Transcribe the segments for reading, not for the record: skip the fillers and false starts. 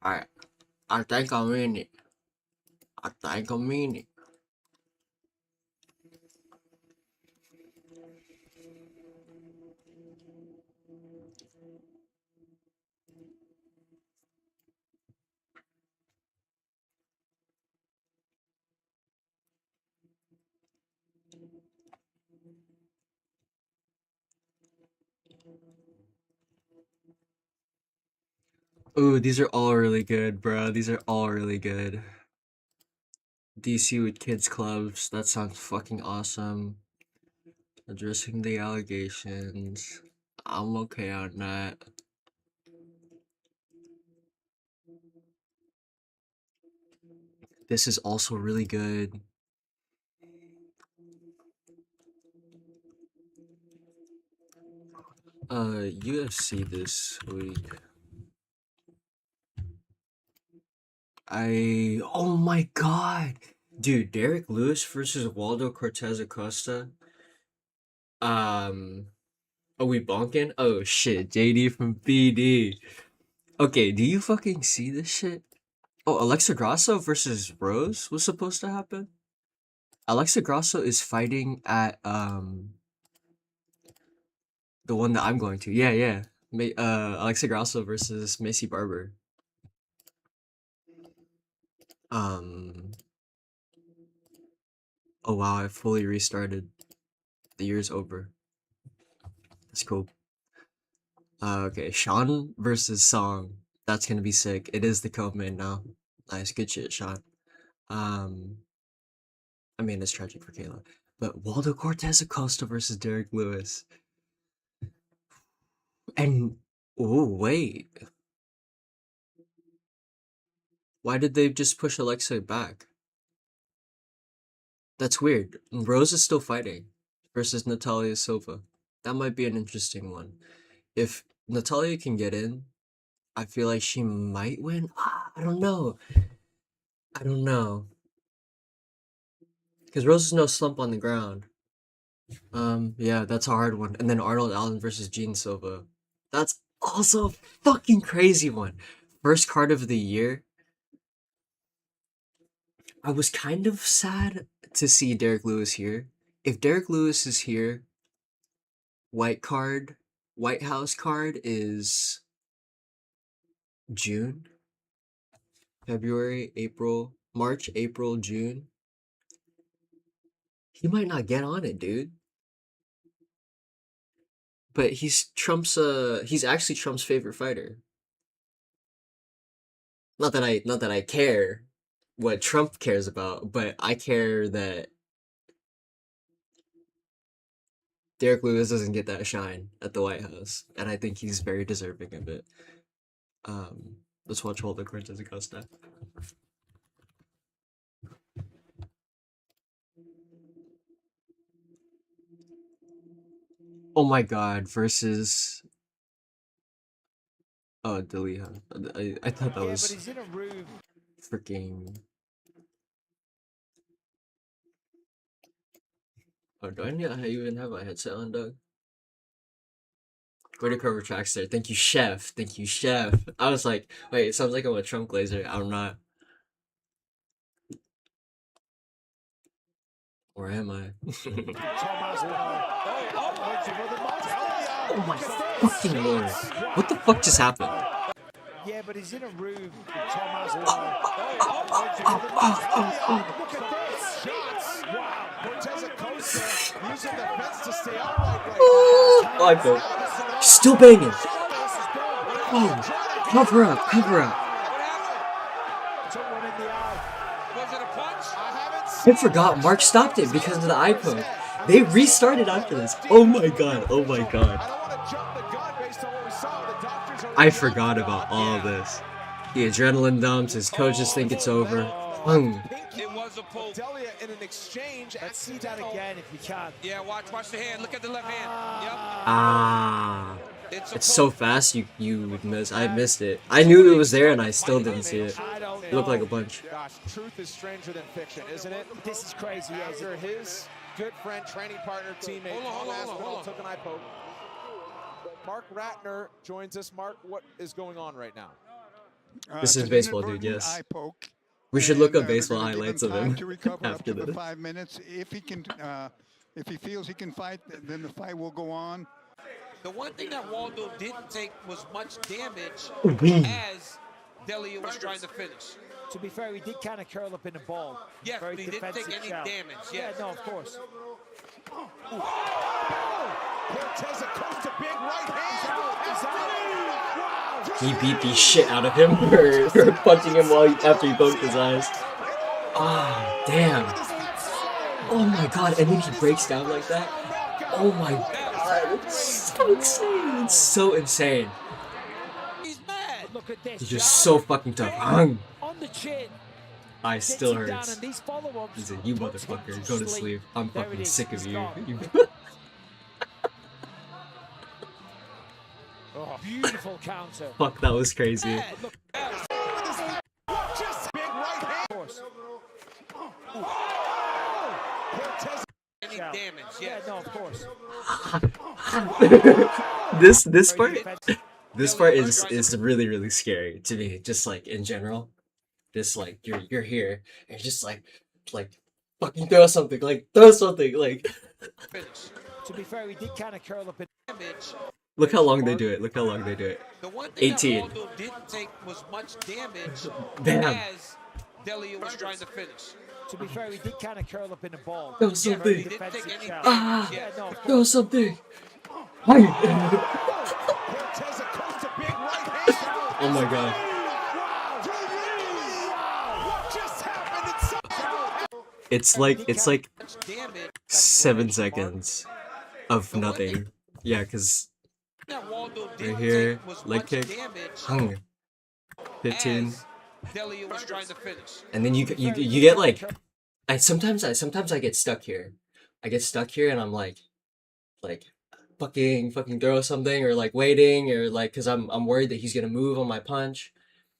I I think I mean it. I think I mean it. Ooh, these are all really good, bro. These are all really good. DC with kids clubs. That sounds fucking awesome. Addressing the allegations. I'm okay on that. This is also really good. UFC this week. Oh my god. Dude, Derek Lewis versus Waldo Cortez Acosta. Um are we bonking? Oh shit, JD from BD. Okay, do you fucking see this shit? Oh, Alexa Grasso versus Rose was supposed to happen? Alexa Grasso is fighting at the one that I'm going to. Yeah, yeah. Alexa Grasso versus Macy Barber. Um oh wow, I fully restarted. The year's over. That's cool. Okay, Sean versus Song. That's gonna be sick. It is the co-main now. Nice, good shit, Sean. Um, I mean, it's tragic for Kayla. But Waldo Cortez Acosta versus Derek Lewis. And, oh, wait. Why did they just push Alexa back? That's weird. Rose is still fighting versus Natalia Silva. That might be an interesting one. If Natalia can get in, I feel like she might win. I don't know. I don't know. Because Rose is no slump on the ground. Yeah, that's a hard one. And then Arnold Allen versus Gene Silva. That's also a fucking crazy one. First card of the year. I was kind of sad to see Derek Lewis here. If Derek Lewis is here, White House card is June, February, April, March, April, June. He might not get on it, dude. But he's actually Trump's favorite fighter. Not that I care what Trump cares about, but I care that Derek Lewis doesn't get that shine at the White House, and I think he's very deserving of it. Um, let's watch Waldo Cortez Acosta. Oh my God, versus Deliha. I thought that was freaking. Oh, do I even have my headset on, Doug? Way to cover tracks there. Thank you, Chef. Thank you, Chef. I was like, wait, it sounds like I'm a Trump glazer. I'm not. Or am I? Oh my fucking lord. What the fuck just happened? Yeah, but he's in a room with Thomas. Look at this. Shots. Wow. Cortez Acosta using the fence to stay upright right now. Still banging. Oh, cover up, cover up. I forgot Mark stopped it because of the eye poke. They restarted after this. Oh my god, oh my god. I forgot about all this. The adrenaline dumps, his coaches think it's over. It was a pull. Delia in an exchange. Let's see that again if you can. Yeah, watch the hand. Look at the left hand. Yep. Ah. It's so fast you would miss. I missed it. I knew it was there and I still didn't see it. It looked like a bunch. Gosh, truth is stranger than fiction, isn't it? This is crazy. After his good friend, training partner, teammate, hold on. Took an eye poke. Mark Ratner joins us. Mark, what is going on right now? This is an baseball, dude. inadvertent Yes. eye poke. We should look And, up they're baseball gonna give highlights him of time him to recover up after to the this. 5 minutes. If he can, if he feels he can fight, then the fight will go on. The one thing that Waldo didn't take was much damage Ooh-wee. as Delia was trying to finish. To be fair, he did kind of curl up in the ball. Yes, Very but he didn't take defensive any shout. damage. Yeah, Yes. no, of course. Cortez Acosta, big right hand. He beat the shit out of him for punching him after he poked his eyes. Ah, damn. Oh my god, and then he breaks down like that. Oh my god, it's so insane. It's so insane. He's mad. Look at this. He's just so fucking tough. On the chin. I still Gets him down, hurts. and these follow-ups He's like, you puts him motherfucker, go to sleep. I'm There it fucking is, sick of he's you. gone. Oh, beautiful counter. Fuck, that was crazy. Look, Just big right hand. of course. Cortez any Shout. damage. Yeah, Yes. no, of course. This Very part defensive. is really scary to me. Just like in general, this like you're here and you're just like fucking throw something, like Finish. To be fair, he did kind of curl up in Damage. look how long they do it. Look how long they do it. The one thing 18. that Waldo didn't take was much damage Damn. as Delia was trying to finish. To be fair, he did kind of curl up in the ball. Throw Very something. He didn't take defensive any shout. Ah. Yeah, no, of Throw course. something. Cortez Acosta, big right hand. Oh my god. What just happened? It's like Much damage. 7 seconds of nothing. Yeah, cause That Waldo right didn't here, take was leg much kick, damage hung, 15, as Delia was trying to finish. and then you get like, sometimes I get stuck here. I get stuck here and I'm like fucking throw something or like waiting or like cause I'm worried that he's gonna move on my punch,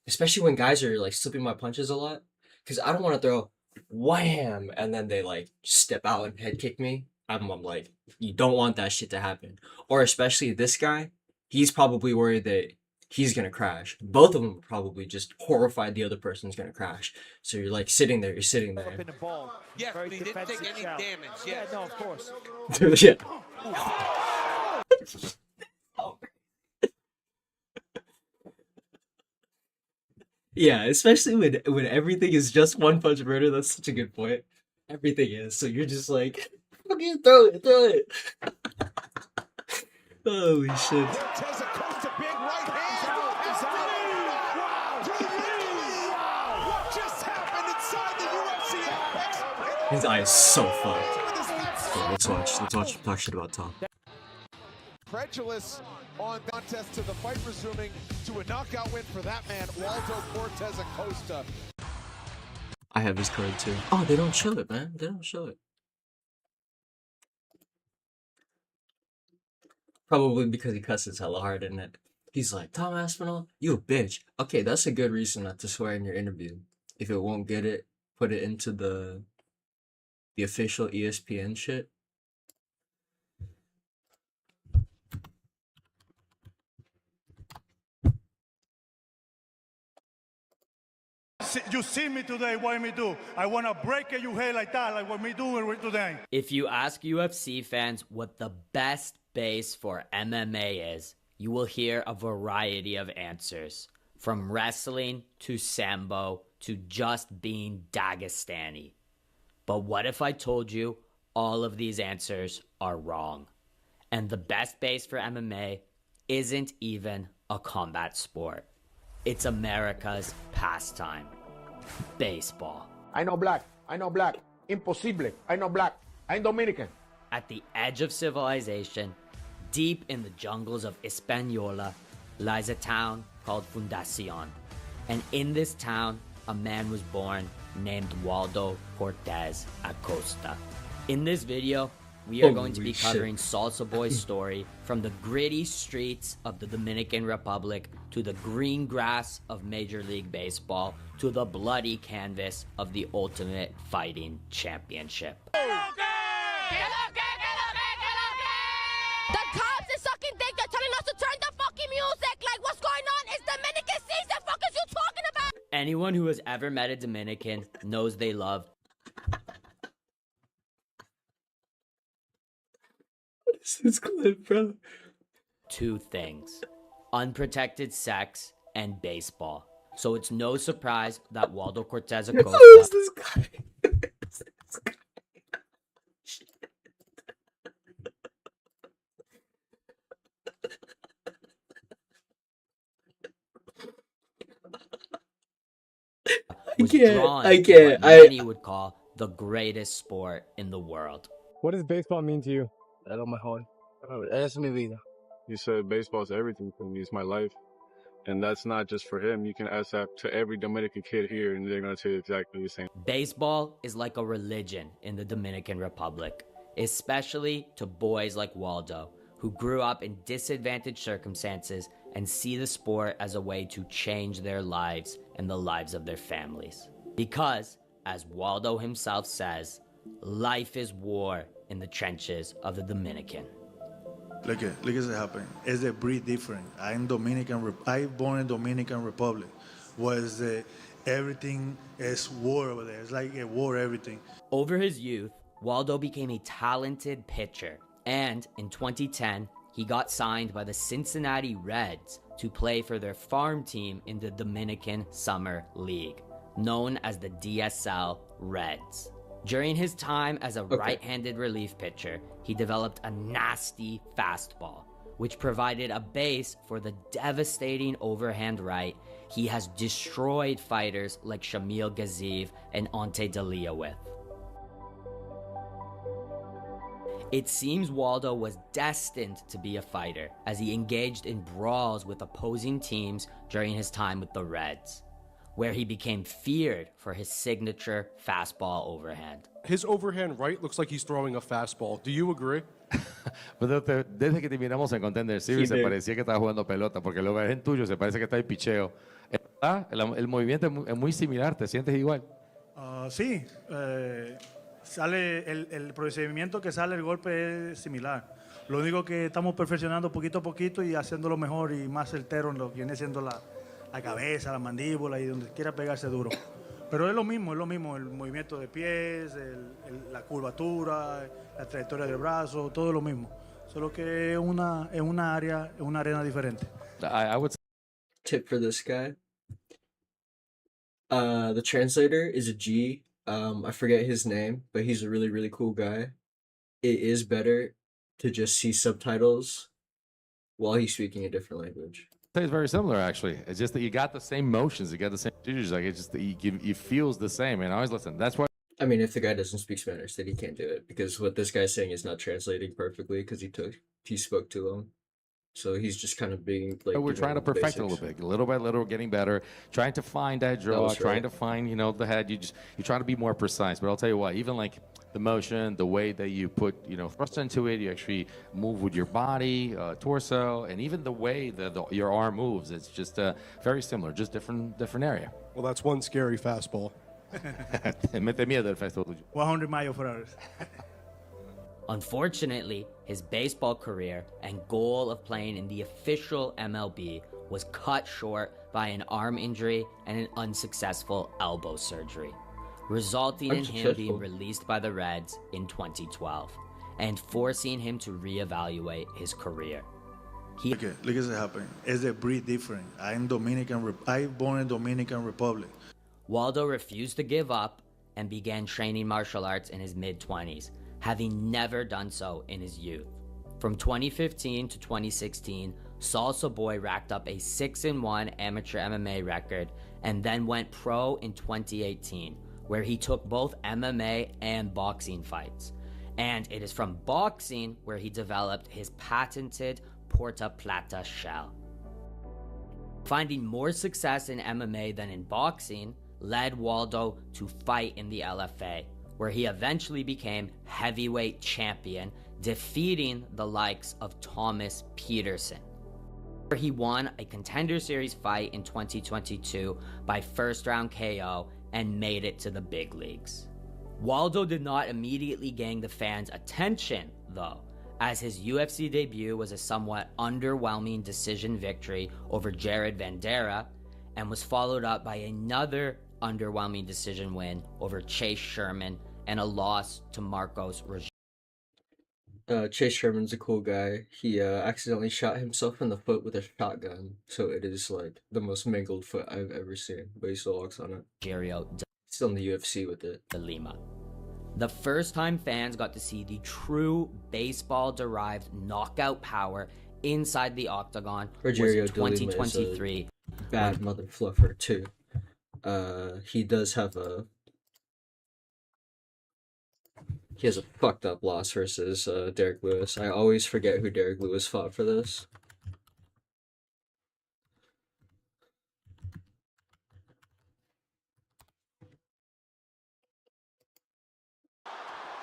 especially when guys are like slipping my punches a lot. Cause I don't want to throw wham and then they like step out and head kick me. I'm like, you don't want that shit to happen. Or especially this guy, he's probably worried that he's gonna crash. Both of them are probably just horrified the other person's gonna crash. So you're like sitting there. Up in the ball. Yes, Very but he didn't take defensive any shout. damage. Yeah, Yes. no, of course. Yeah. Yeah, especially when everything is just one punch murder. That's such a good point. Everything is. So you're just like, fucking throw it. Holy shit. Cortez Acosta, big right hand. What just happened inside the UFC Apex? His eye is so fucked. Okay, let's watch talk shit about Tom. Credulous on contest to the fight resuming to a knockout win for that man, Waldo Cortez Acosta. I have his card too. Oh, they don't show it, man. They don't show it. Probably because he cusses hella hard in it. He's like, Tom Aspinall, you a bitch. Okay, that's a good reason not to swear in your interview. If it won't get it, put it into the official ESPN shit. You see me today, what me do? I want to break your head like that, like what me do today. If you ask UFC fans what the best base for MMA is, you will hear a variety of answers. From wrestling to Sambo to just being Dagestani. But what if I told you all of these answers are wrong? And the best base for MMA isn't even a combat sport. It's America's pastime. Baseball. I know black. Imposible. I know black. I'm Dominican. At the edge of civilization, deep in the jungles of Hispaniola, lies a town called Fundacion. And in this town, a man was born named Waldo Cortez Acosta. In this video, we are going to be Holy shit. covering Salsa Boy's story from the gritty streets of the Dominican Republic to the green grass of Major League Baseball to the bloody canvas of the Ultimate Fighting Championship. The cops is sucking dick. They're telling us to turn the fucking music. Like, what's going on? It's Dominican season. Fuck is you talking Anyone who has ever met a Dominican knows they love What is this clip, bro? two things: unprotected sex and baseball. So it's no surprise that Waldo Cortez Who Acosta is this guy? was can't, drawn I to can't, what many would call the greatest sport in the world. What does baseball mean to you? Es lo mejor. Es mi vida. He said baseball is everything for me. It's my life. And that's not just for him. You can ask that to every Dominican kid here, and they're going to tell you exactly the same. Baseball is like a religion in the Dominican Republic, especially to boys like Waldo, who grew up in disadvantaged circumstances and see the sport as a way to change their lives and the lives of their families. Because, as Waldo himself says, life is war in the trenches of the Dominican. Look at it happen. It's a breed different. I'm born in Dominican Republic. Everything is war over there. It's like a war, everything. Over his youth, Waldo became a talented pitcher, and in 2010, he got signed by the Cincinnati Reds to play for their farm team in the Dominican Summer League, known as the DSL Reds. During his time as a right-handed relief pitcher, he developed a nasty fastball, which provided a base for the devastating overhand right he has destroyed fighters like Shamil Gaziev and Ante Dalia with. It seems Waldo was destined to be a fighter, as he engaged in brawls with opposing teams during his time with the Reds, where he became feared for his signature fastball overhand. His overhand right looks like he's throwing a fastball. Do you agree? Desde que te miramos en Contender Series se parecía que estaba jugando pelota, porque el overhand tuyo se parece que está en picheo. El movimiento es muy similar, ¿te sientes igual? Sí, sale el procedimiento que sale el golpe es similar. Lo único que estamos perfeccionando poquito a poquito y haciéndolo mejor y más certero en lo que viene siendo la cabeza, la mandíbula y donde quiera pegarse duro. Pero es lo mismo, el movimiento de pies, la curvatura, la trayectoria del brazo, todo es lo mismo. Solo que es una arena diferente. I would Tip for this guy. The translator is a G. I forget his name, but he's a really, really cool guy. It is better to just see subtitles while he's speaking a different language. say it's very similar, actually. It's just that you got the same motions, you got the same gestures. Like it's just that it feels the same. And I always listen. That's why. I mean, if the guy doesn't speak Spanish, then he can't do it because what this guy's saying is not translating perfectly because he spoke too long. So he's just kind of being like. We're trying to perfect it a little bit, little by little, getting better, trying to find that draw, trying to find the head. You're trying to be more precise. But I'll tell you what, even like the motion, the way that you put thrust into it, you actually move with your body, torso, and even the way that your arm moves. It's just very similar, just different area. Well, that's one scary fastball. Mete miedo el fastball. 100 miles per hour. Unfortunately, his baseball career and goal of playing in the official MLB was cut short by an arm injury and an unsuccessful elbow surgery, resulting in him being released by the Reds in 2012 and forcing him to reevaluate his career. Look at it happen. It's a breed different. I'm born in Dominican Republic. Waldo refused to give up and began training martial arts in his mid-20s, having never done so in his youth. From 2015 to 2016, Salsa Boy racked up a 6-1 amateur MMA record and then went pro in 2018, where he took both MMA and boxing fights. And it is from boxing where he developed his patented Porta Plata shell. Finding more success in MMA than in boxing led Waldo to fight in the LFA, where he eventually became heavyweight champion, defeating the likes of Thomas Peterson. He won a Contender Series fight in 2022 by first-round KO and made it to the big leagues. Waldo did not immediately gain the fans' attention, though, as his UFC debut was a somewhat underwhelming decision victory over Jared Vanderaa, and was followed up by another underwhelming decision win over Chase Sherman and a loss to Marcos Rogério. Chase Sherman's a cool guy. He accidentally shot himself in the foot with a shotgun, so it is like the most mangled foot I've ever seen, but he still walks on it. Still in the UFC with it. De Lima. The first time fans got to see the true baseball-derived knockout power inside the octagon was in 2023. Bad mother fluffer too. He does have a fucked up loss versus Derek Lewis. I always forget who Derek Lewis fought for this.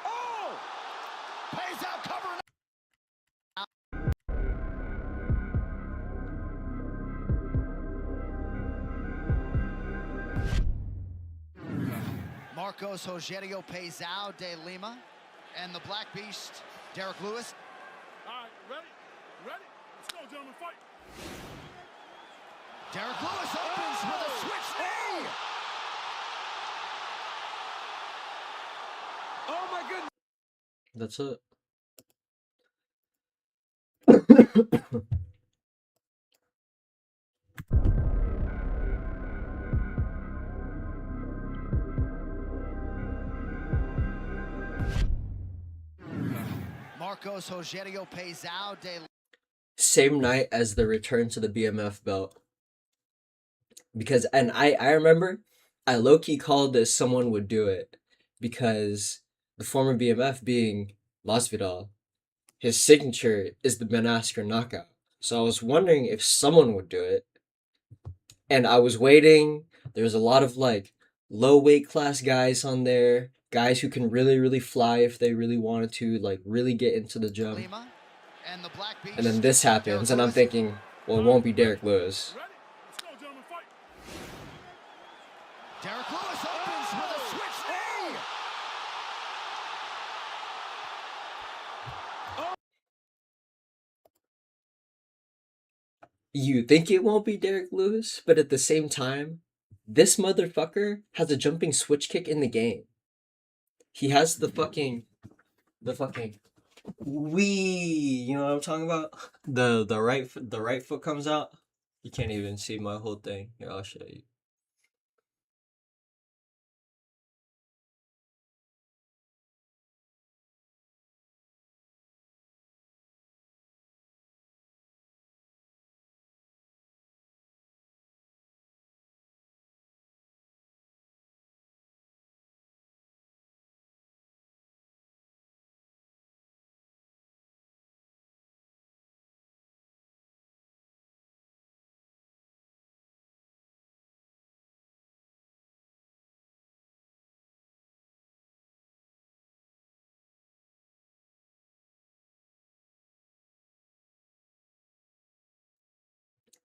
Oh! Pays out covering. Marcos Rogério Peizao de Lima and the Black Beast, Derek Lewis. All right, ready? Ready? Let's go, gentlemen, fight. Derek Lewis opens with a switch knee. Oh my goodness. That's it. Marcos Rogério Peizao de Lima. Same night as the return to the BMF belt. Because, and I remember, I low-key called this someone would do it. Because the former BMF being Masvidal, his signature is the Ben Askren knockout. So I was wondering if someone would do it. And I was waiting. There's a lot of like low weight class guys on there. Guys who can really, really fly if they really wanted to, like really get into the jump. And the Black Beast. And then this happens, and I'm thinking, well, it won't be Derek Lewis. Ready? Let's go, gentlemen, fight. Derek Lewis opens with a switch knee. You think it won't be Derek Lewis, but at the same time, this motherfucker has a jumping switch kick in the game. He has the fucking wee, you know what I'm talking about? The right foot comes out. You can't even see my whole thing. Here, I'll show you.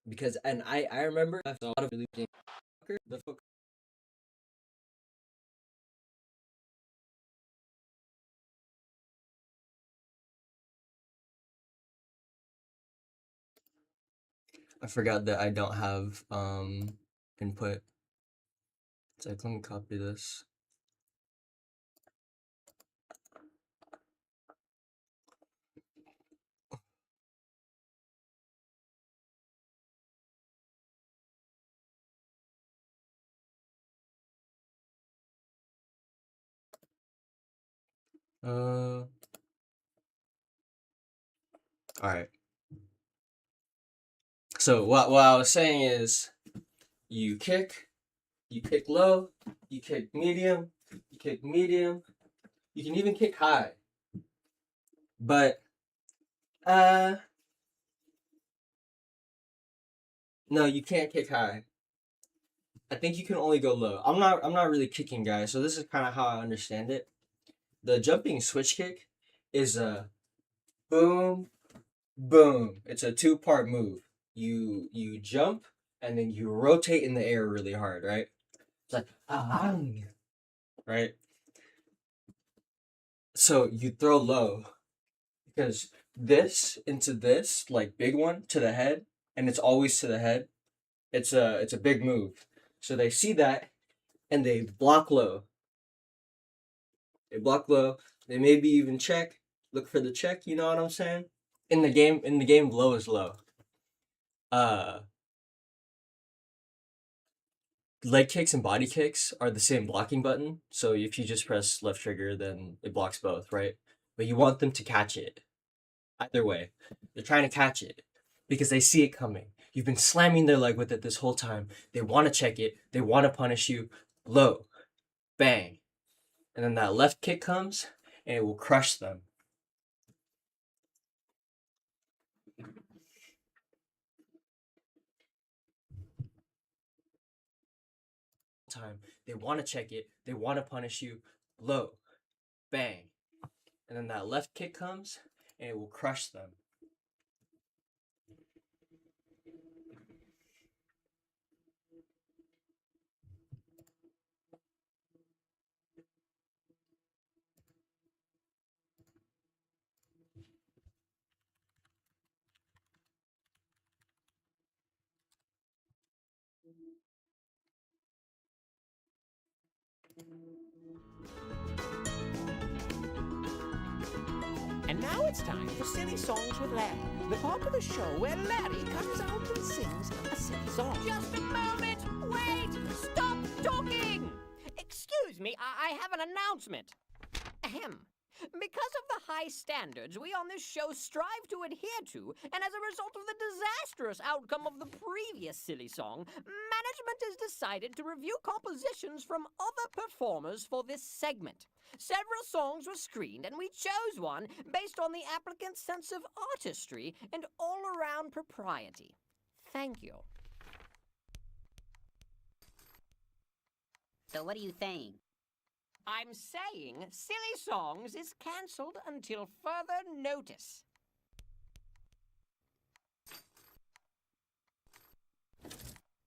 Because, and I remember a lot of really the fuck. I forgot that I don't have input. So let me copy this. All right. So what I was saying is, you kick low, you kick medium, you kick medium, you can even kick high. But no, you can't kick high. I think you can only go low. I'm not really kicking guys, so this is kind of how I understand it. The jumping switch kick is a boom, boom. It's a two-part move. You jump and then you rotate in the air really hard, right? It's like right? So you throw low because this into this, like big one to the head, and it's always to the head. it's a big move. So they see that and they block low. They block low. They maybe even check, look for the check. You know what I'm saying? In the game, low is low. Uh, leg kicks and body kicks are the same blocking button. So if you just press left trigger, then it blocks both, right? But you want them to catch it. Either way, they're trying to catch it because they see it coming. You've been slamming their leg with it this whole time. They want to check it. They want to punish you. Low, bang, and then that left kick comes and it will crush them. Time they want to check it. They want to punish you. Low, bang, and then that left kick comes and it will crush them. And now it's time for Silly Songs with Larry, the part of the show where Larry comes out and sings a silly song. Just a moment! Wait! Stop talking! Excuse me, I have an announcement. Ahem. Because of the high standards we on this show strive to adhere to, and as a result of the disastrous outcome of the previous silly song, management has decided to review compositions from other performers for this segment. Several songs were screened, and we chose one based on the applicant's sense of artistry and all-around propriety. Thank you. So what are you saying? I'm saying Silly Songs is cancelled until further notice.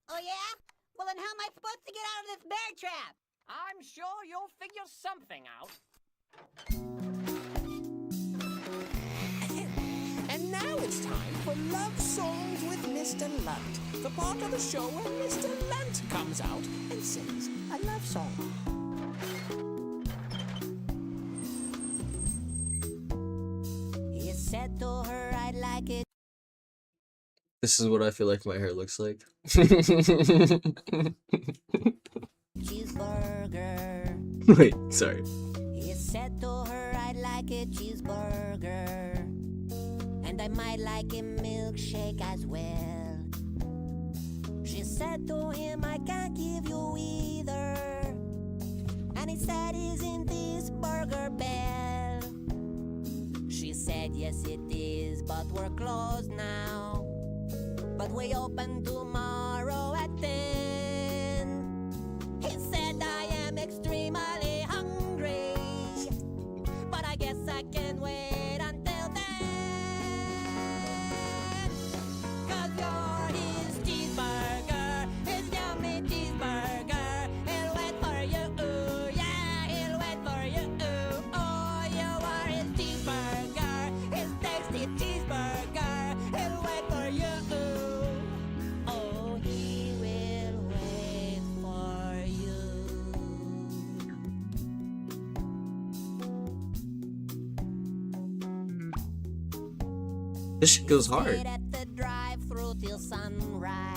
Oh yeah? Well then how am I supposed to get out of this bear trap? I'm sure you'll figure something out. And now it's time for Love Songs with Mr. Lunt, the part of the show where Mr. Lunt comes out and sings a love song. He said to her, I'd like it. This is what I feel like my hair looks like. Cheeseburger. Wait, sorry. He said to her, I'd like a cheeseburger. And I might like a milkshake as well. She said to him, I can't give you either. And he said, isn't this Burger Bell? She said, yes it is, but we're closed now. But we open tomorrow at 10. He said, I am extremely hungry, but I guess I can wait until then. 'Cause you're his cheeseburger, his yummy cheeseburger. He'll wait for you, ooh, yeah, he'll wait for you, ooh. Oh, you are his cheeseburger, his tasty cheeseburger. He'll wait for you, ooh. Oh, he will wait for you. This shit goes hard. Stayed at the drive-thru till sunrise.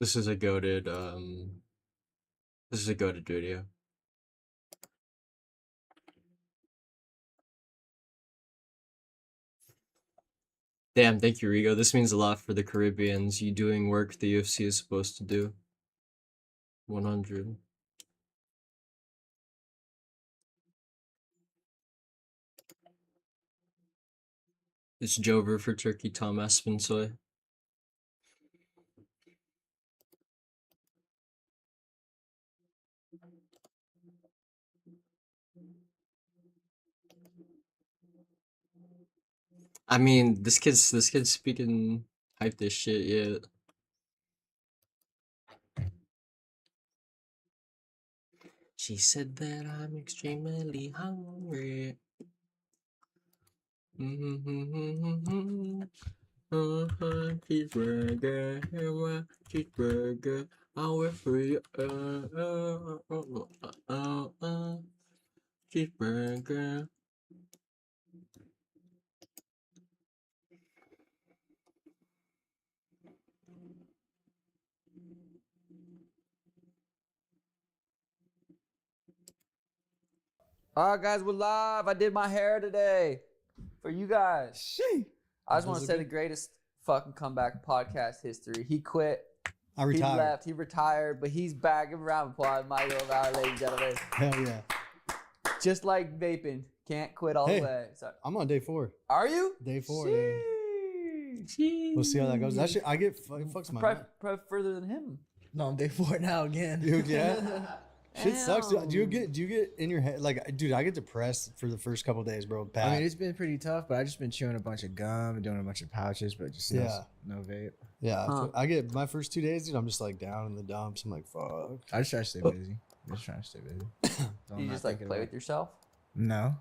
This is a goated this is a goated video. Damn, thank you, Rigo. This means a lot for the Caribbeans. You doing work the UFC is supposed to do. 100. It's Jover for Turkey, Tom Espinsoy. I mean, this kid's speaking hype this shit, yeah. She said that I'm extremely hungry. Cheeseburger, cheeseburger, I'll wait for you. Cheeseburger. All right, guys, we're live. I did my hair today for you guys. I just want to say the greatest fucking comeback podcast history. He quit. I retired. He left. He retired, but he's back. Give a round of applause, Michael Valley, ladies and gentlemen. Hell yeah. Just like vaping, can't quit all the way. So, I'm on day 4. are you? Day 4. Yeah. We'll see how that goes. That shit, I get fucks my mind. Probably further than him. No, I'm day 4 now again. Dude, yeah. Shit sucks. Dude. Do you get in your head like, dude? I get depressed for the first couple days, bro. Bad. I mean, it's been pretty tough, but I just been chewing a bunch of gum and doing a bunch of pouches, but just no vape. Yeah, I get my first 2 days, dude. I'm just like down in the dumps. I'm like, fuck. I just try to stay busy. I'm just trying to stay busy. You just like play with yourself? No.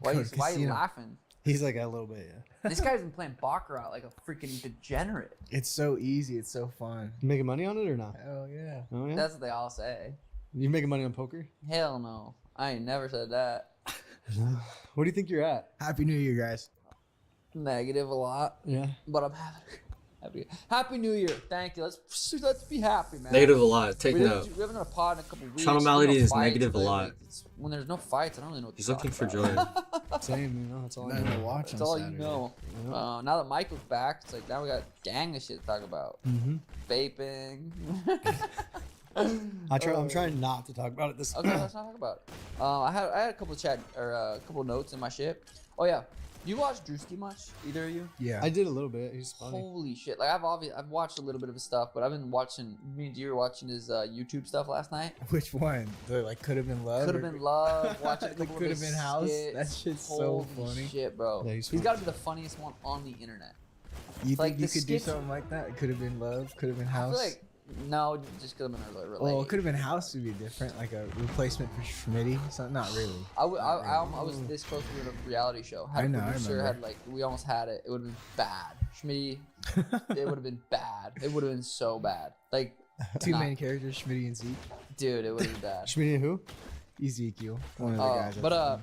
Why are you laughing? He's like a little bit, yeah. This guy's been playing Baccarat like a freaking degenerate. It's so easy. It's so fun. You making money on it or not? Hell yeah. Oh yeah. That's what they all say. You making money on poker? Hell no. I ain't never said that. What do you think you're at? Happy New Year, guys. Negative a lot. Yeah. But I'm happy. Happy New Year. Thank you. Let's be happy, man. Negative a lot. Take note. We haven't done a pod in a couple weeks. Sean O'Malley is fights, negative a lot. When there's no fights, I don't really know what He's looking for joy. Same, that's all I Nothing know. to watch That's on all Saturday. you know. Now that Michael's back, it's like now we got gang of shit to talk about. Vaping. I'm trying not to talk about it this. Okay, let's not talk about it. I had a couple notes in my shit. Oh yeah, you watch Drewski much? Either of you? Yeah. I did a little bit. He's funny. Holy shit! Like I've watched a little bit of his stuff, but I've been watching. Me and you were watching his YouTube stuff last night. Which one? The like could have been love. Could have been love. Watching a couple could of have his been house. skits. That shit's Holy so funny. shit, bro. Yeah, he's funny. got to be the funniest one on the internet. You Like, think you the could do skits- something like that? It could have been love. Could have been I house. feel like no, just because I'm in a relationship. Well, it could have been house would be different, like a replacement for Schmitty. So not really. I was this close to doing a reality show. Had I a know, I producer, remember. had like we almost had it. It would have been bad. Schmitty, it would have been bad. It would have been so bad. Like Two not- main characters, Schmitty and Zeke. dude, it would have been bad. Schmitty and who? Ezekiel, one of the guys. But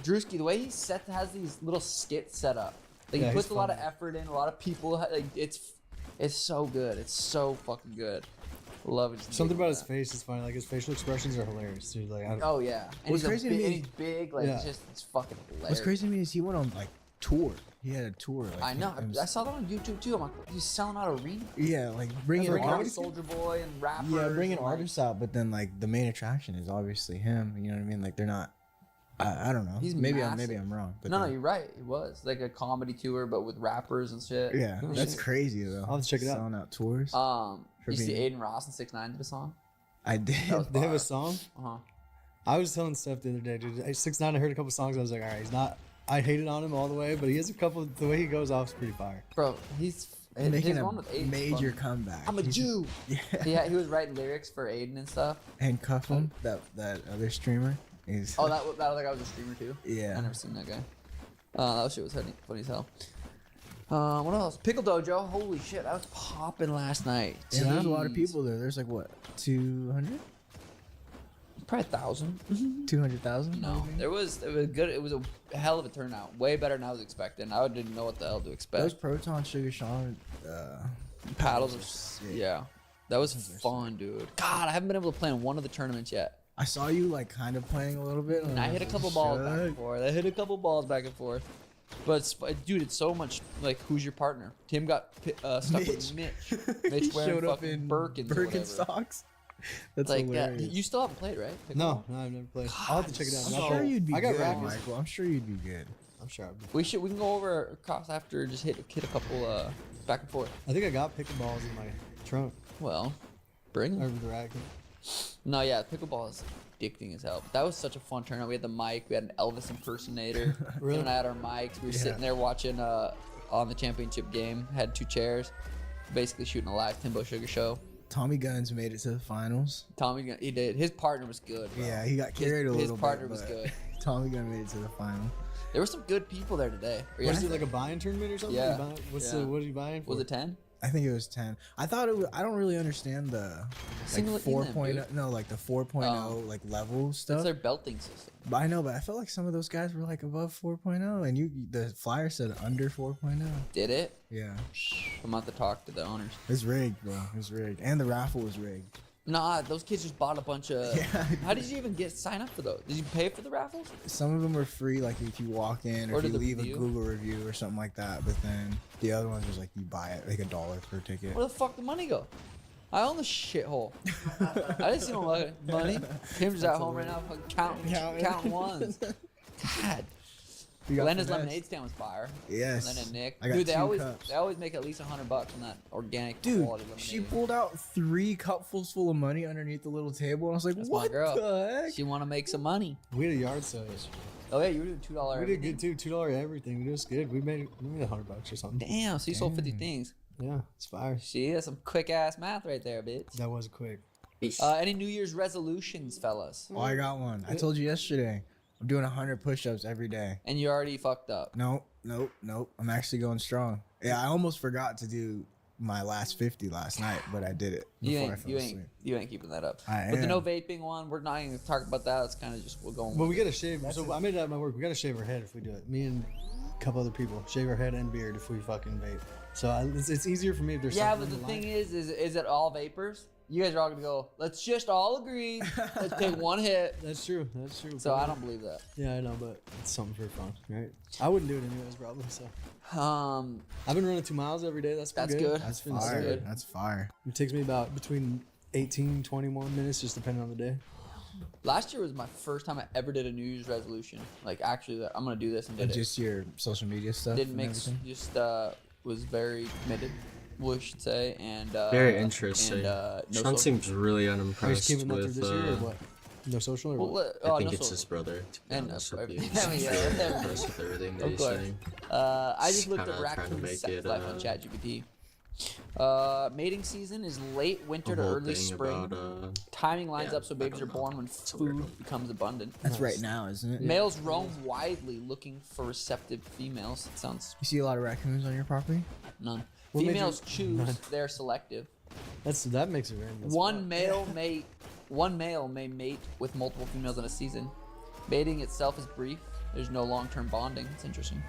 Drewski, the way he has these little skits set up. Like Yeah, he puts he's a lot of funny. effort in. A lot of people like it's so good. It's so fucking good. Love it. Something about his face is funny. Like his facial expressions are hilarious, dude. Like, Oh yeah, and What's he's, crazy to me- and he's big. Like Yeah. it's fucking hilarious. What's crazy to me is he went on like tour. He had a tour. Like, I know. it was- I saw that on YouTube too. I'm like, he's selling out arenas. Yeah, like bringing That's artists. Soldier Boy and rappers. Yeah, bringing and, like, artists out, but then like the main attraction is obviously him. You know what I mean? Like they're not. I don't know. He's maybe massive. I'm wrong. But No, then- you're right. It was like a comedy tour, but with rappers and shit. Yeah, that's crazy though. I'll have to check it out. Selling out tours. You see being- Aiden Ross and 6ix9ine did a song. I did. They have a song. Uh-huh. I was telling Steph the other day, dude. 6ix9ine, I heard a couple songs. I was like, all right, he's not. I hated on him all the way, but he has a couple. The way he goes off is pretty fire. Bro, he's Making his a one with Aiden's major funny. comeback. I'm a He's- Jew. Yeah. Yeah, he was writing lyrics for Aiden and stuff. And Cuff him, that other streamer. Is Oh, that other guy was a streamer too. Yeah. I never seen that guy. That shit was funny as hell. What else? Pickle Dojo. Holy shit, I was popping last night. Yeah, there's a lot of Jeez. people there. There's like what, 200? Probably 1,000. 200,000? No, it was good. It was a hell of a turnout. Way better than I was expecting. I didn't know what the hell to expect. Those Proton Sugar Sean Paddles. Yeah. That was fun, dude. God, I haven't been able to play in one of the tournaments yet. I saw you like kind of playing a little bit. I hit a couple balls back and forth. But dude, it's so much like, who's your partner? Tim got stuck with Mitch. Mitch wearing showed up fucking in Birkenstocks. That's like, hilarious. you still haven't played, right? No, I've never played. I'll have to check it out. I'm sure you'd be I got good, rackets. Michael. I'm sure you'd be good. I'm sure. We can go over across after, just hit a couple back and forth. I think I got pickleballs in my trunk. Well, bring over the racket. No, yeah, pickleball is addicting as hell. But that was such a fun tournament. We had the mic. We had an Elvis impersonator. Really? Him and I had our mics. We were sitting there watching on the championship game. Had 2 chairs. Basically shooting a live Timbo Sugar show. Tommy Guns made it to the finals. He did. His partner was good, bro. Yeah, he got carried a little bit. His partner was good. Tommy Gun made it to the final. There were some good people there today. Was it like a buying tournament or something? Yeah. What are you buying for? Was it 10? I think it was 10. I thought it was, I don't really understand the like 4.0, no, like the 4.0 like level stuff. It's their belting system. But I know, but I felt like some of those guys were like above 4.0, and the flyer said under 4.0. Did it? Yeah. I'm about to talk to the owners. It's rigged, bro. It's rigged, and the raffle was rigged. Nah, those kids just bought a bunch of. Yeah. How did you even sign up for those? Did you pay for the raffles? Some of them were free, like if you walk in or if you leave a Google review or something like that. But then the other ones was like you buy it, like $1 per ticket. Where the fuck did the money go? I own the shithole. I didn't see no money. Tim's at home right now, fucking counting ones. God. Glenda's lemonade stand was fire. Yes. Glenda and Nick. I got Dude, they 2 always cups. make at least $100 on that organic Dude, quality lemonade. she pulled out 3 cupfuls full of money underneath the little table, and I was like, That's "What my girl. the heck?" She want to make some money. We had a yard sale yesterday. Oh yeah, you were doing $2. We did good too. $2 everything. It was good. We made $100 or something. Damn, so you sold 50 things. Yeah, it's fire. She has some quick ass math right there, bitch. That was quick. Any New Year's resolutions, fellas? Oh, I got one. I told you yesterday. I'm doing 100 push-ups every day. And you already fucked up. Nope. I'm actually going strong. Yeah, I almost forgot to do my last 50 last night, but I did it before I fell asleep. You ain't keeping that up. I But the am. no vaping one, we're not even gonna talk about that. It's kind of just we're going. Well, we gotta shave. So I made it at my work. We gotta shave our head if we do it. Me and a couple other people shave our head and beard if we fucking vape. So it's easier for me if there's Yeah, something but the in thing is it all vapors? You guys are all gonna go, let's just all agree. Let's take one hit. That's true. So I don't believe that. Yeah, I know, but it's something for fun, right? I wouldn't do it anyways, probably. So I've been running 2 miles every day. That's good. That's been fire. good. That's fire. It takes me about between 18 21 minutes, just depending on the day. Last year was my first time I ever did a New Year's resolution. Like actually, I'm gonna do this and did it. Just your social media stuff. Didn't and mix. everything? Just was very committed. We should say, and Very interesting. And, no Sean social. seems really Are you unimpressed keeping that through with. this year or what? No social or Well, what? I think no it's social. his brother. To be And honest with you. everything. He's I mean, yeah, very everything. impressed with everything that Of he's course. saying. I just Just looked kinda up trying to raccoon make sex it, life on ChatGPT. Mating season is late winter to whole early thing spring. about, Timing lines yeah, up so I babies don't are know. born when food becomes abundant. That's right now, isn't it? Males roam widely looking for receptive females. It sounds You see a lot of raccoons on your property? none. What made Females you- choose. None. They're selective. That makes it random. That's One fine. male may mate with multiple females in a season. Mating itself is brief. There's no long-term bonding. It's interesting.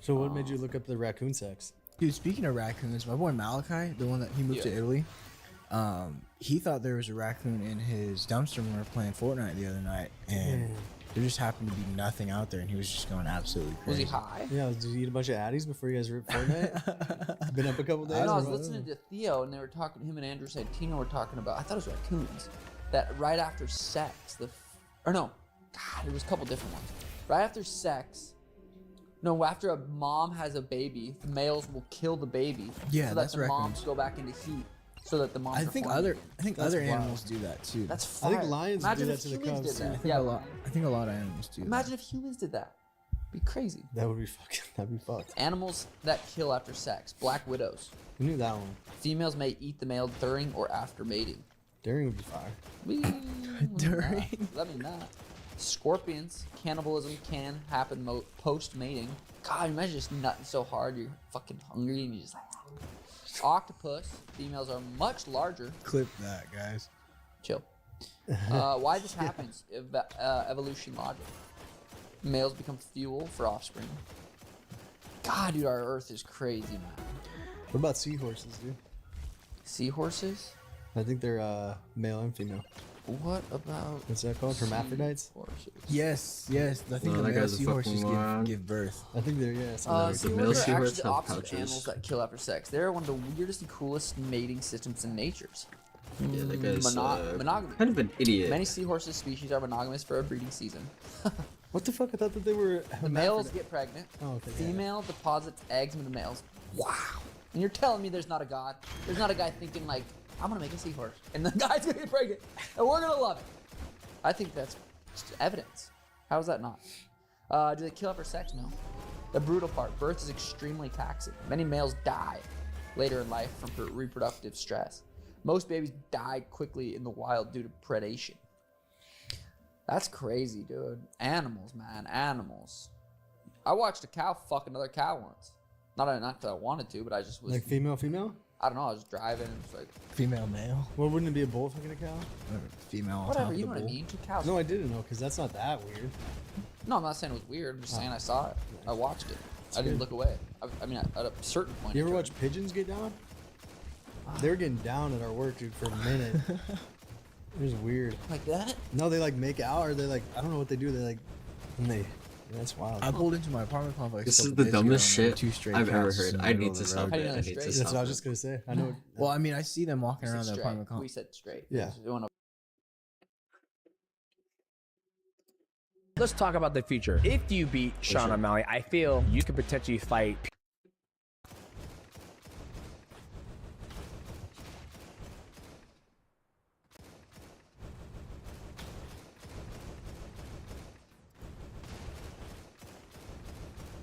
So what made you look up the raccoon sex? Dude, speaking of raccoons, my boy Malachi, the one that he moved to Italy, he thought there was a raccoon in his dumpster when we were playing Fortnite the other night, and there just happened to be nothing out there, and he was just going absolutely Was crazy. he high? Yeah, did you eat a bunch of Addies before you guys ripped Fortnite? Been up a couple days? No, I was or what? listening to Theo, and they were talking. Him and Andrew Santino were talking about. I thought it was raccoons. That right after sex, or no, God, there was a couple different ones. Right after sex. No, after a mom has a baby, the males will kill the baby. Yeah, so that's that the moms raccoons. go back into heat, so that the moms. I are think horny other again. That's other wild. animals do that too. That's I fire. think lions Imagine do if that to the humans cubs did too. that. I think a lot of animals do. Imagine if humans did that. Be crazy. That'd be fucked. Animals that kill after sex. Black widows. Who knew that one? Females may eat the male during or after mating. Daring would be fire. During? Let me not. Scorpions. Cannibalism can happen post mating. God, imagine just nutting so hard you're fucking hungry and you just like. Octopus. Females are much larger. Clip that, guys. Chill. Why this happens? Evolution logic. Males become fuel for offspring. God, dude, our Earth is crazy, man. What about seahorses, dude? Seahorses? I think they're male and female. What about What's that called? Hermaphrodites? Horses. Yes, yes. I think No, the that male guy's a seahorses fucking moron. give birth. I think they're yeah. The male Seahorses are seahorse actually the have opposite of pouches. animals that kill after sex. They're one of the weirdest and coolest mating systems in nature. Yeah, that guy's Monogamy. kind of an idiot. Many seahorses species are monogamous for a breeding season. What the fuck? I thought that they were. The males get pregnant. Oh, okay. Yeah. Female deposits eggs into the males. Wow. And you're telling me there's not a god? There's not a guy thinking like, I'm gonna make a seahorse, and the guy's gonna get pregnant, and we're gonna love it. I think that's just evidence. How is that not? Do they kill after sex? No. The brutal part, birth is extremely taxing. Many males die later in life from reproductive stress. Most babies die quickly in the wild due to predation. That's crazy, dude. Animals, man, animals. I watched a cow fuck another cow once. Not that I wanted to, but I just was. Like female, female? I don't know. I was driving. And it's like Female, male. Well, wouldn't it be a bull fucking a cow? Or female. on whatever. top of You the know what I bull. mean? Two cows. No, I didn't know because that's not that weird. No, I'm not saying it was weird. I'm just saying I saw it. I watched it. I didn't look away. I mean, at a certain point. You ever watch pigeons get down? They were getting down at our work, dude, for a minute. It was weird. Like that? No, they like make out, or they like I don't know what they do. They like, and they. That's wild. I pulled into my apartment complex. This a is couple the days ago, dumbest and there were shit two stray I've ever cats heard. in the I middle need of to the stop road. How do you it. know I it's need to straight? stop That's what I was it. just gonna say. I know. Well, I mean, I see them walking We around said the straight. apartment complex. We said straight. Yeah. We wanna- Let's talk about the future. If you beat Sean O'Malley, I feel you could potentially fight.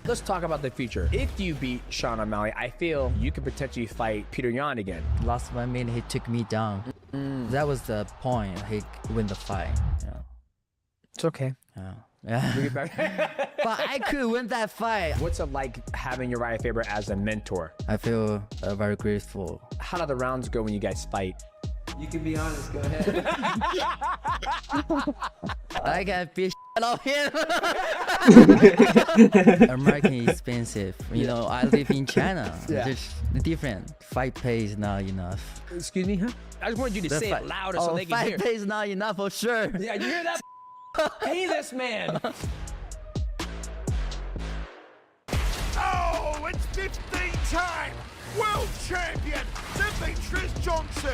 Let's talk about the future. If you beat Sean O'Malley, I feel you could potentially fight Peter Yan again. Last 1 minute, he took me down. That was the point. He win the fight. Yeah. It's okay. Yeah. But I could win that fight. What's it like having Uriah Faber as a mentor? I feel very grateful. How do the rounds go when you guys fight? You can be honest. Go ahead. I got fish on him. American is expensive. You know, I live in China. Yeah. It's different. Fight pay is not enough. Excuse me, huh? I just wanted you to say it louder so they can fight hear. pay is not enough for sure. Yeah, you hear that? Pay this man. Oh, it's 15 time world champion Demetrius Johnson.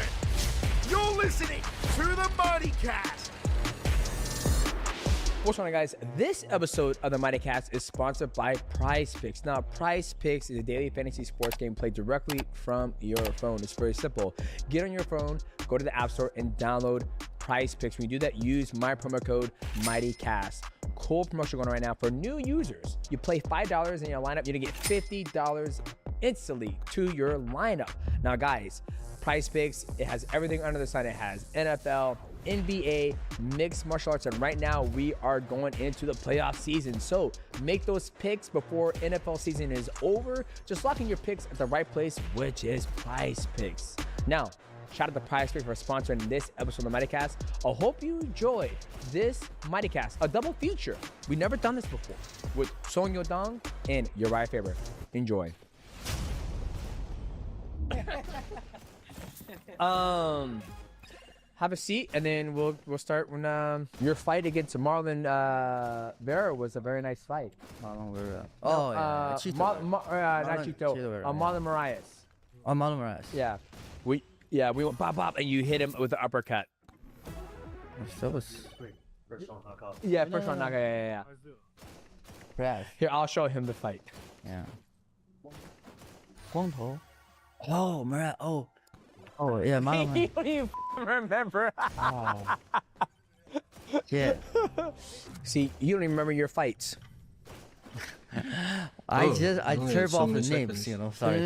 You're listening to the Mighty Cast. What's going on, guys? This episode of the Mighty Cast is sponsored by Prize Picks. Now, Prize Picks is a daily fantasy sports game played directly from your phone. It's very simple. Get on your phone, go to the App Store, and download Prize Picks. When you do that, use my promo code MightyCast. Cool promotion going on right now for new users. You play $5 in your lineup, you're gonna get $50 instantly to your lineup. Now, guys, Prize Picks, it has everything under the sun. It has NFL, NBA, mixed martial arts, and right now we are going into the playoff season. So make those picks before NFL season is over. Just lock in your picks at the right place, which is Prize Picks. Now, shout out to Prize Picks for sponsoring this episode of the MightyCast. I hope you enjoy this MightyCast, a double feature. We've never done this before with Song Yodong and Uriah Faber. Enjoy. Have a seat, and then we'll start when your fight against Marlon Vera was a very nice fight. Marlon Vera. Oh, yeah. Chito. Not Chito. Marlon Moraes. Oh, Marlon Moraes. Yeah. We went bop bop, and you hit him with the uppercut. That was. First round knockout. Yeah, first round knockout. Yeah. Brad. Here, I'll show him the fight. Yeah. Guangtou. Oh, Moraes. Oh, yeah, Marlon. You don't even remember. Oh. Yeah. See, you don't even remember your fights. I turn off the names, you know. Sorry.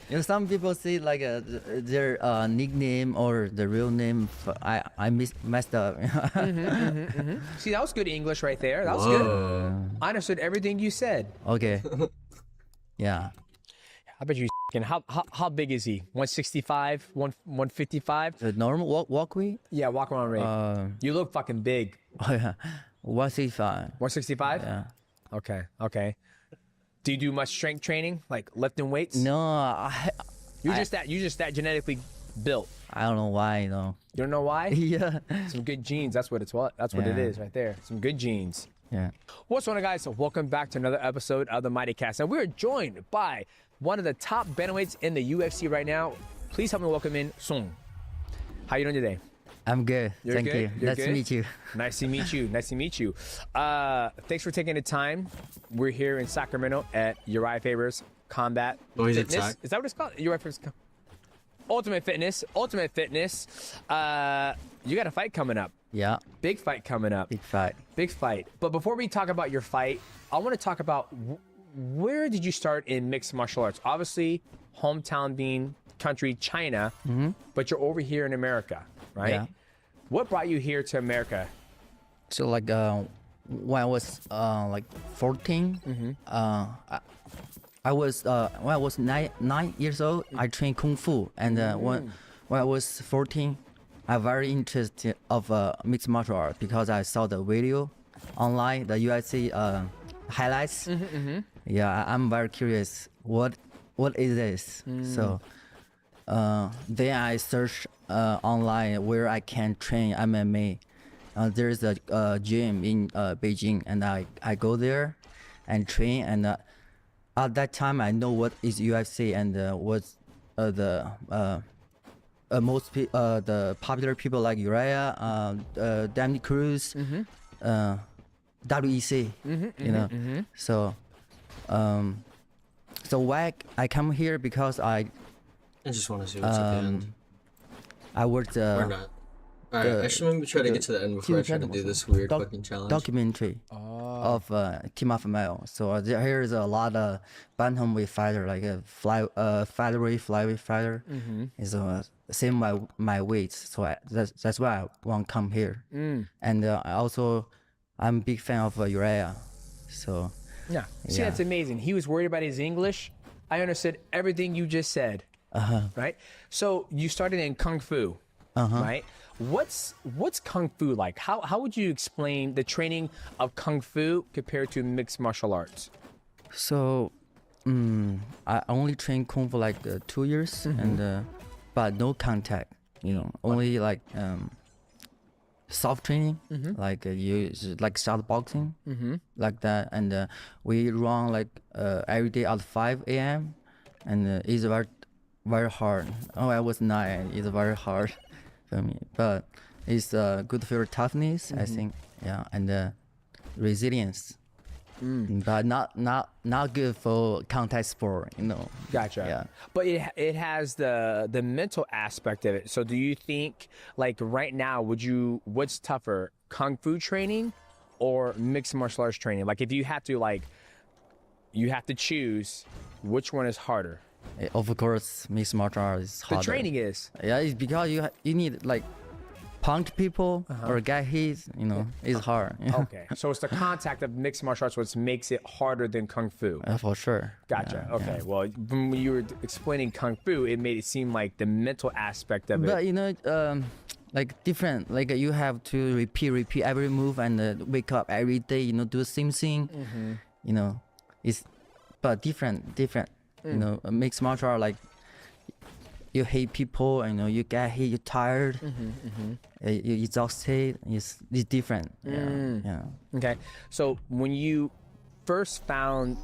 You know, some people say like their nickname or the real name. I messed up. See, that was good English right there. That was good. I understood everything you said. Okay. Yeah. I bet you. How big is he? 165, 155? The normal walkway? Yeah, walk around rate. You look fucking big. Oh yeah. 165. 165? Yeah. Okay. Do you do much strength training, like lifting weights? No, You You just that genetically built. I don't know why, You don't know why? Yeah. Some good genes. That's what it Yeah. is right there. Some good genes. Yeah. What's going on, guys? So welcome back to another episode of the Mighty Cast. And we're joined by one of the top bantamweights in the UFC right now. Please help me welcome in Song. How you doing today? I'm good. You're Thank good? you. You're Nice to good? meet you. Nice to meet you. Nice to meet you. Thanks for taking the time. We're here in Sacramento at Uriah Faber's Combat Boys Fitness. Attack. Is that what it's called? Uriah Faber's Ultimate Fitness. Ultimate Fitness. You got a fight coming up. Yeah. Big fight coming up. Big fight. Big fight. But before we talk about your fight, I want to talk about where did you start in mixed martial arts? Obviously, hometown being country China, but you're over here in America, right? Yeah. What brought you here to America? So like when I was like 14, I was when I was 9 years old, I trained kung fu, and when I was 14, I'm very interested of mixed martial art because I saw the video online, the UFC highlights. Yeah, I'm very curious. What is this? So then I searched online where I can train MMA. There's a gym in Beijing, and I go there and train. And at that time, I know what is UFC and what's the the popular people like Uriah, Danny Cruz, WEC. You know, so so why I come here because I just want to see what's at the end. I worked. Or not. Alright, actually, let me try to get to the end before I try to do this weird fucking challenge. Documentary of Team Alpha Male. So here's a lot of bantamweight fighter, like a flyweight fighter. Is same my weight. So that's why I want to come here. And I'm a big fan of Uriah. So Yeah. See, that's amazing. He was worried about his English. I understood everything you just said. Right? So you started in Kung Fu. Right? What's Kung Fu like? How would you explain the training of Kung Fu compared to mixed martial arts? So I only trained Kung Fu like 2 years, and but no contact. You know, only like soft training, like like shot boxing, like that. And we run like every day at 5 a.m. and it's very hard. Oh, I was 9. It's very hard for me, but it's good for toughness, I think. Yeah, and resilience. But not good for contact sport, you know. Gotcha. Yeah. But it has the mental aspect of it. So do you think, like right now, what's tougher, Kung Fu training or mixed martial arts training? Like if you have to choose, which one is harder? Of course, mixed martial arts is harder. The training is. Yeah, it's because you need like punch people or get hit. You know, it's hard. Okay, so it's the contact of mixed martial arts which makes it harder than Kung Fu. For sure. Gotcha. Yeah, okay. yeah. Well, when you were explaining Kung Fu, it made it seem like the mental aspect of it. But you know, like different. Like you have to repeat every move and wake up every day. You know, do the same thing. You know, it's but different. You know, mixed martial art, like you hate people, you know, you get hit, you're tired, you exhausted. It's different. Yeah. Okay. So when you first found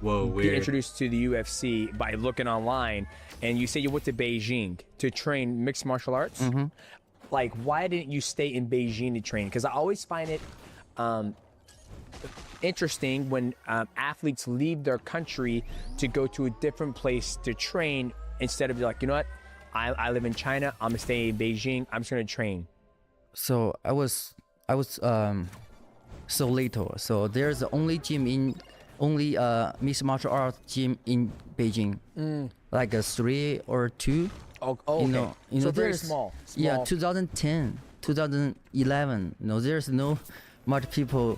weird. introduced to the UFC by looking online, and you say you went to Beijing to train mixed martial arts, like why didn't you stay in Beijing to train? Because I always find it interesting when athletes leave their country to go to a different place to train instead of like, you know what, I live in China, I'm gonna stay in Beijing, I'm just gonna train. So I was so little. So there's the only mixed martial arts gym in Beijing, like a 3 or 2. Oh, okay. You know, so very there's small. Yeah, 2010, 2011. No, there's no much people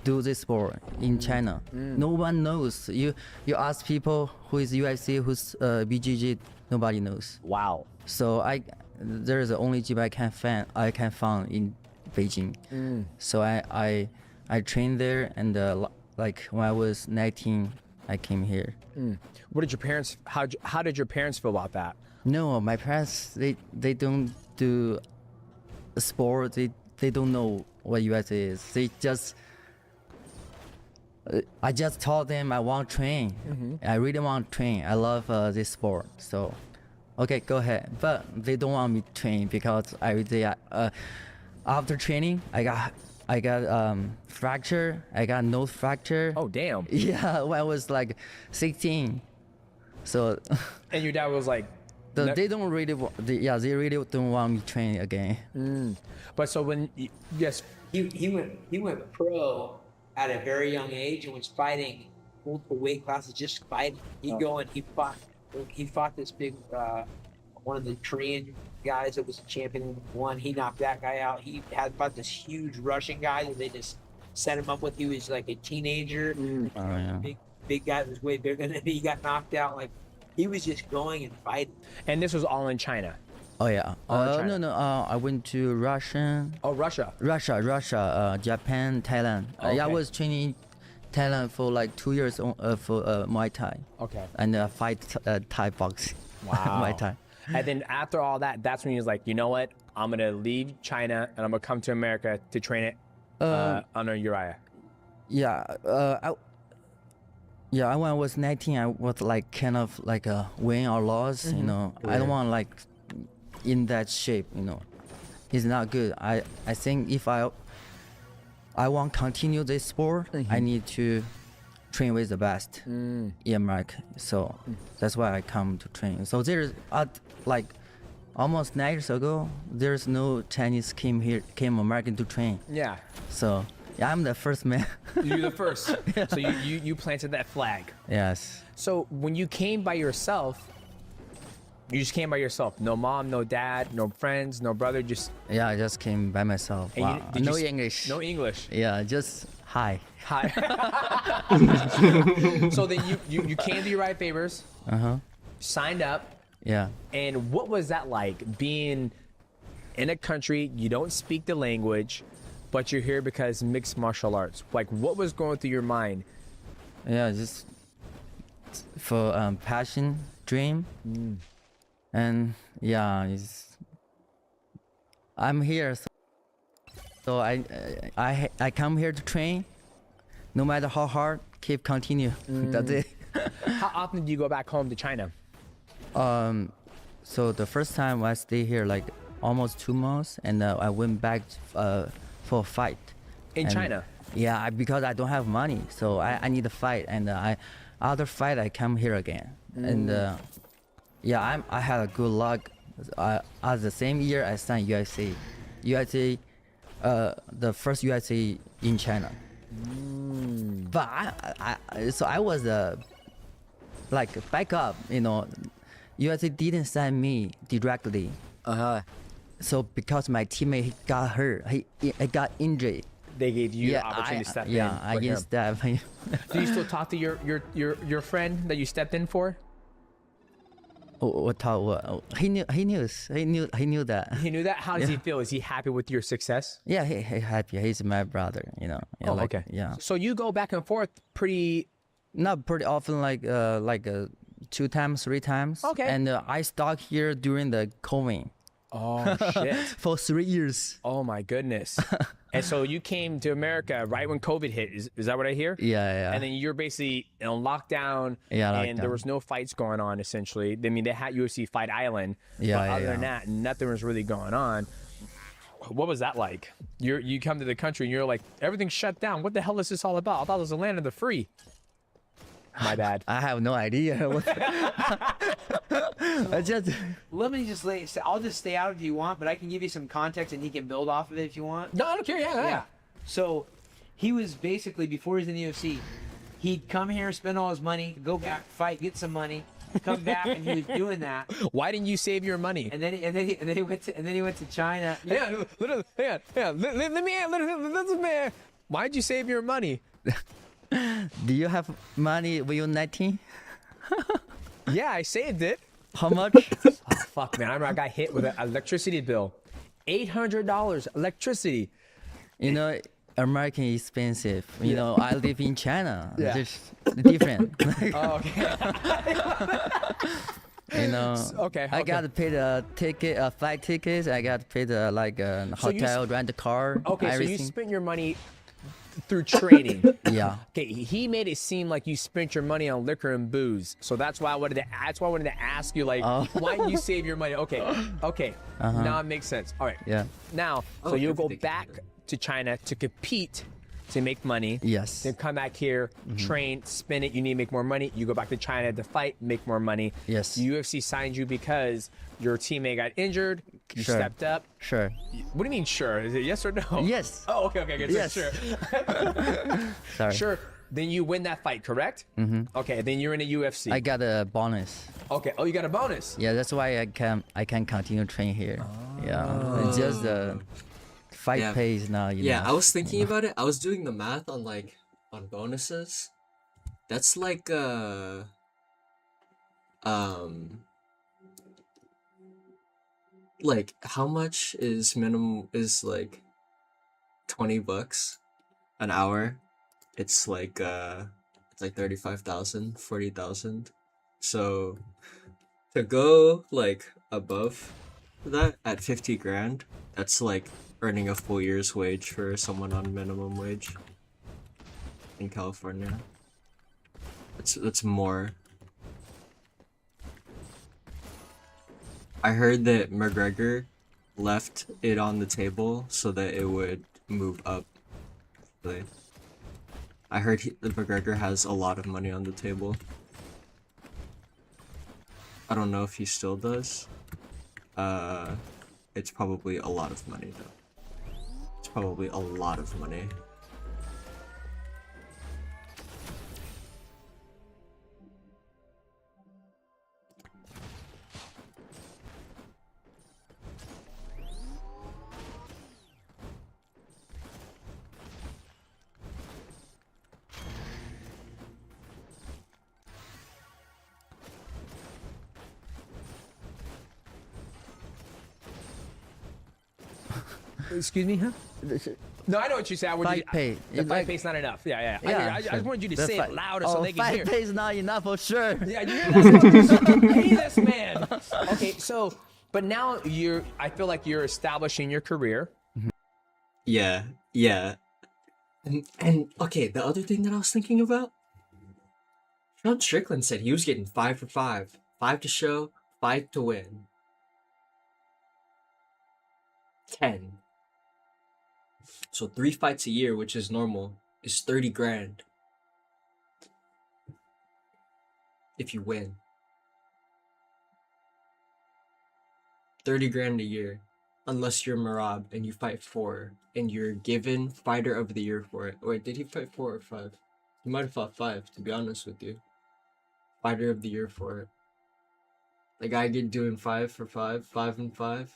do this sport in China. No one knows. You ask people who is UFC, who's BJJ, nobody knows. Wow. So there's the only gym I can find in Beijing. So I trained there, and like when I was 19, I came here. What did your parents? How did your parents feel about that? No, my parents they don't do sport. They don't know what USA is. They just I just told them I want to train. I really want to train. I love this sport. So, okay, go ahead. But they don't want me to train because after training I got fracture. I got nose fracture. Oh damn. Yeah, when I was like 16. So. And your dad was like. They don't really. They really don't want me to train again. But so when yes, he went pro at a very young age and was fighting multiple weight classes, just fighting. He'd go and he fought this big one of the Korean guys that was a champion in one. He knocked that guy out. He had fought this huge Russian guy that they just set him up with. He was like a teenager, big guy that was way bigger than him. He got knocked out. Like he was just going and fighting. And this was all in China. Oh yeah. No. I went to Russia. Oh, Russia. Russia, Japan, Thailand. Okay. I was training in Thailand for like 2 years for Muay Thai. Okay. And fight Thai boxing. Wow. Muay Thai. And then after all that, that's when he was like, you know what? I'm gonna leave China and I'm gonna come to America to train it under Uriah. Yeah. When I was 19, I was like kind of like a win or loss. You know, I don't want like in that shape. You know, it's not good. I think if I want to continue this sport, I need to train with the best in America. So that's why I come to train. So there's like almost 9 years ago, there's no Chinese came American to train. Yeah. So yeah, I'm the first man. You're the first. So you planted that flag. Yes. So when you came by yourself, you just came by yourself. No mom, no dad, no friends, no brother. Just yeah, I just came by myself. And Wow. No English. No English. Yeah, just hi. Hi. So then you came to Uriah Favors. Signed up. Yeah. And what was that like, being in a country you don't speak the language, but you're here because mixed martial arts? Like, what was going through your mind? Yeah, just for passion, dream, and yeah, I'm here. So I come here to train. No matter how hard, keep continue. That's it. How often do you go back home to China? So the first time I stay here like almost 2 months, and I went back for a fight. In China? Yeah, because I don't have money, so I need a fight, and other fight I come here again, and yeah, I had a good luck. At the same year I signed USA, the first USA in China. But I was like backup, you know. USA didn't sign me directly. So because my teammate got hurt, he got injured. They gave you the opportunity to step in. Yeah, I can step. Do you still talk to your friend that you stepped in for? What? He knew that. He knew that. How does he feel? Is he happy with your success? Yeah, he happy. He's my brother, you know. Yeah, Oh, like, okay. Yeah. So you go back and forth pretty. Not pretty often, like 2 times, 3 times. Okay. And I stuck here during the COVID. Oh shit. For 3 years. Oh my goodness. And so you came to America right when COVID hit. Is that what I hear? Yeah. And then you're basically on lockdown. Yeah, And there was no fights going on, essentially. I mean, they had UFC Fight Island. Yeah, But yeah, other than yeah. that, nothing was really going on. What was that like? You come to the country and you're like, everything's shut down. What the hell is this all about? I thought it was the land of the free. My bad. I have no idea. Let me just I'll just stay out if you want, but I can give you some context and he can build off of it if you want. No, I don't care. Yeah. So he was basically, before he was in the UFC, he'd come here, spend all his money, go back, fight, get some money, come back, and he was doing that. Why didn't you save your money? And then he went to China. Yeah, let me. Why'd you save your money? Do you have money when you're 19? Yeah, I saved it. How much? Oh, fuck, man. I remember I got hit with an electricity bill. $800 electricity. You know, American expensive. You know, I live in China. Yeah. Just different. Oh, okay. You know, Okay, I okay. got to pay the ticket, flight tickets. I got to pay the So you hotel, rent a car. Okay, everything. so you spent your money through training. Yeah. Okay, he made it seem like you spent your money on liquor and booze. So that's why I wanted to ask you, like, why did you save your money? Okay, Uh-huh. now it makes sense. All right. Yeah. Now, so you'll go back to China to compete, to make money. Yes. Then come back here, train, spend it. You need to make more money. You go back to China to fight, make more money. Yes. The UFC signed you because your teammate got injured. You Sure. stepped up. Sure. What do you mean, sure? Is it yes or no? Yes. Oh, okay, good. So Yes. sure. Sorry. Sure. Then you win that fight, correct? Mhm. Okay. Then you're in a UFC. I got a bonus. Okay. Oh, you got a bonus. Yeah, that's why I can continue train here. Yeah. It's just the fight Yeah. pays now. You Yeah, know. I was thinking about it. I was doing the math on on bonuses. That's like like how much is minimum is like $20 an hour. It's like 35,000, 40,000. So to go like above that at 50 grand, that's like earning a full year's wage for someone on minimum wage in California. It's more. I heard that McGregor left it on the table so that it would move up. I heard that McGregor has a lot of money on the table. I don't know if he still does. It's probably a lot of money though. It's probably a lot of money. Excuse me, huh? No, I know what you said. Fight pay. The It's fight like- pay's not enough. Yeah. I sure. just wanted you to The say fight- it louder so they can fight hear. pay is not enough for sure. Yeah, you pay this man. Okay, so, but now I feel like you're establishing your career. Yeah. And okay, the other thing that I was thinking about, Sean Strickland said he was getting 5 for 5. 5 to show, 5 to win. 10. So 3 fights a year, which is normal, is 30 grand. If you win. 30 grand a year. Unless you're Marab and you fight 4 and you're given fighter of the year for it. Wait, did he fight 4 or 5? He might have fought 5, to be honest with you. Fighter of the year for it. The guy get doing 5 for 5, 5 and 5.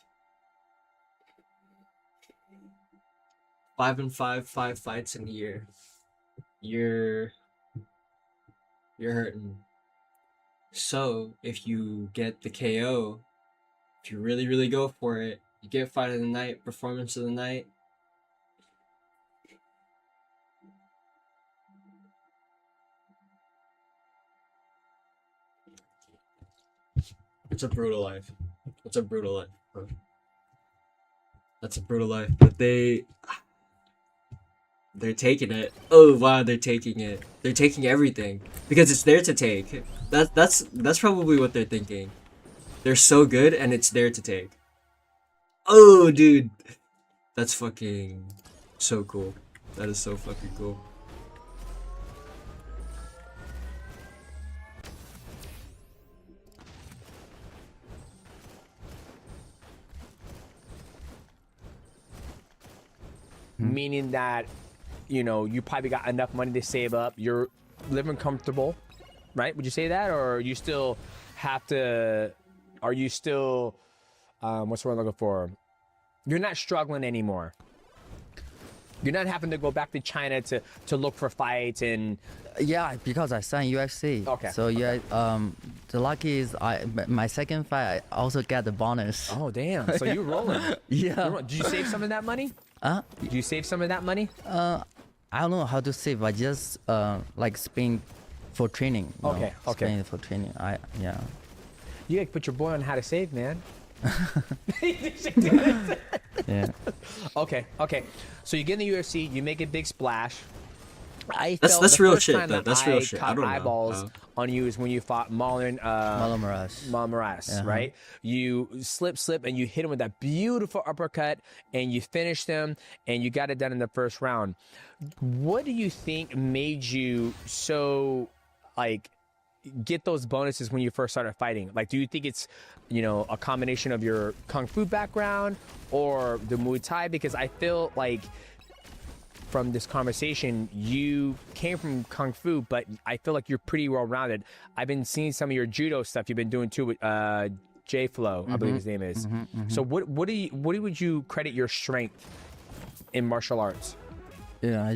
5 and 5, 5 fights in a year. You're hurting. So if you get the KO, if you really, really go for it, you get fight of the night, performance of the night. It's a brutal life. It's a brutal life, bro. That's a brutal life. But they're taking it. Oh wow, they're taking it. They're taking everything because it's there to take. That's probably what they're thinking. They're so good and it's there to take. Oh dude, that's fucking so cool. That is so fucking cool. Meaning that, you probably got enough money to save up. You're living comfortable, right? Would you say that? Or you still have to, are you still, what's the word I'm looking for? You're not struggling anymore. You're not having to go back to China to look for fights and... Yeah, because I signed UFC. Okay. So yeah, the lucky is my second fight I also get the bonus. Oh damn! So you're rolling. Yeah. Did you save some of that money? Did you save some of that money? I don't know how to save. I just like spend for training. Okay, okay. Spend for training. Yeah. You gotta put your boy on how to save, man. Yeah. Okay. So you get in the UFC, you make a big splash. That's the real first shit, time though. that That's real I shit. I caught don't know. eyeballs on you is when you fought Marlon Moraes, right? You slip, and you hit him with that beautiful uppercut, and you finished him, and you got it done in the first round. What do you think made you so, like, get those bonuses when you first started fighting? Like, do you think it's, a combination of your Kung Fu background or the Muay Thai? Because I feel like from this conversation, you came from Kung Fu, but I feel like you're pretty well-rounded. I've been seeing some of your Judo stuff you've been doing too with J Flow, I believe his name is. So what would you credit your strength in martial arts? Yeah,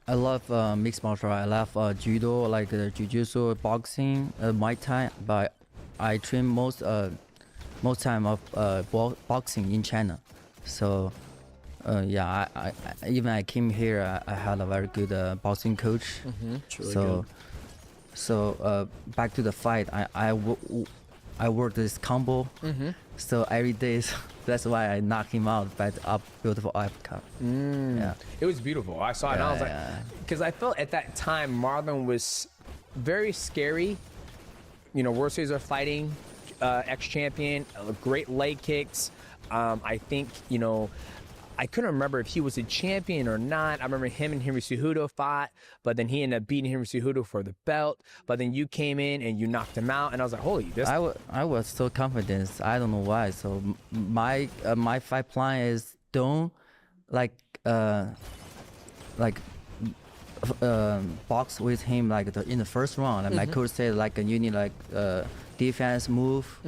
I love mixed martial art. I love judo, like jiu-jitsu, boxing, Muay Thai. But I train most time of boxing in China. So yeah, I even I came here. I had a very good boxing coach. So back to the fight. I work this combo. So every day. That's why I knocked him out by the beautiful uppercut. Yeah. It was beautiful. I saw it and I was like, because I felt at that time Marlon was very scary. World Series of Fighting, ex-champion, great leg kicks. I think, I couldn't remember if he was a champion or not. I remember him and Henry Cejudo fought, but then he ended up beating Henry Cejudo for the belt. But then you came in and you knocked him out, and I was like, holy, this. I was so confident. I don't know why. So my fight plan is don't box with him in the first round. And my coach said you need defense move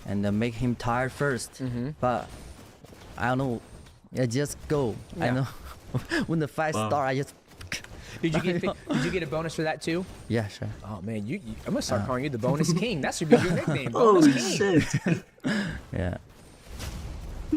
and make him tired first. But I don't know. Yeah, just go. Yeah. I know. When the fight starts, I just. Did you get a bonus for that too? Yeah, sure. Oh man, I'm gonna start calling you the Bonus King. That should be your nickname, Bonus King. Shit. Yeah.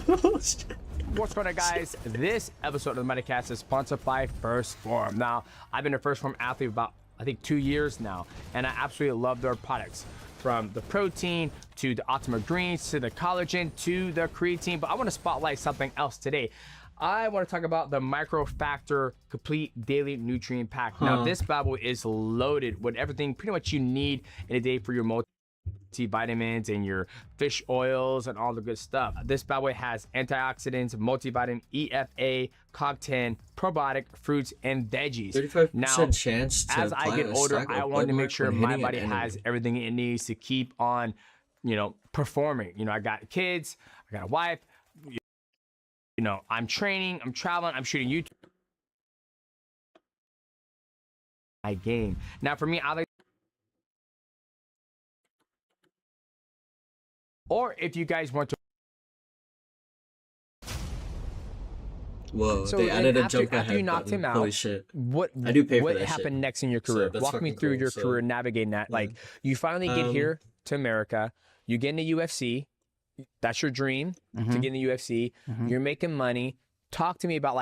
What's going on, guys? This episode of the Mightycast is sponsored by First Form. Now, I've been a First Form athlete about, I think, 2 years now, and I absolutely love their products. From the protein to the Optima Greens to the collagen to the creatine. But I want to spotlight something else today. I want to talk about the Micro Factor Complete Daily Nutrient Pack. Now, this bad boy is loaded with everything pretty much you need in a day for your multivitamins and your fish oils and all the good stuff. This bad boy has antioxidants, multivitamin, EFA, CoQ10, probiotic, fruits, and veggies. 35% now, chance to as I get older, I wanted to make sure my body has everything it needs to keep on, performing. I got kids, I got a wife, I'm training, I'm traveling, I'm shooting YouTube. My game. Now, for me, I like. Or if you guys want to. Whoa, So they added a after, jump ahead after you knocked button. him out, Holy shit. what I do pay for what that happened shit. next in your So career? that's Walk me fucking through cool. your So, career navigating that. Like, you finally get here to America, you get in the UFC, that's your dream to get in the UFC, you're making money. Talk to me about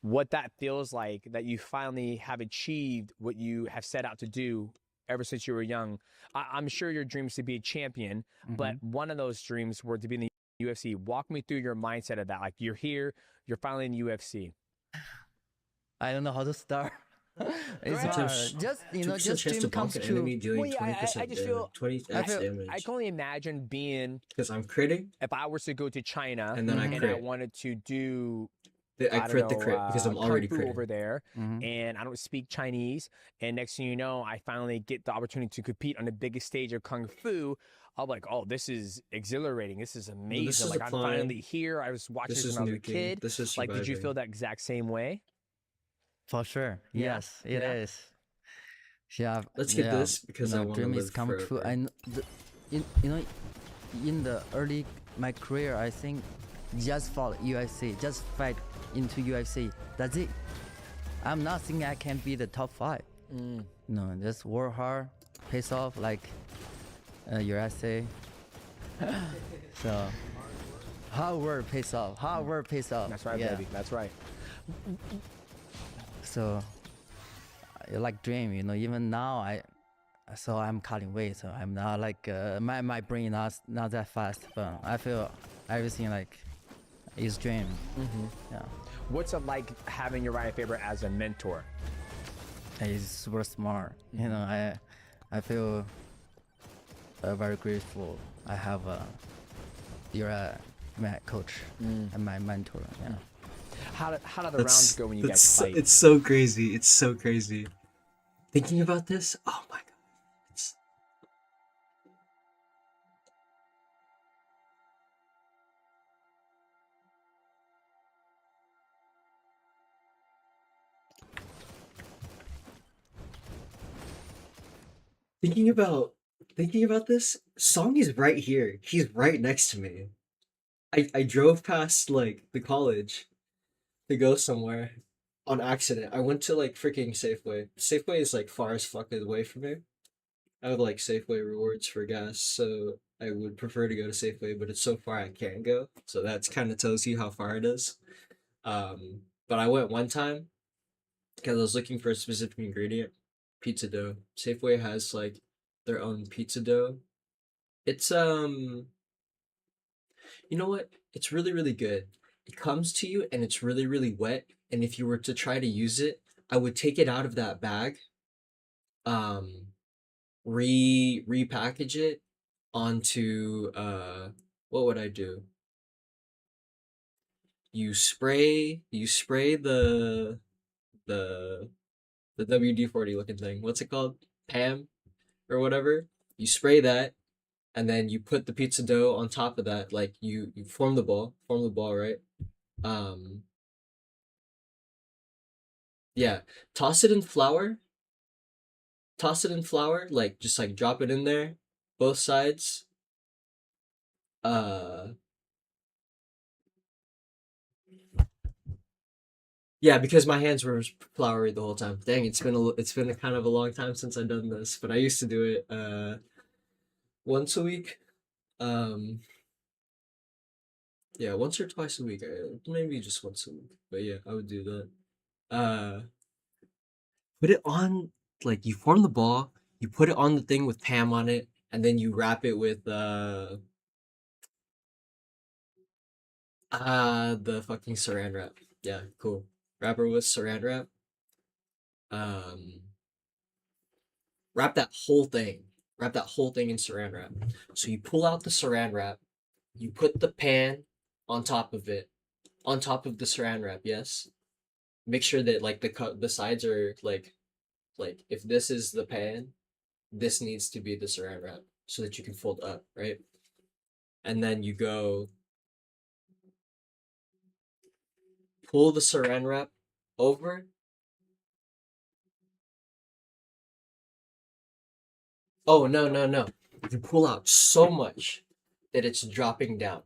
what that feels like, that you finally have achieved what you have set out to do ever since you were young. I'm sure your dream is to be a champion, but one of those dreams were to be in the UFC. Walk me through your mindset of that. Like, you're here, you're finally in the UFC. I don't know how to start. It's ahead. hard. Just dream comes true. Well, yeah, I just feel, I can only imagine being, because I'm critting, if I was to go to China and then I crit. wanted to do, I crit the crit because I'm already Kung Fu critting. over there, and I don't speak Chinese, and next thing you know, I finally get the opportunity to compete on the biggest stage of Kung Fu. I'm like, oh, this is exhilarating. This is amazing. This is I'm finally here. I was watching this when I was a kid. This is did you surviving. feel that exact same way? For sure. Yeah. Yes, it is. Yeah. Let's get this because I want to dream live is come true. forever. And in the early my career, I think just follow UFC, just fight into UFC. That's it. I'm not thinking I can be the top 5. No, just work hard, pays off like USA. So hard work pays off. Hard work pays off. That's right, yeah. baby. That's right. So, like dream, even now so I'm cutting weight. So I'm not like my brain not that fast, but I feel everything like is dream. Yeah. What's it like having Uriah Faber as a mentor? He's super smart. I feel very grateful. I have you're my coach and my mentor. Yeah. How do the rounds go when you guys fight? It's so crazy. It's so crazy. Thinking about this, oh my god. Thinking about this, Song is right here. He's right next to me. I drove past like the college to go somewhere on accident. I went to like freaking Safeway. Safeway is like far as fuck away from me. I have like Safeway rewards for gas, so I would prefer to go to Safeway, but it's so far I can't go. So that's kind of tells you how far it is. But I went one time because I was looking for a specific ingredient, pizza dough. Safeway has like their own pizza dough. It's you know what? It's really really good. It comes to you and it's really really wet, and if you were to try to use it, I would take it out of that bag, um repackage it onto what would I do? You spray the the WD-40 looking thing. What's it called? Pam or whatever. You spray that, and then you put the pizza dough on top of that. Like you form the ball, right? Um, yeah. Toss it in flour. Toss it in flour. Like just like drop it in there, both sides. Uh, yeah, because my hands were floury the whole time. Dang, it's been a kind of a long time since I've done this, but I used to do it once a week. Um, yeah, once or twice a week. Maybe just once a week. But yeah, I would do that. Put it on, like you form the ball, you put it on the thing with Pam on it, and then you wrap it with the fucking saran wrap. Yeah, cool. Wrap it with saran wrap. Um, wrap that whole thing. Wrap that whole thing in saran wrap. So you pull out the saran wrap, you put the pan on top of it, on top of the saran wrap. Yes. Make sure that like the sides are like if this is the pan, this needs to be the saran wrap so that you can fold up, right? And then you go pull the saran wrap over. Oh, no, no, no. You pull out so much that it's dropping down.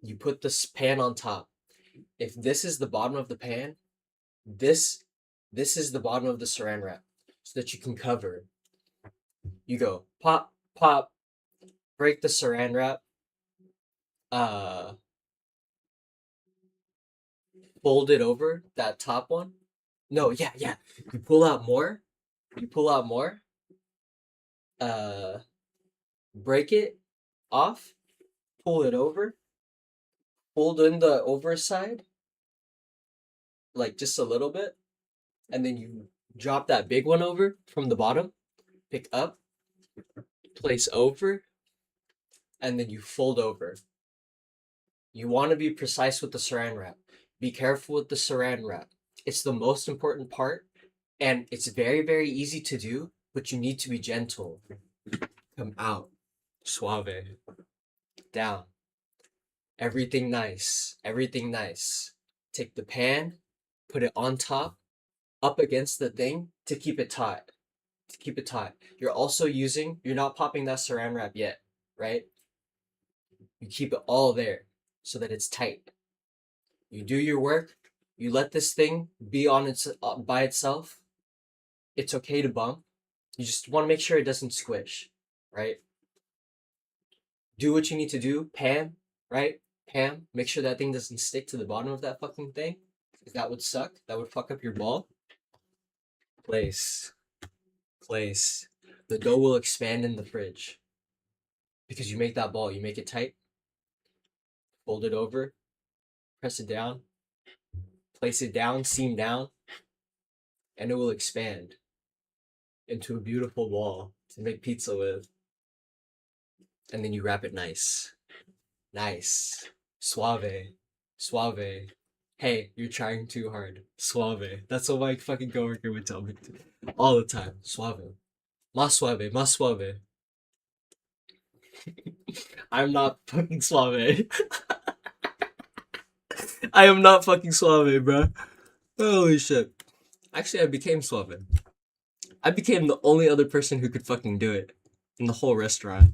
You put this pan on top. If this is the bottom of the pan, this is the bottom of the saran wrap so that you can cover. You go pop, pop, break the saran wrap, uh, fold it over that top one. No, yeah, yeah. You pull out more. You pull out more. Uh, break it off. Pull it over. Fold in the overside, like just a little bit, and then you drop that big one over from the bottom. Pick up, place over, and then you fold over. You want to be precise with the saran wrap. Be careful with the saran wrap. It's the most important part, and it's very, very easy to do, but you need to be gentle. Come out. Suave. Down. Everything nice. Everything nice. Take the pan, put it on top, up against the thing to keep it taut. To keep it taut. You're not popping that saran wrap yet, right? You keep it all there so that it's tight. You do your work. You let this thing be on its by itself. It's okay to bump. You just want to make sure it doesn't squish, right? Do what you need to do. Pan, right? Pam, make sure that thing doesn't stick to the bottom of that fucking thing. Because that would suck. That would fuck up your ball. Place. Place. The dough will expand in the fridge. Because you make that ball, you make it tight. Fold it over. Press it down. Place it down, seam down. And it will expand into a beautiful ball to make pizza with. And then you wrap it nice. Nice. Suave. Suave. Hey, you're trying too hard. Suave. That's what my fucking coworker would tell me all the time. Suave. Más suave, más suave. I'm not fucking suave. I am not fucking suave, bro. Holy shit. Actually, I became suave. I became the only other person who could fucking do it in the whole restaurant.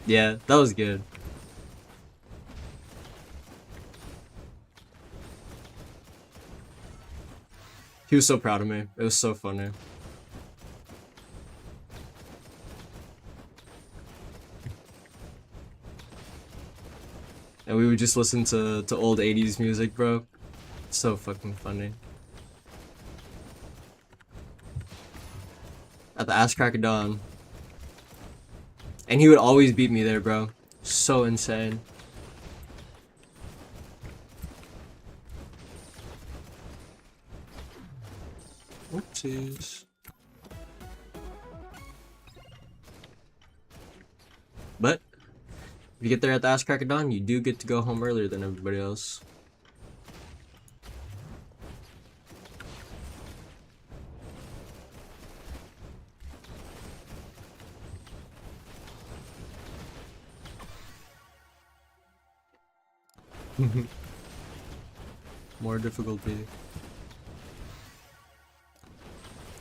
Yeah, that was good. He was so proud of me. It was so funny. And we would just listen to old 80s music, bro. So fucking funny. At the Ass Crack of Dawn. And he would always beat me there, bro. So insane. Whoopsies. But if you get there at the Ass Crack of Dawn, you do get to go home earlier than everybody else. More difficulty.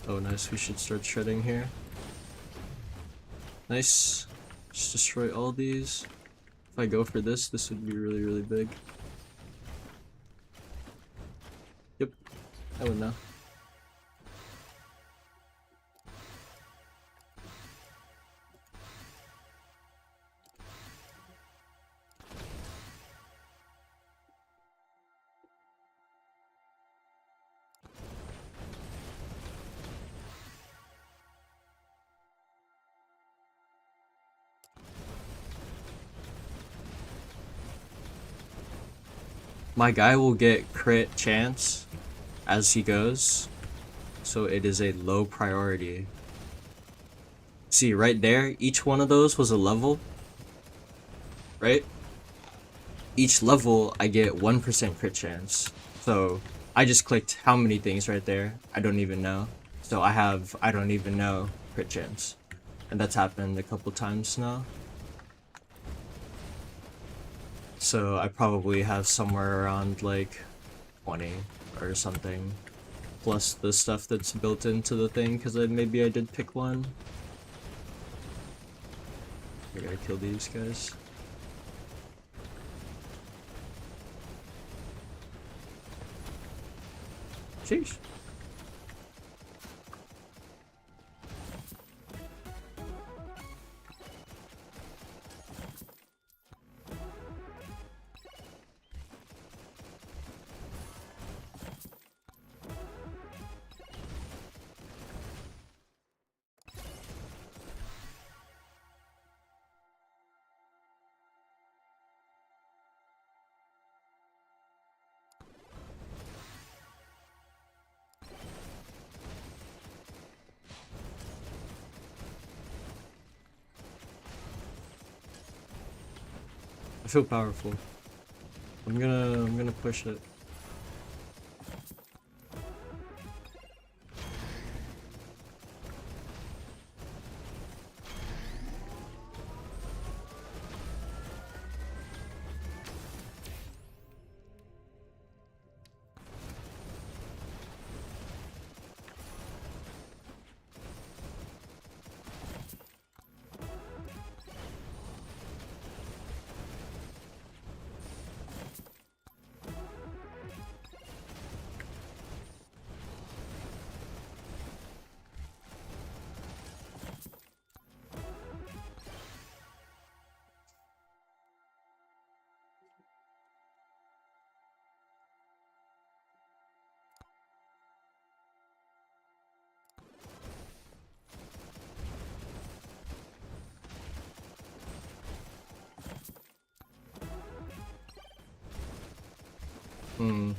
Oh, nice. We should start shredding here. Nice. Just destroy all these. If I go for this, this would be really, really big. Yep. I would know. My guy will get crit chance as he goes, so it is a low priority. See, right there, each one of those was a level, right? Each level, I get 1% crit chance. So, I just clicked how many things right there? I don't even know. So I have, I don't even know, crit chance. And that's happened a couple times now. So I probably have somewhere around like 20 or something. Plus the stuff that's built into the thing, because maybe I did pick one. I gotta kill these guys. Sheesh. I feel powerful. I'm gonna push it. Hmm.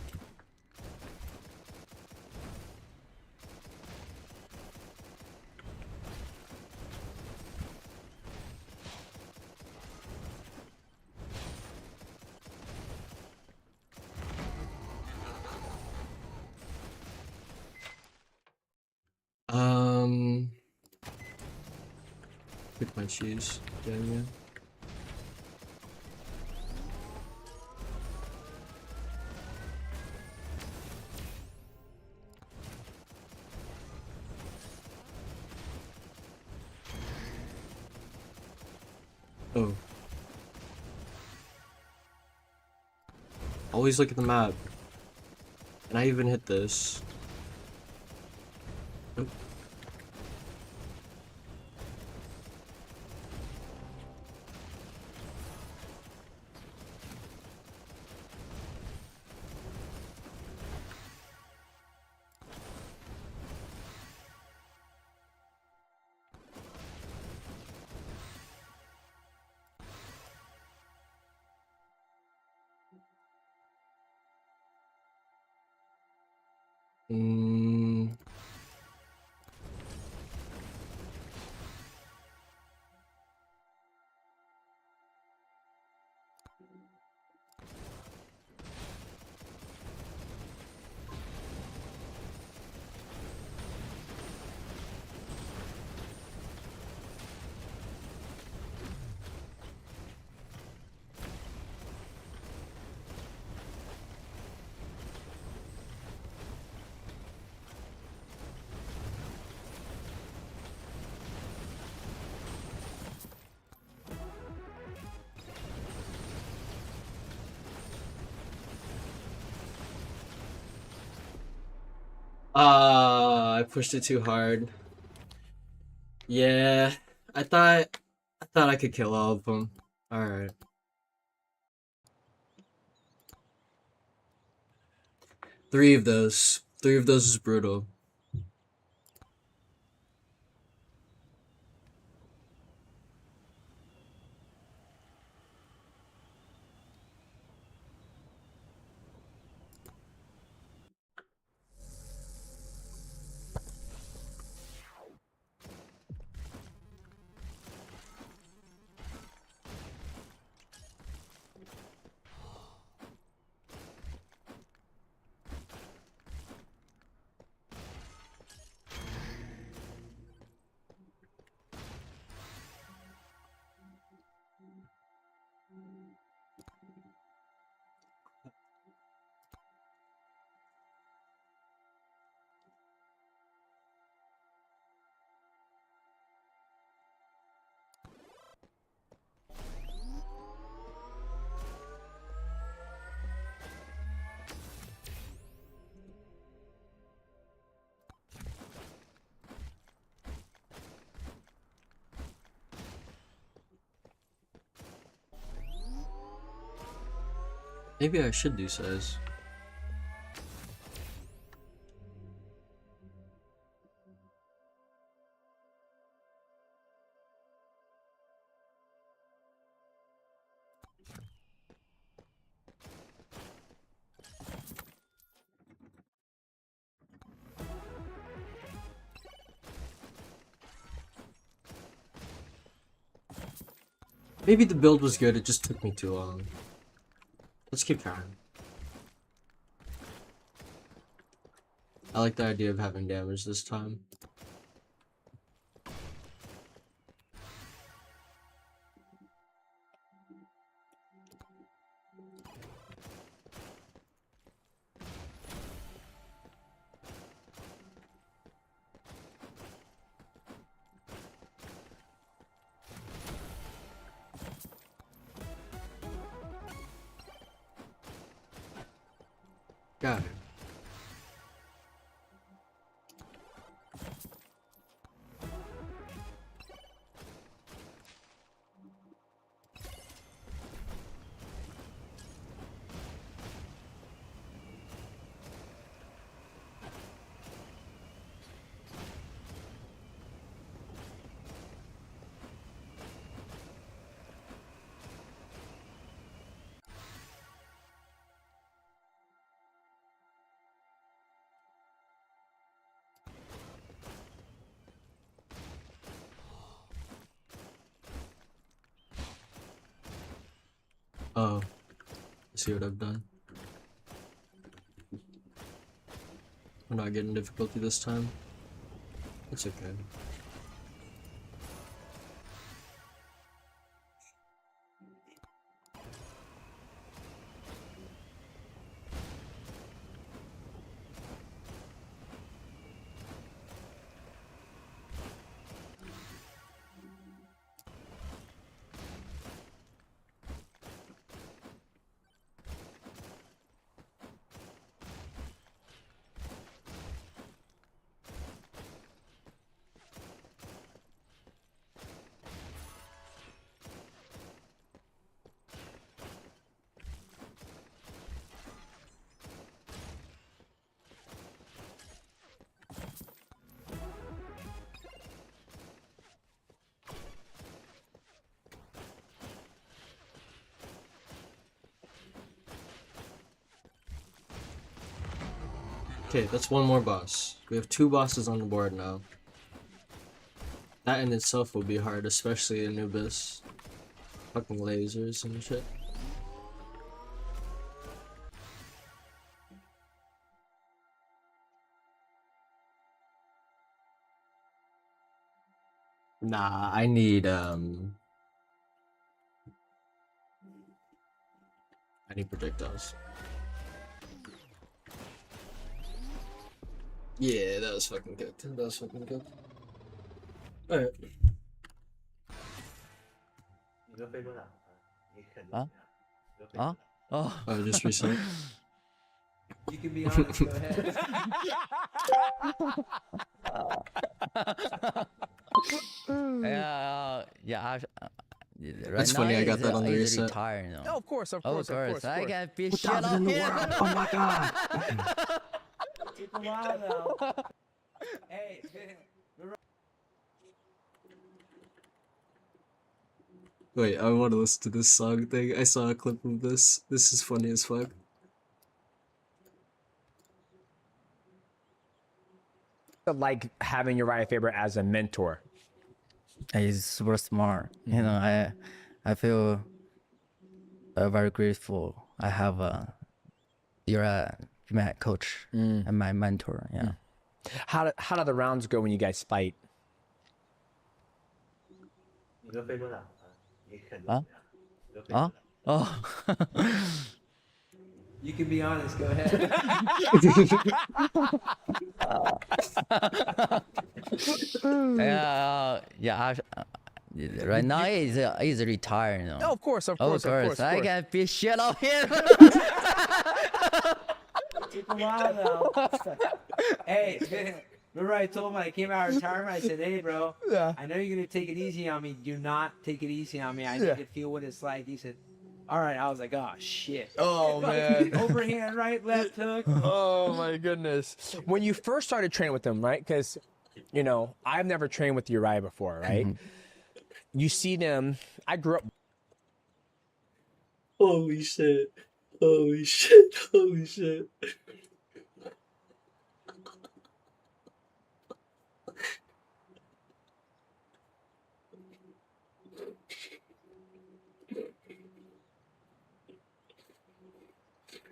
Pick my shoes. Yeah. Oh. Always look at the map. And I even hit this. Oh. Mm. I pushed it too hard. Yeah, I thought I could kill all of them. All right. Three of those is brutal. Maybe I should do size. Maybe the build was good, it just took me too long. Let's keep trying. I like the idea of having damage this time. Got it. Oh, see what I've done. We're not getting difficulty this time. It's okay. Okay, that's one more boss. We have 2 bosses on the board now. That in itself will be hard, especially in Anubis. Fucking lasers and shit. Nah, I need projectiles. Yeah, that was fucking good. That was fucking good. Alright. Huh? Huh? Oh. Oh, just reset. You can be honest, go ahead. Yeah. Right It's now funny, I got that on the he's reset. retired, you know. Oh, of course, of course, of course. I got big Put shit that on in the him. world. Oh my god. Took a while though. Hey, Wait, I want to listen to this song thing. I saw a clip of this. This is funny as fuck. Like having Uriah Faber as a mentor. He's super smart. You know, I feel very grateful. I have you're my coach and my mentor. Yeah. How do the rounds go when you guys fight? Huh? Huh? Oh. you can be honest, go ahead. Right now he's retired, you know. Oh, of course, of course, of course. I got big shit on him. Took a while though. Hey, remember I told him when I came out of retirement, I said, hey bro, I know you're gonna take it easy on me. Do not take it easy on me. I need to feel what it's like. He said, all right. I was like, oh shit. Oh man. Overhand, right, left hook. Oh my goodness. When you first started training with him, right? Because, you know, I've never trained with Uriah before, right? You see them. I grew up. Holy shit. Holy shit. Holy shit.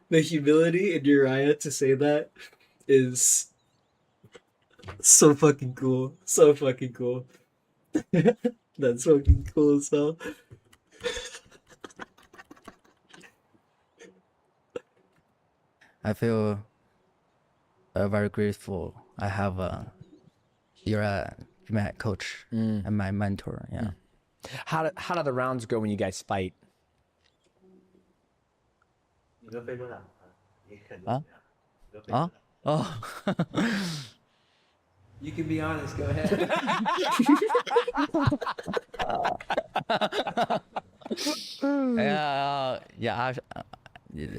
The humility in Uriah to say that is so fucking cool. So fucking cool. That's fucking cool as hell. I feel very grateful. I have you're my coach and my mentor. Yeah. How do the rounds go when you guys fight? Huh? Huh? Oh. You can be honest, go ahead.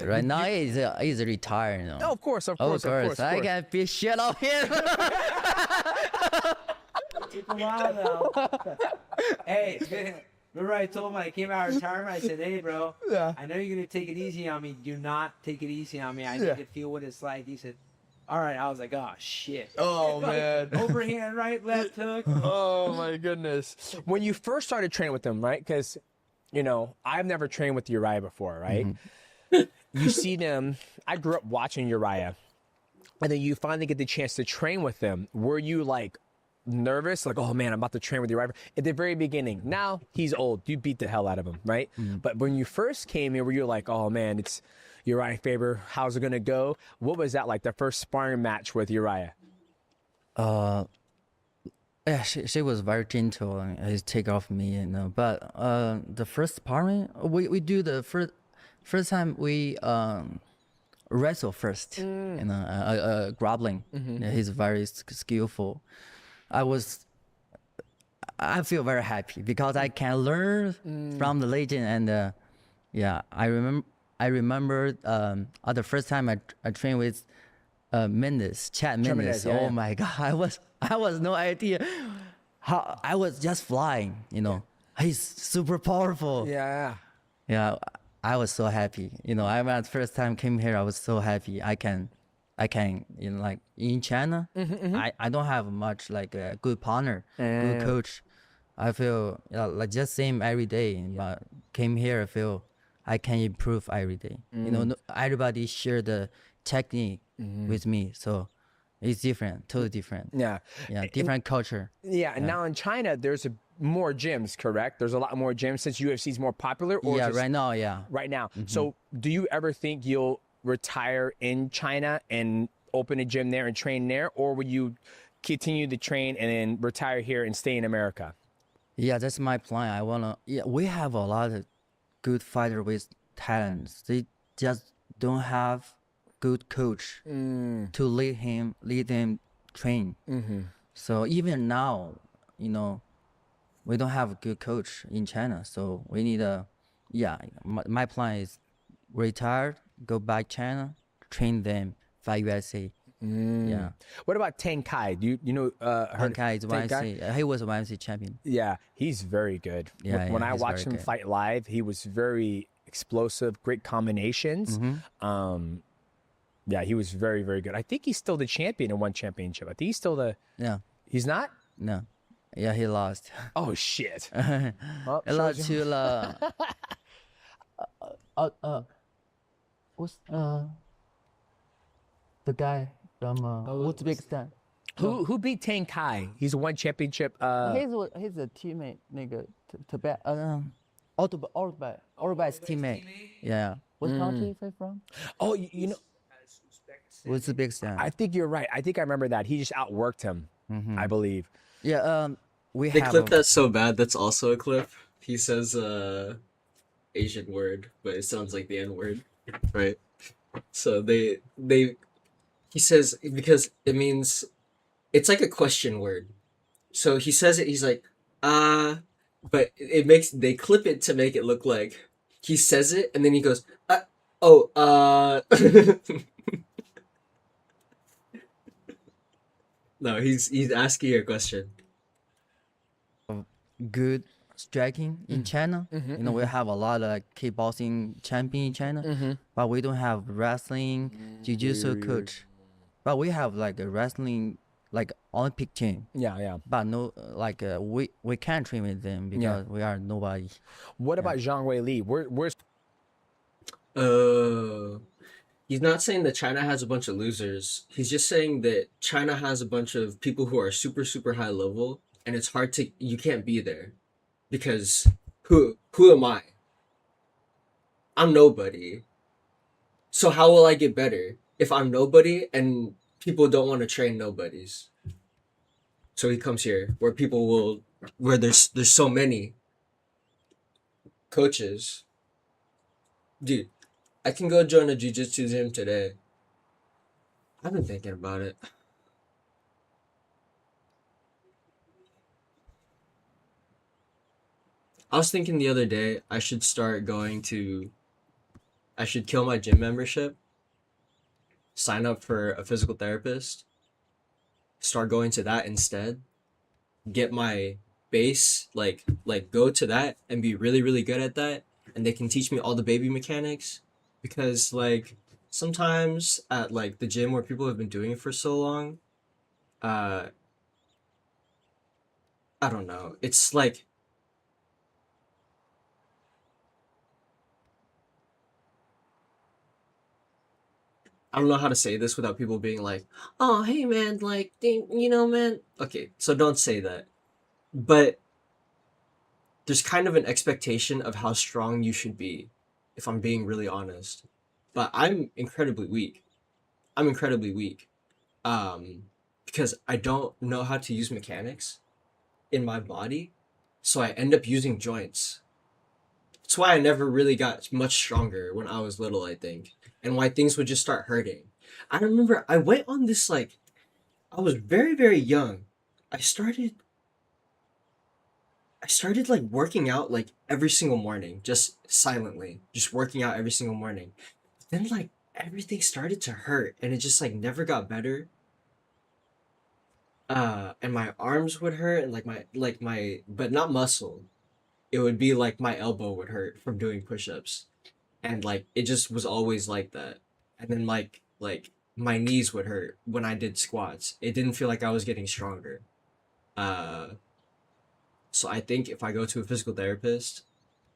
Right now he's retired, you know. Oh, of course, of course, of course. I got big shit on him. Took a while though. Hey, remember I told him when I came out of retirement, I said, hey bro, I know you're gonna take it easy on me. Do not take it easy on me. I need to feel what it's like. He said, all right. I was like, oh shit. Oh man. Overhand, right, left hook. Oh my goodness. When you first started training with him, right? Because, you know, I've never trained with Uriah before, right? You see them. I grew up watching Uriah, and then you finally get the chance to train with them. Were you like nervous, like, oh man, I'm about to train with Uriah at the very beginning? Now he's old. You beat the hell out of him, right? But when you first came here, were you like, oh man, it's Uriah Faber. How's it gonna go? What was that like? The first sparring match with Uriah? Yeah, she was very gentle and his take off me, you know. But the first sparring, we do the first time we wrestle first, you know, grappling. Yeah, he's very skillful. I feel very happy because I can learn from the legend, and yeah, I remember the first time I trained with Mendes, Chad Mendes. yeah, Oh yeah. my God, I was no idea how I was just flying. You know, he's super powerful. Yeah. Yeah, I was so happy. You know, when the first time came here, I was so happy. I can, you know, like in China, I don't have much like a good partner, good coach. I feel like just same every day, but came here, I feel I can improve every day. You know, everybody share the technique with me, so it's different, totally different. Yeah. Yeah, different culture. Yeah, and now in China, there's more gyms, correct? There's a lot more gyms since UFC is more popular. Or Yeah, is this- right now, yeah. Right now. So, do you ever think you'll retire in China and open a gym there and train there, or will you continue to train and then retire here and stay in America? Yeah, that's my plan. I wanna. Yeah, we have a lot of good fighter with talents. They just don't have good coach to lead them train. So even now, you know, we don't have a good coach in China. So we need a. Yeah, my plan is retire, go back China, train them, fight USA. Yeah. What about Tang Kai? Do you know? Tang Kai is Tang Kai? YMC. He was a YMC champion. Yeah, he's very good. Yeah, when yeah, I he's watched very him good. fight live, he was very explosive, great combinations. Yeah, he was very, very good. I think he's still the champion in one championship. I think he's still the. Yeah. He's not. No. Yeah, he lost. Oh shit. He lost to what's the guy from Uzbekistan? Who beat Tang Kai? He's won championship. He's a teammate, nigga. Tibet. Orbit's teammate. Yeah. What country is he from? Oh, you know. Uzbekistan. I think you're right. I think I remember that. He just outworked him, I believe. Yeah. They have clip that so bad. That's also a clip. He says Asian word, but it sounds like the N word, right? So he says, because it means it's like a question word. So he says it. He's like but they clip it to make it look like he says it, and then he goes No, he's asking you a question. Good striking in China. You know, we have a lot of kickboxing champion in China, but we don't have wrestling, jiu-jitsu coach. But we have like a wrestling like Olympic team. Yeah. But no, like we can't train with them because we are nobody. What about Zhang Wei Li? Where's He's not saying that China has a bunch of losers. He's just saying that China has a bunch of people who are super, super high level, and it's hard to, you can't be there. Because who am I? I'm nobody. So how will I get better if I'm nobody and people don't want to train nobodies? So he comes here where there's so many coaches. Dude, I can go join a jiu-jitsu gym today. I've been thinking about it. I was thinking the other day I should kill my gym membership, sign up for a physical therapist, start going to that instead, get my base, like go to that and be really, really good at that, and they can teach me all the baby mechanics. Because like sometimes at like the gym where people have been doing it for so long, I don't know, it's like I don't know how to say this without people being like, "Oh, hey man, like, you know, man." Okay, so don't say that. But there's kind of an expectation of how strong you should be, if I'm being really honest. But I'm incredibly weak. I'm incredibly weak. Because I don't know how to use mechanics in my body, so I end up using joints. That's why I never really got much stronger when I was little, I think, and why things would just start hurting. I remember I went on this like I was very very young. I started I started like working out like every single morning, just silently, just working out every single morning. Then like everything started to hurt and it just like never got better. And my arms would hurt and like my but not muscle. It would be like my elbow would hurt from doing push-ups. And like it just was always like that. And then like my knees would hurt when I did squats. It didn't feel like I was getting stronger. Uh so I think if I go to a physical therapist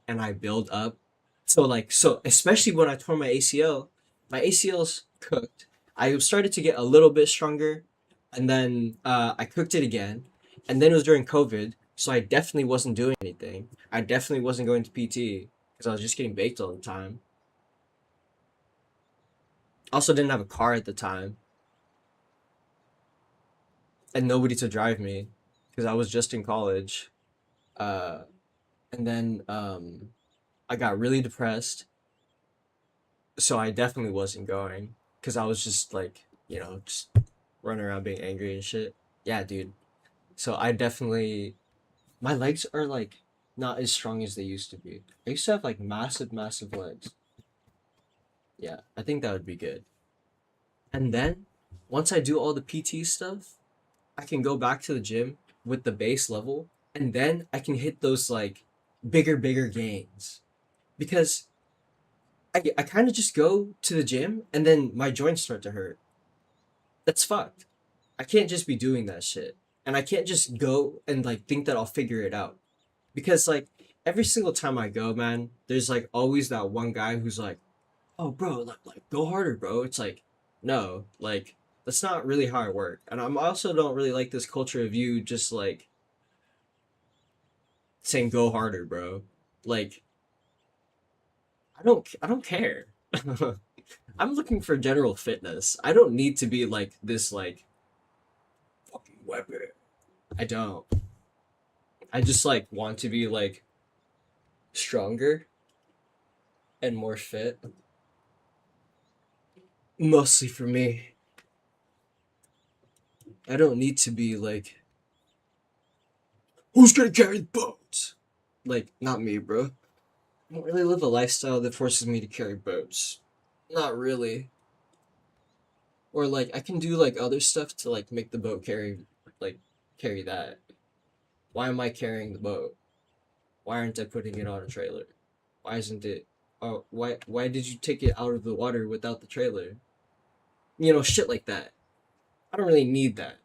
and I build up. So especially when I tore my ACL, my ACL's cooked. I started to get a little bit stronger, and then I cooked it again, and then it was during COVID, so I definitely wasn't doing anything. I definitely wasn't going to PT because I was just getting baked all the time. Also, didn't have a car at the time, and nobody to drive me because I was just in college. Uh, and then I got really depressed. So I definitely wasn't going because I was just like, just running around being angry and shit. Yeah, dude. So I definitely, my legs are like not as strong as they used to be. I used to have like massive, massive legs. Yeah, I think that would be good. And then once I do all the PT stuff, I can go back to the gym with the base level and then I can hit those like bigger gains. Because I kind of just go to the gym and then my joints start to hurt. That's fucked. I can't just be doing that shit. And I can't just go and like think that I'll figure it out. Because like every single time I go, man, there's like always that one guy who's like, "Oh, bro, like go harder, bro." It's like, no, like that's not really how I work. And I'm also don't really like this culture of you just like saying go harder, bro. Like I don't care. I'm looking for general fitness. I don't need to be like this like fucking weapon. I don't. I just like want to be like stronger and more fit. Mostly for me. I don't need to be like who's gonna carry the boats? Like, not me, bro. I don't really live a lifestyle that forces me to carry boats. Not really. Or like I can do like other stuff to like make the boat like carry that. Why am I carrying the boat? Why aren't I putting it on a trailer? Why isn't it? Oh, why did you take it out of the water without the trailer? Shit like that. I don't really need that.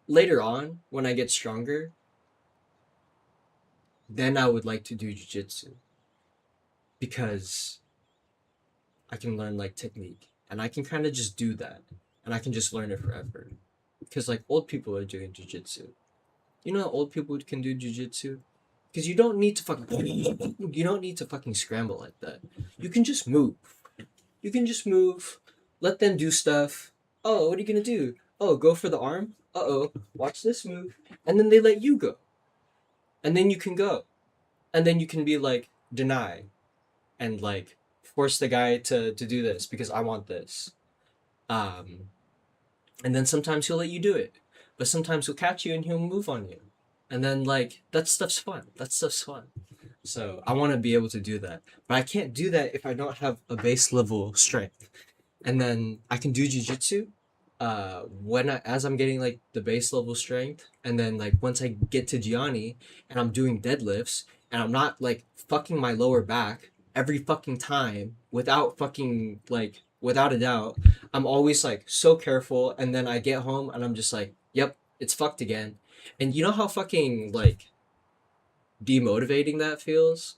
Later on, when I get stronger, then I would like to do jujitsu because I can learn like technique and I can kind of just do that and I can just learn it forever. Because like old people are doing jujitsu. You know how old people can do jujitsu? Because you don't need to fucking scramble like that. You can just move. You can just move. Let them do stuff. Oh, what are you gonna do? Oh, go for the arm? Uh-oh. Watch this move. And then they let you go. And then you can go. And then you can be like, deny. And like force the guy to do this because I want this. And then sometimes he'll let you do it. But sometimes he'll catch you and he'll move on you. And then like that stuff's fun. That stuff's fun. So I want to be able to do that. But I can't do that if I don't have a base level strength. And then I can do jujitsu as I'm getting like the base level strength, and then like once I get to Gianni and I'm doing deadlifts and I'm not like fucking my lower back every fucking time without a doubt, I'm always like so careful, and then I get home and I'm just like, yep, it's fucked again. And you know how fucking like demotivating that feels?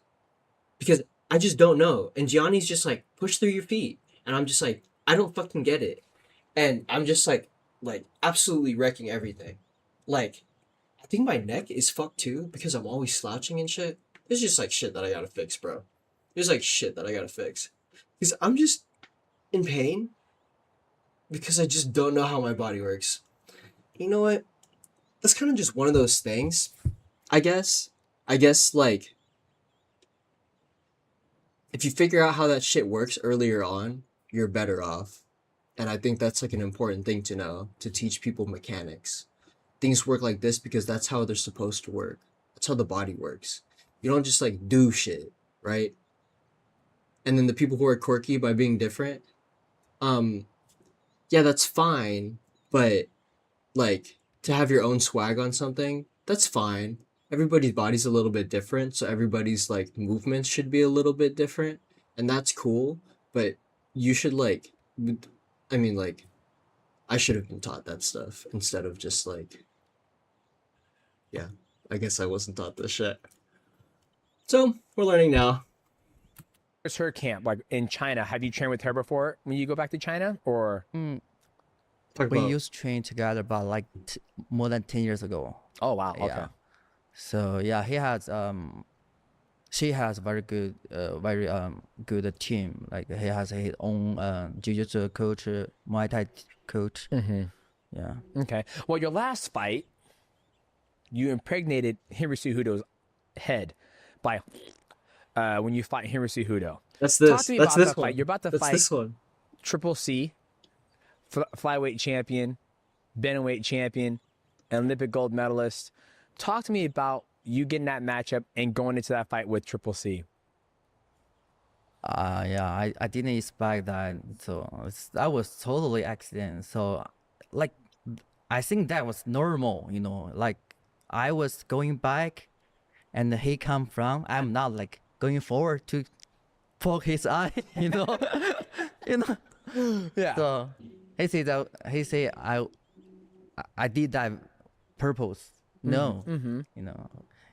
Because I just don't know. And Gianni's just like, push through your feet. And I'm just like, I don't fucking get it. And I'm just like absolutely wrecking everything. Like, I think my neck is fucked too because I'm always slouching and shit. There's just like shit that I gotta fix, bro. There's like shit that I gotta fix. Because I'm just in pain because I just don't know how my body works. You know what? That's kind of just one of those things, I guess. I guess, like, if you figure out how that shit works earlier on, you're better off. And I think that's like an important thing to know, to teach people mechanics. Things work like this because that's how they're supposed to work. That's how the body works. You don't just like do shit, right? And then the people who are quirky by being different, yeah, that's fine, but like to have your own swag on something, that's fine. Everybody's body's a little bit different, so everybody's like movements should be a little bit different, and that's cool, but you should like I mean like I should have been taught that stuff instead of just like yeah, I guess I wasn't taught this shit. So, we're learning now. Where's her camp? Like in China, have you trained with her before when you go back to China, or? We used to train together about like more than 10 years ago. Oh wow! Okay. Yeah. So yeah, she has very good good team. Like he has his own jiu-jitsu coach, Muay Thai coach. Yeah. Okay. Well, your last fight, you impregnated Henry Cejudo's head by when you fought Henry Cejudo. That's this. Talk to me That's about this that one. fight. You're about to That's fight this one. Triple C, flyweight champion, bantamweight champion, and Olympic gold medalist. Talk to me about you getting that matchup and going into that fight with Triple C. Yeah, I didn't expect that. So that was totally accident. So like I think that was normal, you know, like I was going back and he come from, I'm not like going forward to poke his eye, you know. You know. Yeah. So he say I did that purpose. No. You know.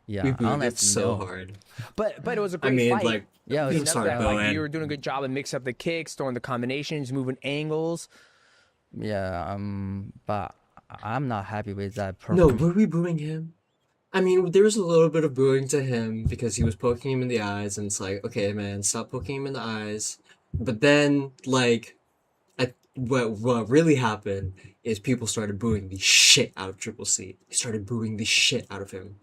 Yeah. We booed it honestly, so no. hard. But it was a great I mean, fight. like, Yeah, You it was know, that, like, man. you were doing a good job of mixing up the kicks, throwing the combinations, moving angles. Yeah, but I'm not happy with that No, performance. were we booing him? I mean, there was a little bit of booing to him because he was poking him in the eyes, and it's like, okay, man, stop poking him in the eyes. But then, like, what really happened is people started booing the shit out of Triple C. They started booing the shit out of him.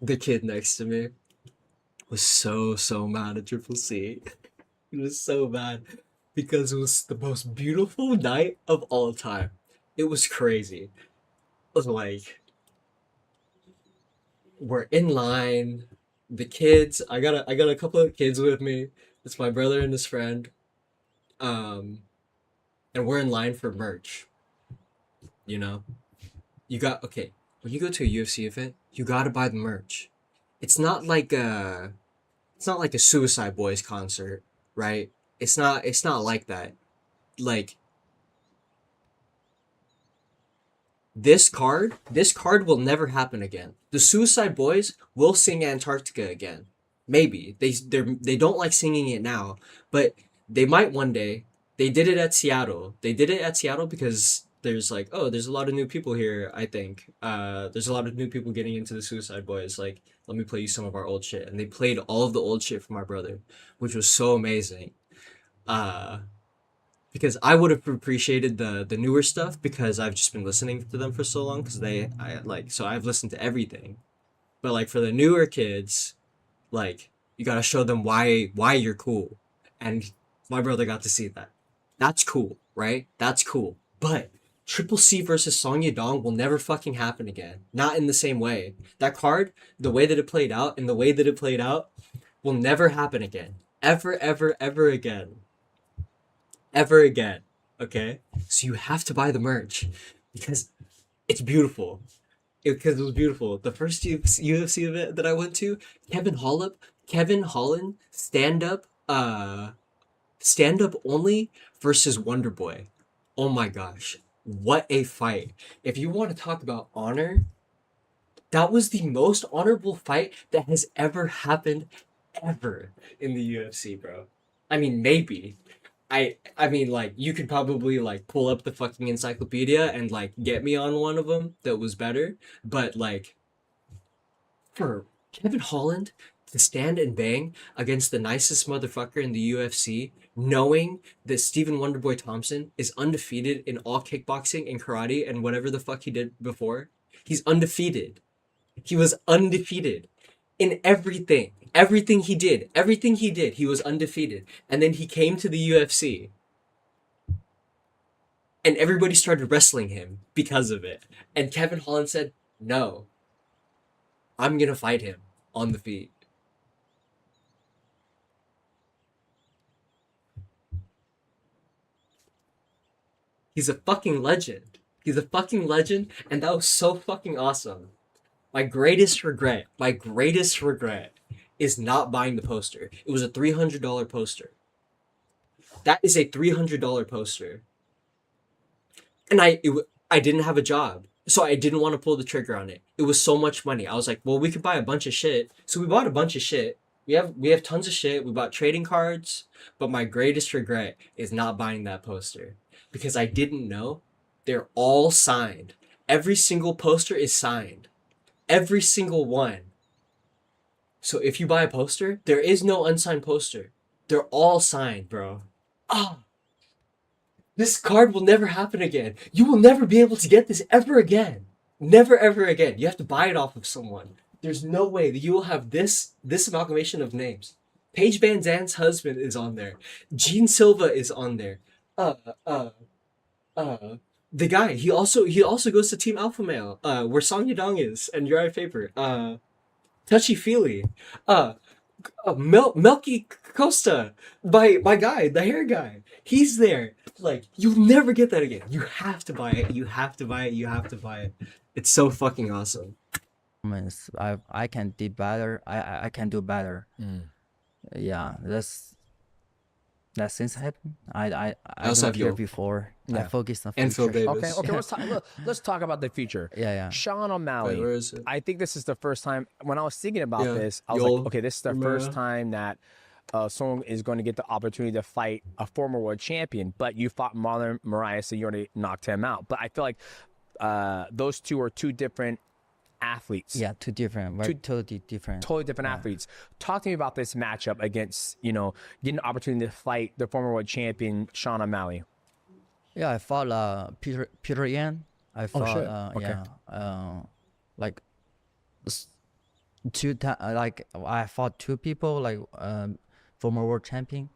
The kid next to me was so mad at Triple C. He was so mad because it was the most beautiful night of all time. It was crazy. It was like we're in line. The kids, I got a couple of kids with me. It's my brother and his friend. And we're in line for merch. You know? Okay, when you go to a UFC event, you gotta buy the merch. It's not like a Suicide Boys concert, right? It's not like that. Like this card will never happen again. The Suicide Boys will sing Antarctica again. Maybe. They don't like singing it now, but they might one day. They did it at Seattle. They did it at Seattle because there's like, oh, there's a lot of new people here, I think. There's a lot of new people getting into the Suicide Boys. Like, let me play you some of our old shit. And they played all of the old shit for my brother, which was so amazing. Because I would have appreciated the newer stuff because I've just been listening to them for so long because so I've listened to everything. But like for the newer kids, like you gotta show them why you're cool. And my brother got to see that. That's cool, right? That's cool. But Triple C versus Song Yadong will never fucking happen again. Not in the same way. That card, the way that it played out and the way that it played out will never happen again. Ever, ever, ever again. Ever again. Okay? So you have to buy the merch because it's beautiful. Because it was beautiful. The first UFC event that I went to, Kevin Holland, stand up only versus Wonder Boy. Oh my gosh. What a fight. If you want to talk about honor, That was the most honorable fight that has ever happened ever in the UFC, bro. I mean, maybe. I mean, like, you could probably, like, pull up the fucking encyclopedia and, like, get me on one of them that was better. But, like, for Kevin Holland to stand and bang against the nicest motherfucker in the UFC, knowing that Stephen Wonderboy Thompson is undefeated in all kickboxing and karate and whatever the fuck he did before, he's undefeated. He was undefeated in everything. Everything he did, he was undefeated. And then he came to the UFC. And everybody started wrestling him because of it. And Kevin Holland said, no, I'm going to fight him on the feet. He's a fucking legend. He's a fucking legend. And that was so fucking awesome. My greatest regret is not buying the poster. It was a $300 poster. That is a $300 poster. And I didn't have a job, so I didn't want to pull the trigger on it. It was so much money. I was like, well, we could buy a bunch of shit. So we bought a bunch of shit. We have tons of shit. We bought trading cards, but my greatest regret is not buying that poster because I didn't know they're all signed. Every single poster is signed. Every single one. So if you buy a poster, there is no unsigned poster. They're all signed, bro. Ah. This card will never happen again. You will never be able to get this ever again. Never ever again. You have to buy it off of someone. There's no way that you will have this amalgamation of names. Paige Van Zandt's husband is on there. Gene Silva is on there. The guy, he also goes to Team Alpha Male, where Song Yadong is, and Uriah Faber. Touchy Feely. Melky Costa, my guy, the hair guy. He's there. Like, you'll never get that again. You have to buy it. You have to buy it. You have to buy it. It's so fucking awesome. I can do better. I can do better. Yeah, that since happened. I also don't have care Yo. before. Yeah. I focus on And Phil future. Davis. Okay, let's talk about the future. Yeah. Sean O'Malley. Wait, where is it? I think this is the first time when I was thinking about Yeah. this, I was Yo. like, okay, this is the first time that someone is going to get the opportunity to fight a former world champion. But you fought Marlon Moraes, so you already knocked him out. But I feel like those two are two different athletes. Yeah, two different, totally different. Totally different athletes. Talk to me about this matchup against, getting the opportunity to fight the former world champion, Sean O'Malley. Yeah, I fought Peter Yan. I fought Okay. like I fought two people like former world champion,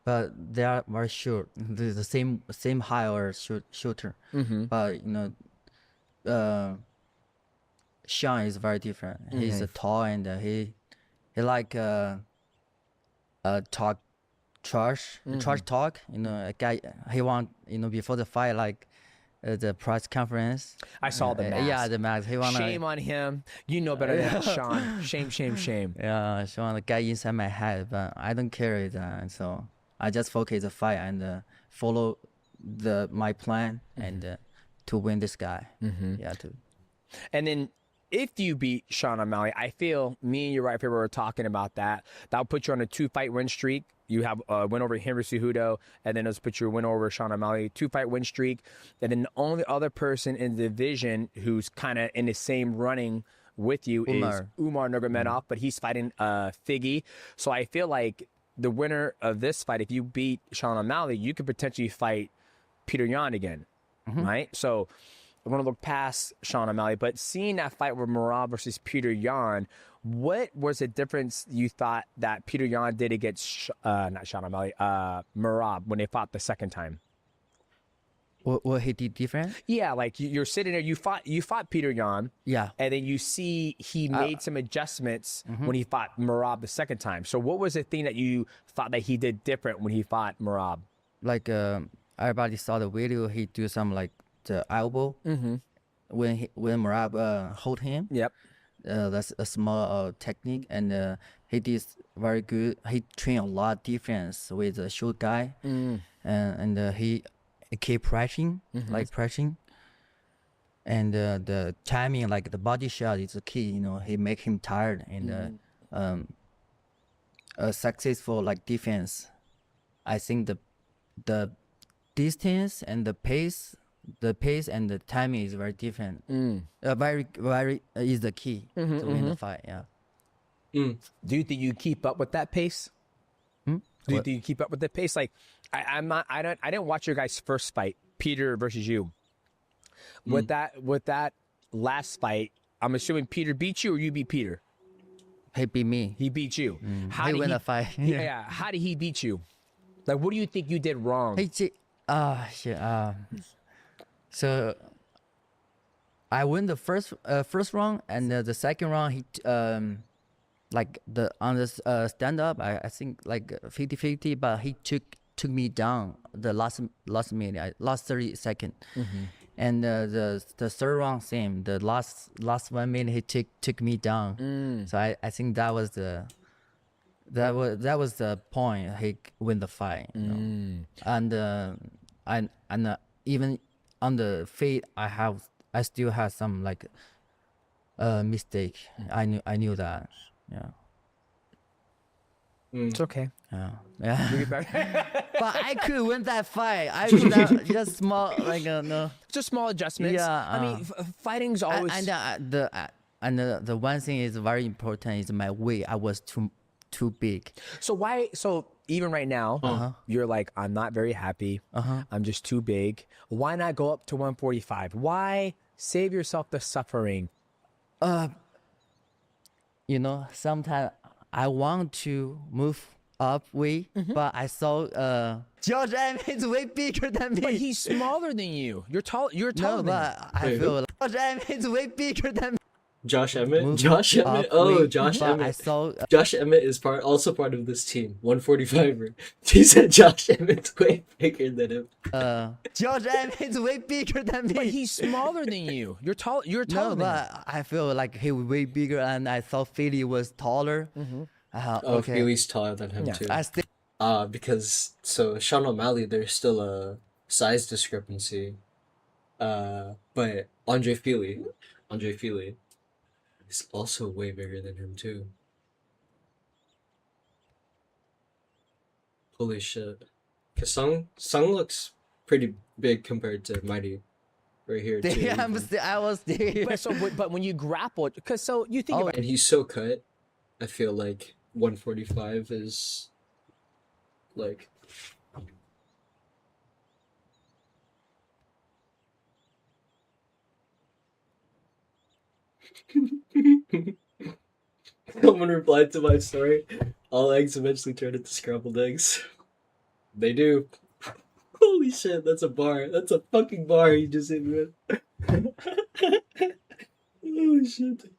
but they are very short. They're the same height or shorter. But Sean is very different. He's tall and he like talk trash talk. A guy he want before the fight like the press conference. I saw the mask. Yeah, the mask. He wanna Shame on him. You know better than that, Sean. Shame. Yeah, she want the guy inside my head, but I don't carry that. So I just focus the fight and follow my plan and to win this guy. Yeah, And then if you beat Sean O'Malley, I feel me and Uriah Faber were talking about that. That'll put you on a 2-fight win streak. You have a win over Henry Cejudo, and then it'll put you a win over Sean O'Malley, 2-fight win streak. And then the only other person in the division who's kind of in the same running with you is Umar Nurmagomedov, but he's fighting Figgy. So I feel like the winner of this fight, if you beat Sean O'Malley, you could potentially fight Peter Yan again, right? So I want to look past Sean O'Malley, but seeing that fight with Merab versus Peter Yan, what was the difference you thought that Peter Yan did against, not Sean O'Malley, Merab when they fought the second time? What he did different? Yeah, like you're sitting there, you fought Peter Yan. Yeah. And then you see he made some adjustments when he fought Merab the second time. So what was the thing that you thought that he did different when he fought Merab? Like everybody saw the video, he do some like the elbow when Merab hold him. Yep. That's a small technique, and he did very good. He trained a lot of defense with the short guy, and he keep pressing, like pressing. and the timing, like the body shot, is the key. You know, he make him tired, and a successful like defense. I think the distance and the pace and the timing is very different. Very is the key to win the fight. Yeah. Do you think you keep up with that pace? Do you think you keep up with the pace? Like, I'm not. I didn't watch your guys' first fight, Peter versus you. With that last fight, I'm assuming Peter beat you or you beat Peter. He beat me. He beat you. He win the fight. Yeah. How did he beat you? Like, what do you think you did wrong? Shit. So I win the first round, and the second round he like the on the stand up, I think like 50-50, but he took me down the last minute, last 30 seconds. And the third round same, the last 1 minute he took me down. So I think that was the point he win the fight. You know? And even on the feet I still have some like mistake. I knew that. Yeah. It's okay. Yeah. But I could win that fight. I could have just small, like no. Just small adjustments. Yeah. I mean, fighting's always. And the one thing is very important is my weight. I was too big. So why? So even right now, you're like, I'm not very happy. I'm just too big. Why not go up to 145? Why save yourself the suffering? You know, sometimes I want to move up weight, but I saw Josh Emmett is way bigger than me. But he's smaller than you. You're taller. You're taller. No, but I feel like Josh Emmett is way bigger than me. Josh Emmett? Josh Emmett? Oh, Josh Emmett. I saw Josh Emmett is also part of this team. 145er. He said Josh Emmett's way bigger than him. Josh Emmett is way bigger than me. But he's smaller than you. You're taller. You're taller. No, than but I feel like he was way bigger, and I thought Philly was taller. Okay. Philly's taller than him too. Because Sean O'Malley, there's still a size discrepancy. But Andre Fili is also way bigger than him too. Holy shit. Cause Sung looks pretty big compared to Mighty right here too. Damn, I was there. But when you grapple, because you think about and he's so cut, I feel like 145 is like someone replied to my story. All eggs eventually turn into scrambled eggs. They do. Holy shit, that's a bar. That's a fucking bar you just hit me with. Holy shit.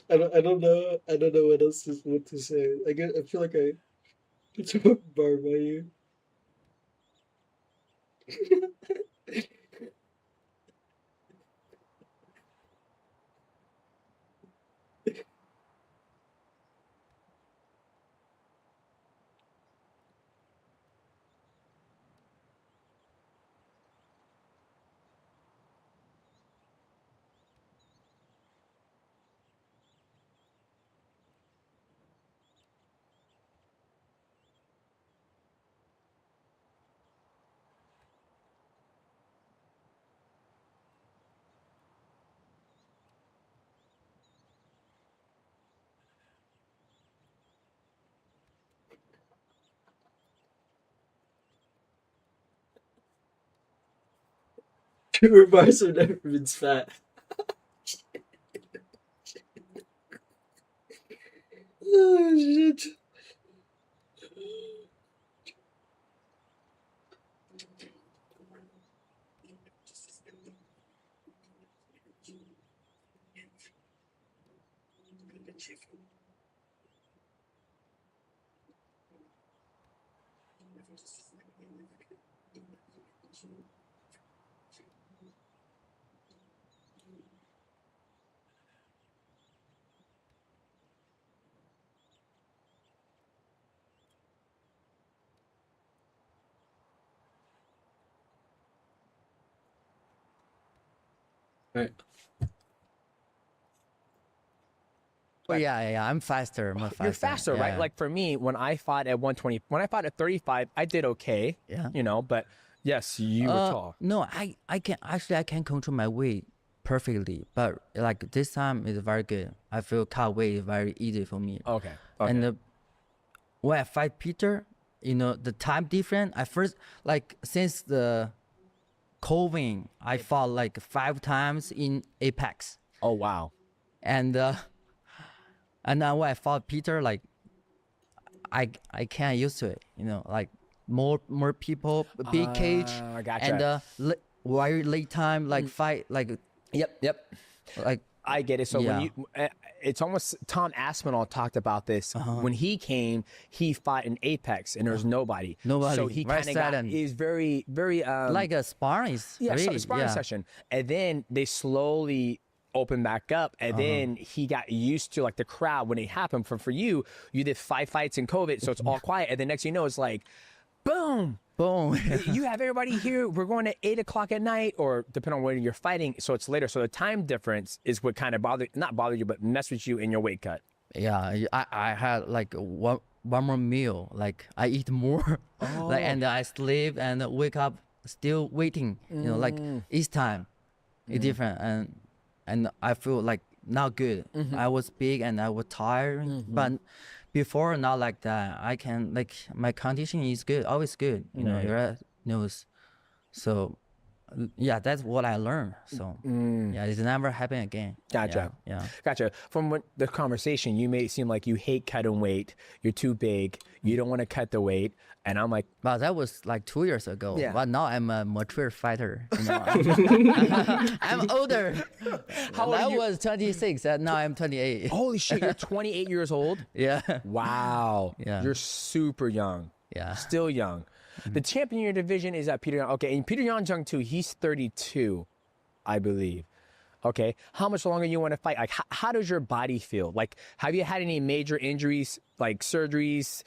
I don't know what else what to say. I feel like I it's a bar by you. True bars have never been fat. Oh shit. Right. Oh, yeah. I'm faster. I'm faster. You're faster, Yeah, right? yeah. Like for me, when I fought at 120, when I fought at 35, I did okay. Yeah. You know, but yes, you were tall. No, I can control my weight perfectly, but like this time is very good. I feel cut weight is very easy for me. Okay. And when I fight Peter, the time different. I first like since the COVID, I fought like 5 times in Apex. Oh wow. And now when I fought Peter, like I can't used to it. Like more people, big cage, Gotcha. and very late time, like fight, like Yep. like I get it. So yeah. when you, it's almost Tom Aspinall talked about this when he came. He fought in Apex, and there was nobody. So he Very kind of got sudden. is very like a sparring. sparring yeah. session, and then they slowly opened back up, and then he got used to like the crowd when it happened. For you did 5 fights in COVID, so it's all quiet, and the next thing you know, it's like, boom. You have everybody here. We're going at 8 o'clock at night, or depending on when you're fighting. So it's later. So the time difference is what kind of not bother you, but mess with you in your weight cut. Yeah, I had like one more meal. Like I eat more, like and I sleep and wake up still waiting. Like each time, it's different, and I feel like not good. I was big and I was tired, but before not like that. I can like my condition is good, always good. Your knows. So yeah, that's what I learned. So yeah, it's never happen again. Gotcha. Yeah. Gotcha. From the conversation, you made it seem like you hate cutting weight. You're too big. You don't want to cut the weight. And I'm like, but that was like 2 years ago. Yeah. But now I'm a mature fighter. I'm older. How old I are you? was 26, and now I'm 28. Holy shit, you're 28 years old? Yeah. Wow. Yeah. You're super young. Yeah. Still young. The champion in your division is Peter Yan. Okay, and Peter Yan's young too. He's 32, I believe. Okay, how much longer you want to fight? Like, how does your body feel? Like, have you had any major injuries, like surgeries?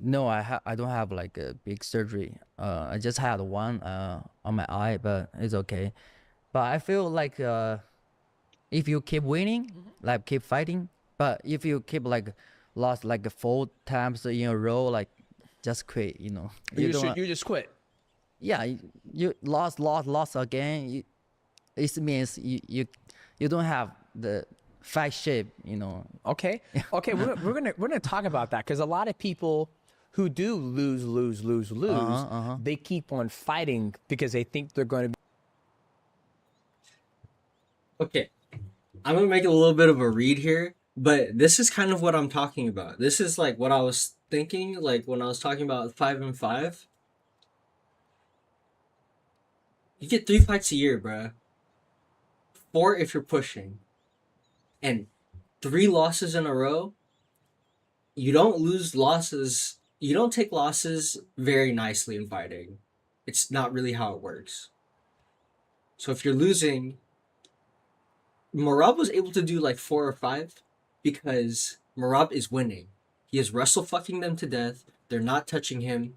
No, I don't have like a big surgery. I just had one on my eye, but it's okay. But I feel like if you keep winning, like keep fighting, but if you keep like lost like 4 times in a row, like just quit. You just quit. Yeah, you lost again. It means you don't have the fight shape. Okay. We're gonna talk about that because a lot of people who do lose, they keep on fighting because they think they're going to. Okay, I'm gonna make a little bit of a read here, but this is kind of what I'm talking about. This is like what I was thinking, like when I was talking about 5 and 5. You get 3 fights a year, bruh. 4 if you're pushing, and 3 losses in a row. You don't lose losses. You don't take losses very nicely in fighting. It's not really how it works. So if you're losing, Marab was able to do like 4 or 5 because Marab is winning. He is wrestle fucking them to death. They're not touching him.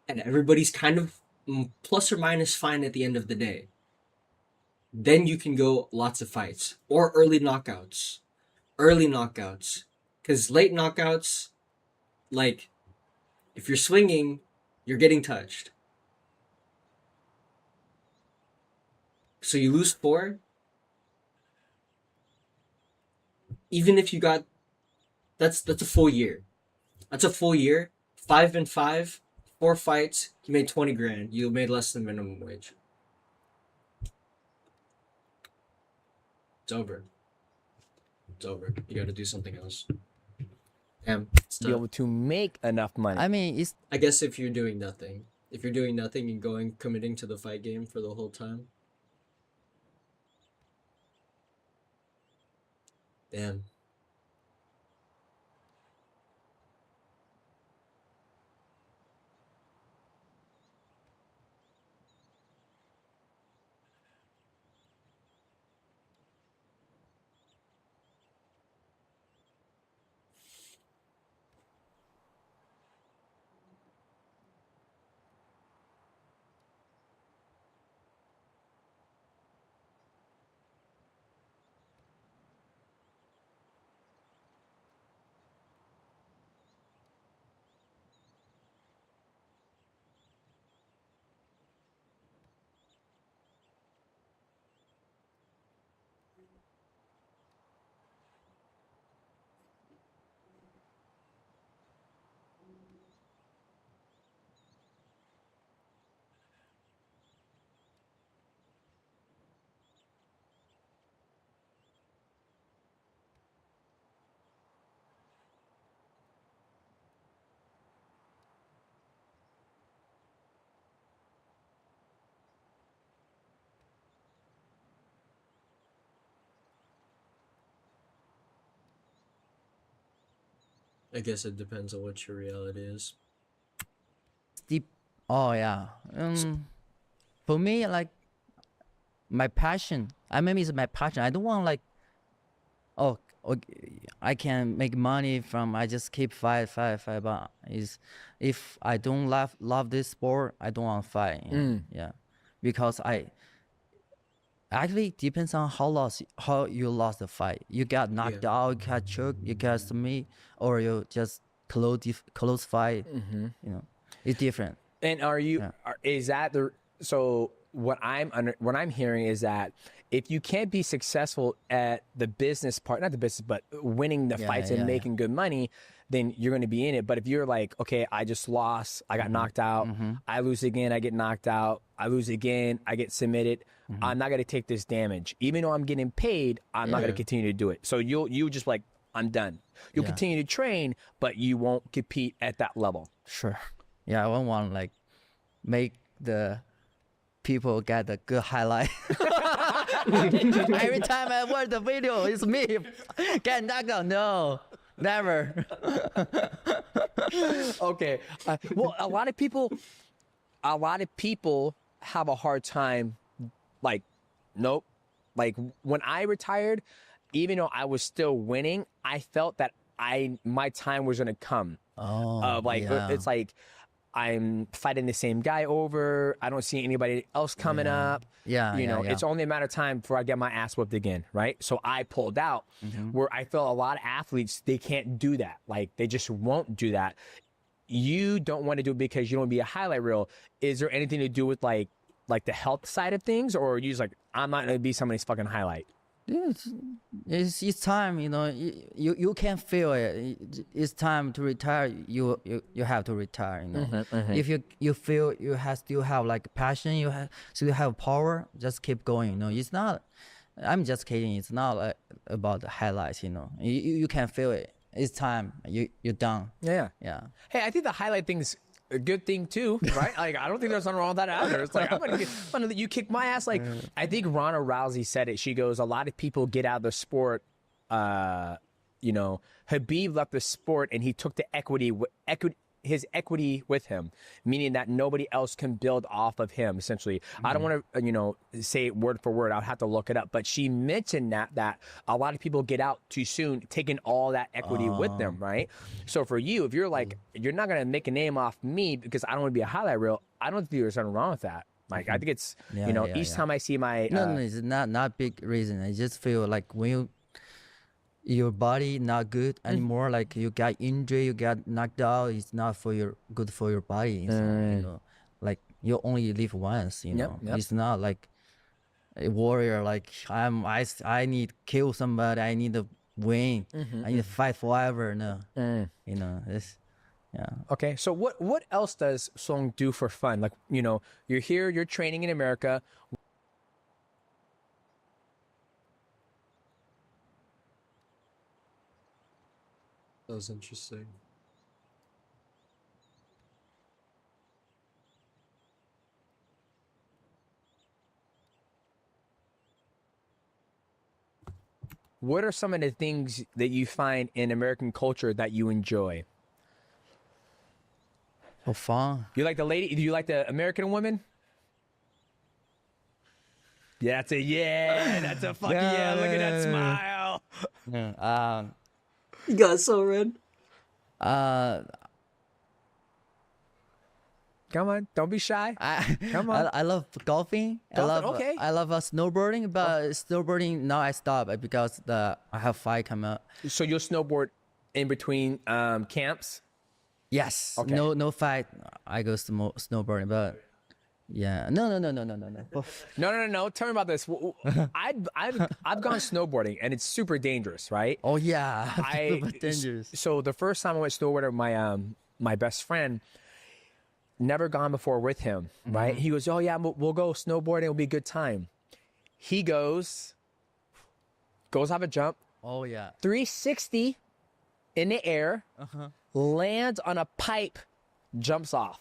And everybody's kind of plus or minus fine at the end of the day. Then you can go lots of fights. Or early knockouts. Because late knockouts, like, if you're swinging, you're getting touched. So you lose 4. Even if you got, that's a full year. That's a full year. 5 and 5, 4 fights. You made 20 grand. You made less than minimum wage. It's over. You got to do something else. Damn. Be able to make enough money. I mean, I guess if you're doing nothing. If you're doing nothing and committing to the fight game for the whole time. Damn. I guess it depends on what your reality is. Deep. Oh yeah. For me, like my passion. I mean, it's my passion. I don't want like, oh, okay, I can make money from. I just keep fight. But is if I don't love this sport, I don't want to fight. You know? Yeah, because I actually depends on how you lost the fight. You got knocked out, you got choked, you got submit, or you just close fight. You know, it's different. And are you? Is that the? So what I'm hearing is that if you can't be successful at the business part, not the business, but winning the fights and making good money, then you're going to be in it. But if you're like, okay, I just lost, I got knocked out, I lose again, I get knocked out, I lose again, I get submitted. I'm not going to take this damage, even though I'm getting paid. I'm not going to continue to do it. So you just like, I'm done. You'll continue to train, but you won't compete at that level. Sure. Yeah, I don't want like make the people get a good highlight. Every time I watch the video, it's me get knocked out. No, never. Okay. Well, a lot of people have a hard time. Like, nope. Like when I retired, even though I was still winning, I felt that my time was gonna come. It's like I'm fighting the same guy over. I don't see anybody else coming up. It's only a matter of time before I get my ass whipped again, right? So I pulled out. Where I feel a lot of athletes, they can't do that. Like they just won't do that. You don't want to do it because you don't want to be a highlight reel. Is there anything to do with like the health side of things, or are you just like, I'm not gonna be somebody's fucking highlight? It's time, you know. You can feel it. It's time to retire. You have to retire. You know, if you feel you still have like passion, you still have power. Just keep going. You know, it's not. I'm just kidding. It's not about the highlights. You know, you can feel it. It's time. You're done. Yeah. Hey, I think the highlight thing's a good thing too, right? Like I don't think there's nothing wrong with that either. It's like I'm gonna you kick my ass. Like I think Ronda Rousey said it. She goes, a lot of people get out of the sport. Habib left the sport and he took the his equity with him, meaning that nobody else can build off of him. Essentially, I don't want to say it word for word. I'll have to look it up. But she mentioned that a lot of people get out too soon, taking all that equity with them, right? So for you, if you're like, you're not gonna make a name off me because I don't want to be a highlight reel, I don't think there's something wrong with that. Like I think it's each time I see my no, it's not big reason. I just feel like when your body not good anymore, like you got injury, you got knocked out, it's not good for your body. So, you know, like you only live once, you know. It's not like a warrior, like I need to kill somebody, I need to win, I need to fight forever. No. You know, it's Okay, so what else does Song do for fun? Like, you're here, you're training in America. That was interesting. what are some of the things that you find in American culture that you enjoy? For fun. You like the lady? Do you like the American woman? Yeah, that's a yeah. That's a fucking yeah. Look at that smile. Yeah. You got so red. Come on, don't be shy. Come on. I love golfing. Okay. I love snowboarding, but snowboarding now I stop because I have fight coming up. So you'll snowboard in between camps? Yes. Okay. No fight. I go snowboarding, but yeah. No. No. Tell me about this. I've gone snowboarding and it's super dangerous, right? Oh yeah, super dangerous. So the first time I went snowboarding with my best friend, never gone before with him, right? He goes, oh yeah, we'll go snowboarding. It'll be a good time. He goes off a jump. Oh yeah. 360 in the air, lands on a pipe, jumps off.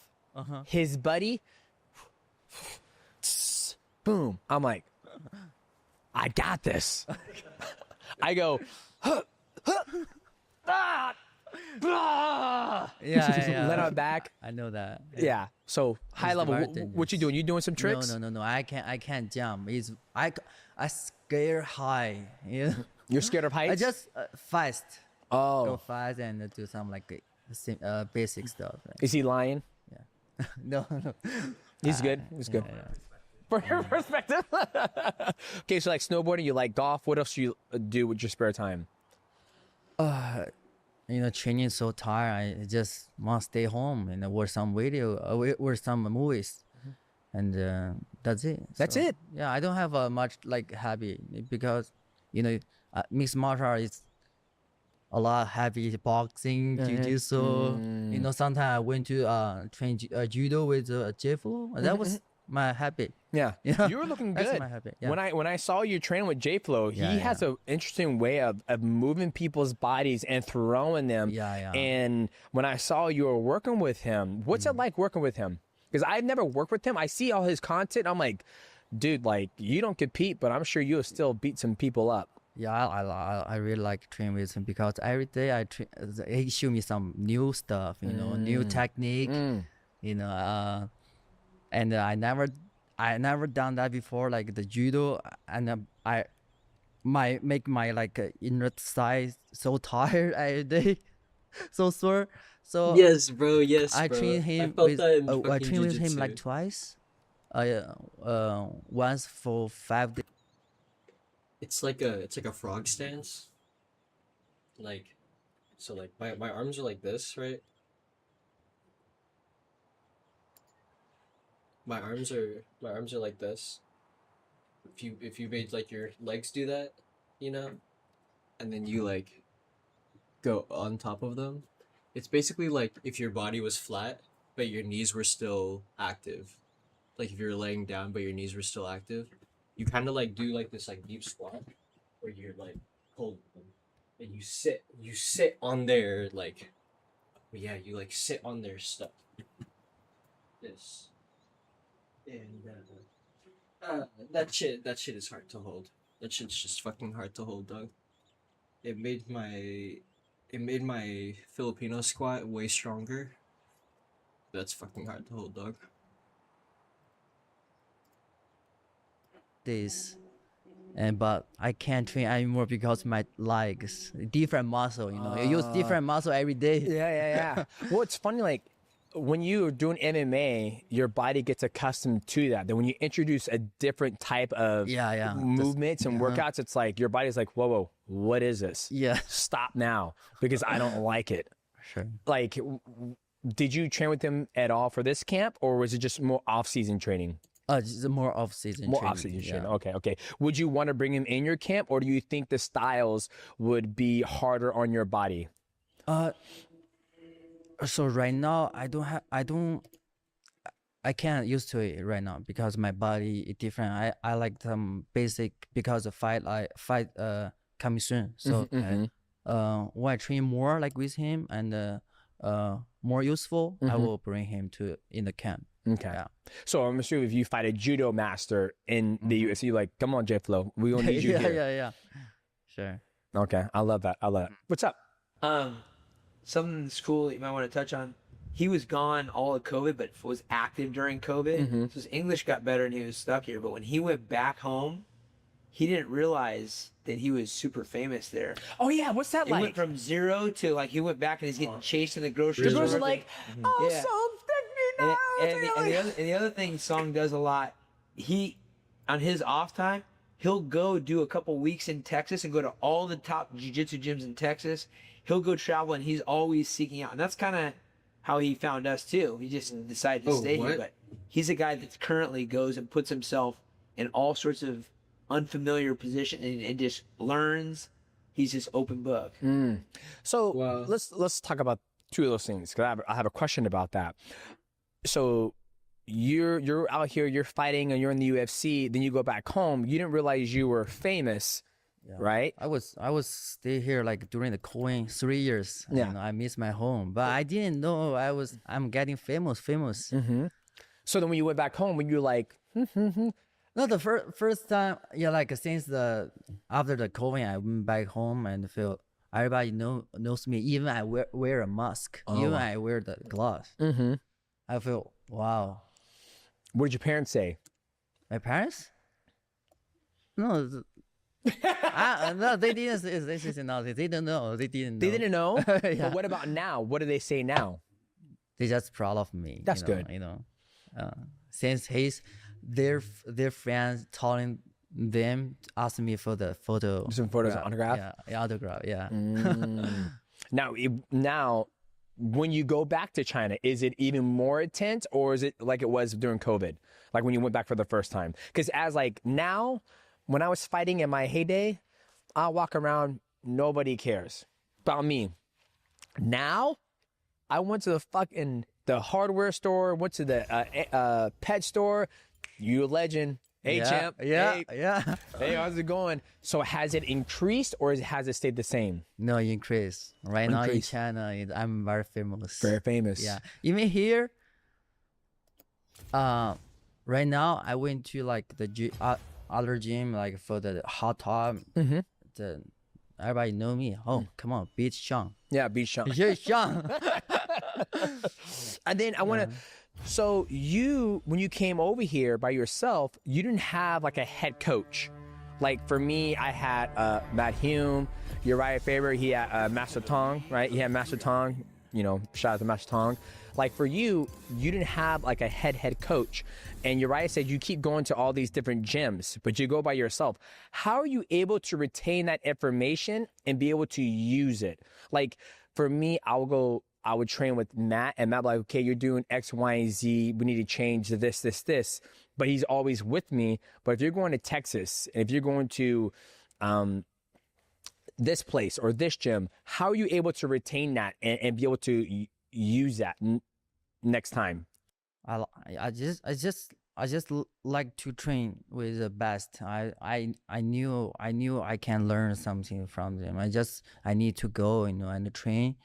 His buddy, boom. I'm like, I got this. I go, Yeah. let out back. I know that. Yeah. So high It's level, very what you doing? You doing some tricks? No. I can't jump. I scare high. Yeah. You're scared of heights? I just fast. Oh. Go fast and do some like basic stuff. Is he lying? Yeah. No. He's good. He's good. For your perspective. Okay, so like snowboarding, you like golf. What else do you do with your spare time? Training so tired. I just want to stay home and watch some watch some movies, and that's it. That's it. Yeah, I don't have much like hobby because mixed martial art is a lot heavy boxing, jiu-jitsu. Sometimes I went to train judo with J-Flow. That was my habit. Yeah. Yeah. You were looking That's good. my habit. Yeah. When I saw you train with J-Flow, he has an interesting way of moving people's bodies and throwing them. Yeah. And when I saw you were working with him, what's it like working with him? Because I've never worked with him. I see all his content. I'm like, dude, like you don't compete, but I'm sure you'll still beat some people up. Yeah, I really like training with him because every day he show me some new stuff, new technique, and I never done that before, like the judo, and I make my like inner thigh so tired every day, so sore. So yes, bro. I train him I train with him like twice, once for 5 days. It's like a frog stance. Like, so like my arms are like this, right? My arms are like this. If you made like your legs do that, and then you like go on top of them, it's basically like if your body was flat but your knees were still active. Like if you're laying down but your knees were still active, you kind of like do like this like deep squat where you're like holding them and you sit on their like, yeah, you like sit on their stuff. This. And that shit is hard to hold. That shit's just fucking hard to hold, dog. It made my Filipino squat way stronger. That's fucking hard to hold, dog. This, but I can't train anymore because my legs different muscle. I use different muscle every day. Yeah. Well, it's funny, like when you're doing MMA, your body gets accustomed to that. Then when you introduce a different type of movements and workouts, it's like your body's like, whoa, what is this? Yeah. Stop now because I don't like it. Sure. Like, did you train with him at all for this camp, or was it just more off-season training? Just more off-season. More off-season training. Okay. Would you want to bring him in your camp, or do you think the styles would be harder on your body? So right now I can't used to it right now because my body is different. I like some basic because of fight coming soon. So when I train more like with him and more useful, I will bring him in the camp. Okay. Yeah. So I'm assuming if you fight a judo master in the UFC, like, come on, J-Flow, we gonna need you here. Yeah. Sure. Okay, I love that. I love it. What's up? Something that's cool that you might want to touch on. He was gone all of COVID, but was active during COVID. So his English got better and he was stuck here. But when he went back home, he didn't realize that he was super famous there. Oh yeah, what's that He like? went from 0 to like he went back and he's getting chased in the grocery store. The girls are like, "Oh, Yeah. so stick me now." And the other thing Song does a lot, he on his off time, he'll go do a couple weeks in Texas and go to all the top jiu-jitsu gyms in Texas. He'll go travel and he's always seeking out. And that's kind of how he found us too. He just decided to stay here. But he's a guy that currently goes and puts himself in all sorts of unfamiliar positions and just learns. He's just open book. So let's talk about two of those things because I have a question about that. So you're out here, you're fighting, and you're in the UFC. Then you go back home. You didn't realize you were famous, right? I was stay here like during the COVID 3 years. Yeah. You know, I miss my home, but I didn't know I'm getting famous. So then when you went back home, when you like, no, the first time, yeah, like since after the COVID, I went back home and feel everybody knows me. Even I wear a mask. Even I wear the gloves. I feel wow. What did your parents say? My parents? No. No, they didn't. They don't know. They didn't know. They didn't know? Yeah. But what about now? What do they say now? They just proud of me. That's you know, good. You know, since their friends telling them ask me for the photo. Some photos, autograph. Yeah, autograph. Yeah. Now, when you go back to China, is it even more intense, or is it like it was during COVID, like when you went back for the first time? Because as like now, when I was fighting in my heyday, I walk around, nobody cares about me. Now, I went to the hardware store, went to the pet store. You a legend. Hey, champ. Yeah. Hey, how's it going? So has it increased or has it stayed the same? No, increase. Right now in China, I'm very famous. Very famous. Yeah. Even here, right now, I went to like the other gym, like for the hot tub. Everybody know me. Oh, come on, beat Sean. Yeah, beat Sean. Yeah, Sean. And then I want to. So when you came over here by yourself, you didn't have like a head coach. Like for me, I had Matt Hume, Uriah Faber. He had Master Tong, right? He had Master Tong. You know, shout out to Master Tong. Like for you didn't have like a head coach. And Uriah said you keep going to all these different gyms, but you go by yourself. How are you able to retain that information and be able to use it? Like for me, I would train with Matt, and Matt would be like, okay, you're doing X, Y, and Z. We need to change this. But he's always with me. But if you're going to Texas, and if you're going to this place or this gym, how are you able to retain that and be able to use that next time? I just like to train with the best. I knew I can learn something from them. I need to go, and train.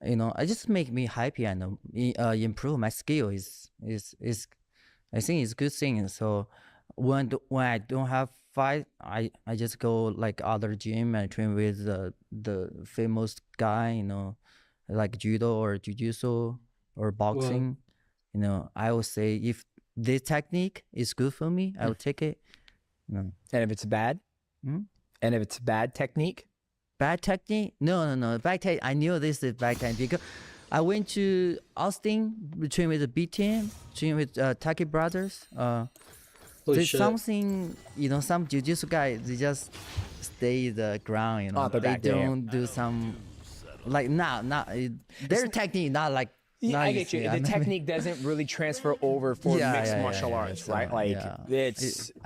I just make me happy and improve my skill is I think it's a good thing. So when I don't have fight, I just go like other gym and train with the famous guy, like judo or jiu-jitsu or boxing. I would say if this technique is good for me, I will take it. And if it's bad, and if it's bad technique. Bad technique? No. Bad technique. I knew this is bad technique because I went to Austin, train with the B team, train with Taki brothers. There's something, some jiu-jitsu guys, they just stay the ground, they don't do some, like, their technique, not like. Yeah, I get you. The technique doesn't really transfer over for mixed martial arts, right? Like I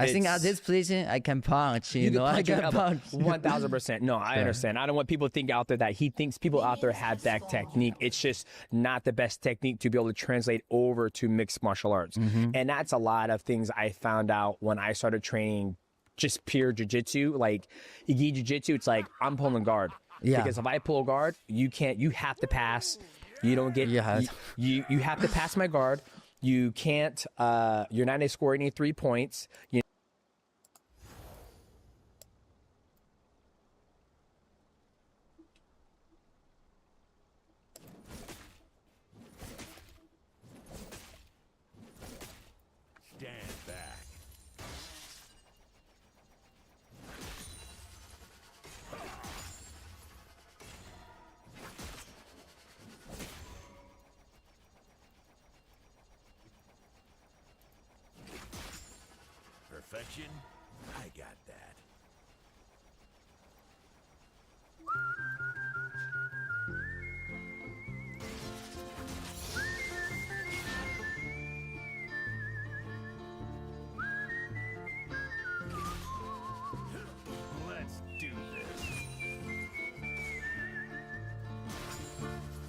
think at this position I can punch. I can punch. 1000%. No, I understand. I don't want people to think out there that he thinks people out there have that technique. It's just not the best technique to be able to translate over to mixed martial arts, and that's a lot of things I found out when I started training just pure jiu-jitsu. Like gi jiu-jitsu, it's like I'm pulling guard. Because if I pull guard, you can't. You have to pass. You don't get. You have to pass my guard. You can't. You're not going to score any 3 points. action, I got that. Let's do this.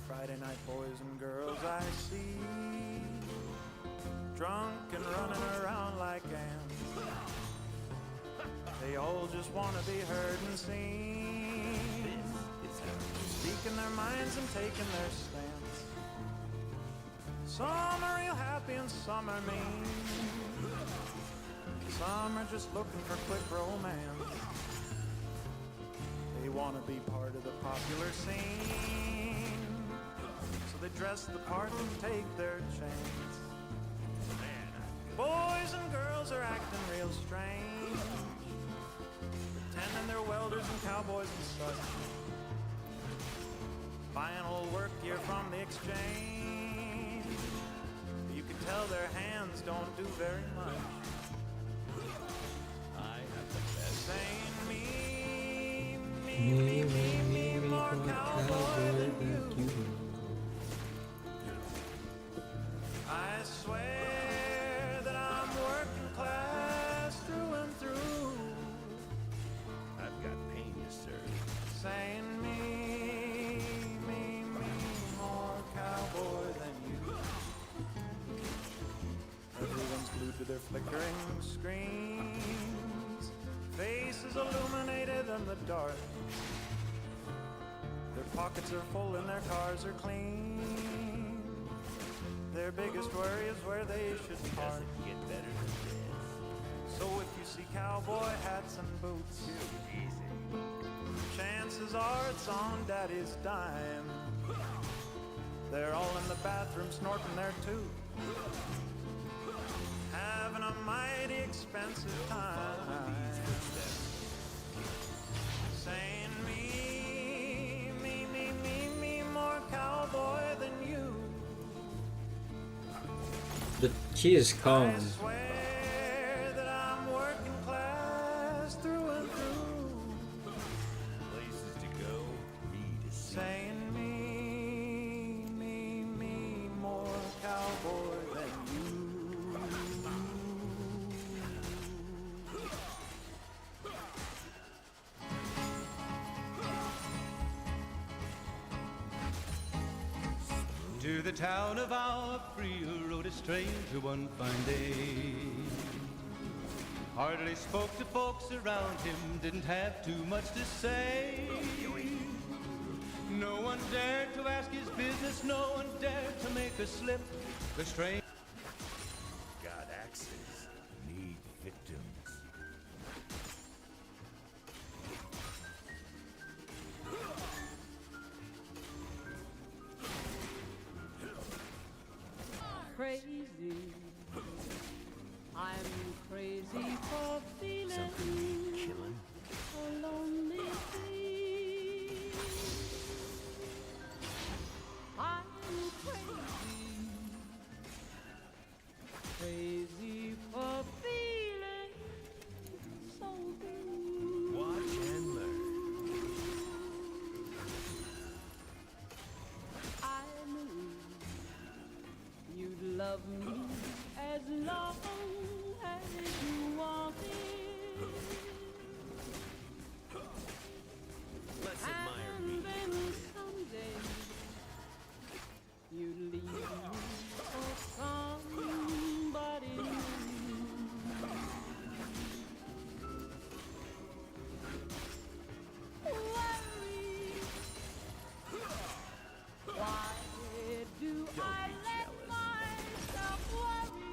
Friday night, boys and girls I see, drunk and running around like ants. They all just want to be heard and seen, speaking their minds and taking their stance. Some are real happy and some are mean. Some are just looking for quick romance. They want to be part of the popular scene, so they dress the part and take their chance. Boys and girls are acting real strange, pretending they're welders and cowboys and such, buying old work gear from the exchange. You can tell their hands don't do very much. I have the best. Saying me, more cowboy than you. I swear that I'm working class through and through. I've got pain, yes, sir. Saying me, more cowboy than you. Everyone's glued to their flickering screens, faces illuminated in the dark. Their pockets are full and their cars are clean. Their biggest worry is where they should park. Get better than this. So if you see cowboy hats and boots, chances are it's on daddy's dime. They're all in the bathroom snorting their tooth, having a mighty expensive time. Saying me, more cowboy than you. The key is calm. I swear that I'm working class through and through. Places to go, me to see. Saying me, more cowboy than you. To the town of Alfrea rode a stranger one fine day. Hardly spoke to folks around him, didn't have too much to say. No one dared to ask his business, no one dared to make a slip. The stranger Got axes, need victims. Crazy, I'm crazy for feeling Something need killing. a lonely thing. I'm crazy, crazy for feeling so blue. Watch and learn. I knew you'd love me as long as you wanted. Let's admire me. And then someday you'd leave me for somebody new. Worry. Why do I let myself worry?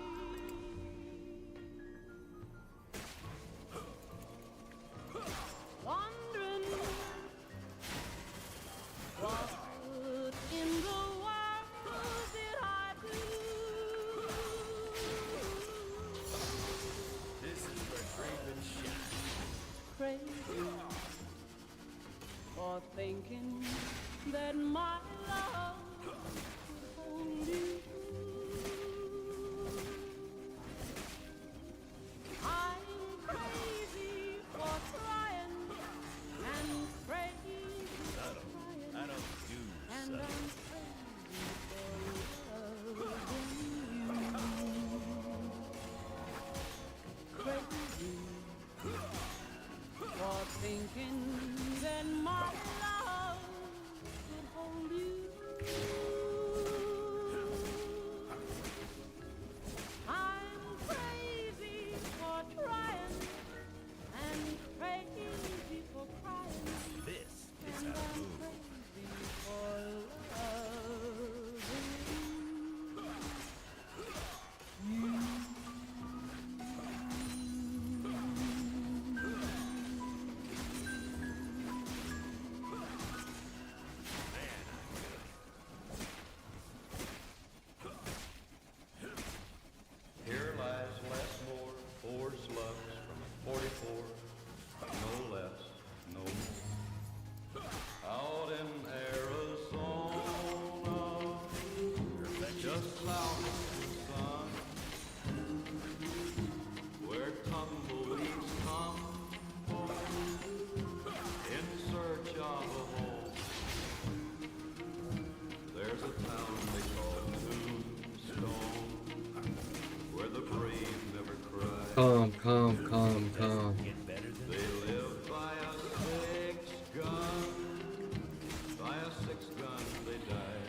Wondering what in the world did I do? This is where Draven shines. Crazy for thinking that my love could hold you. I'm when my love could hold you. I'm crazy for trying and crazy for crying. This is And how I'm to crazy for loving you. Here lies Lesmore, four slugs from a 44, no less, no more. Out in Arizona, just south of the sun, where tumbleweeds come in search of a home. There's a town they call Tombstone, where the brave never cry. Calm, calm, calm, calm. They live by a six-gun, by a six-gun they die.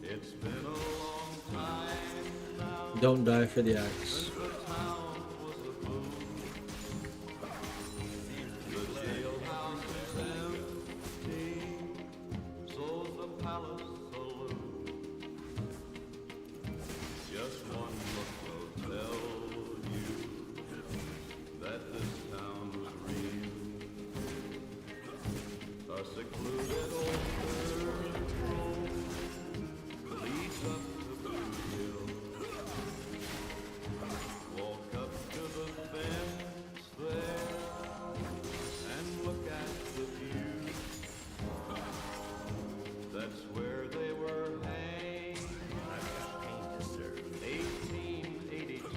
It's been a long time now Don't die for the axe. since the town was a boom. The jailhouse is empty, so's the palace saloon. Just one look will tell you that this town was real. A secluded old dirt road leads up to Blue Hill. Walk up to the fence there and look at the view. That's where they were hanged. 1882.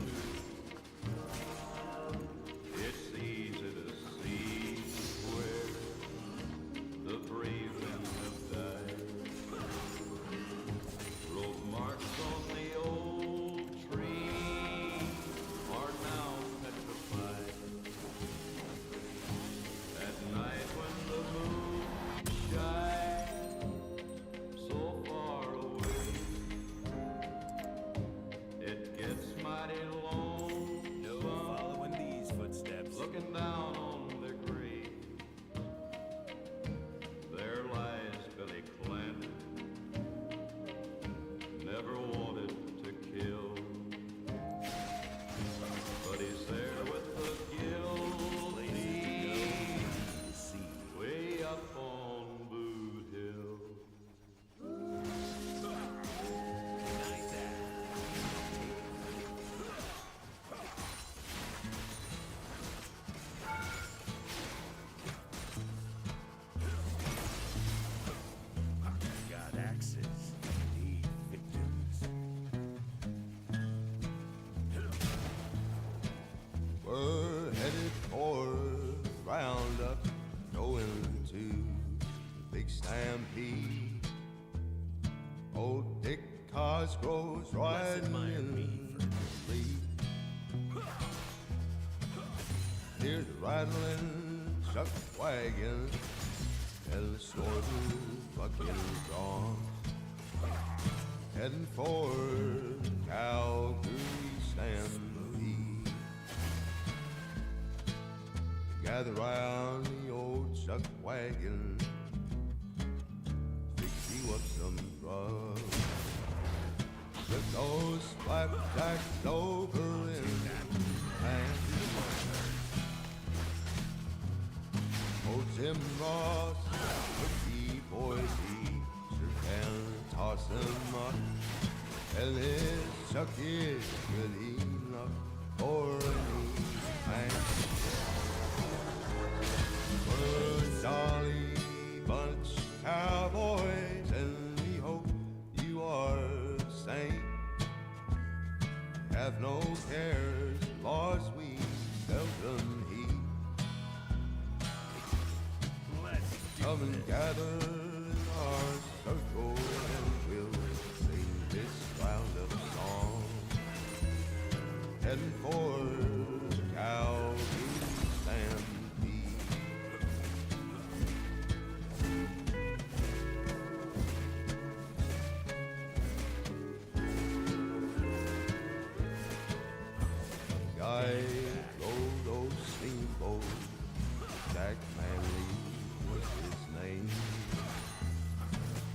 It's easy to see where the brave men have died. Road marks on the old tree are now petrified. At night when the moon shines so far away, it gets mighty lonesome. No following these footsteps. Looking down on their graves, there lies Billy Clanton, never wanted to kill, but he's there with the guilty, way up on Boot Hill. Got axes, need victims. We're headed for roundup, going to the big stampede. Old Dick Cosgrove's riding in the lead. Here's the rattling chuck wagon and the snorting bucket drawn, heading for Calgary stampede. Gather round the old chuck wagon, fix you up some grub. Put those flapjacks over in hand. Old Tim Ross, cookie boy, he sure can toss him up. And his chuck is good enough for any man. We're a jolly bunch of cowboys, and we hope you are the same. Have no cares, laws we seldom heed. Come and gather in our circle, and we'll sing this roundup song. Heading for the Calgary stampede.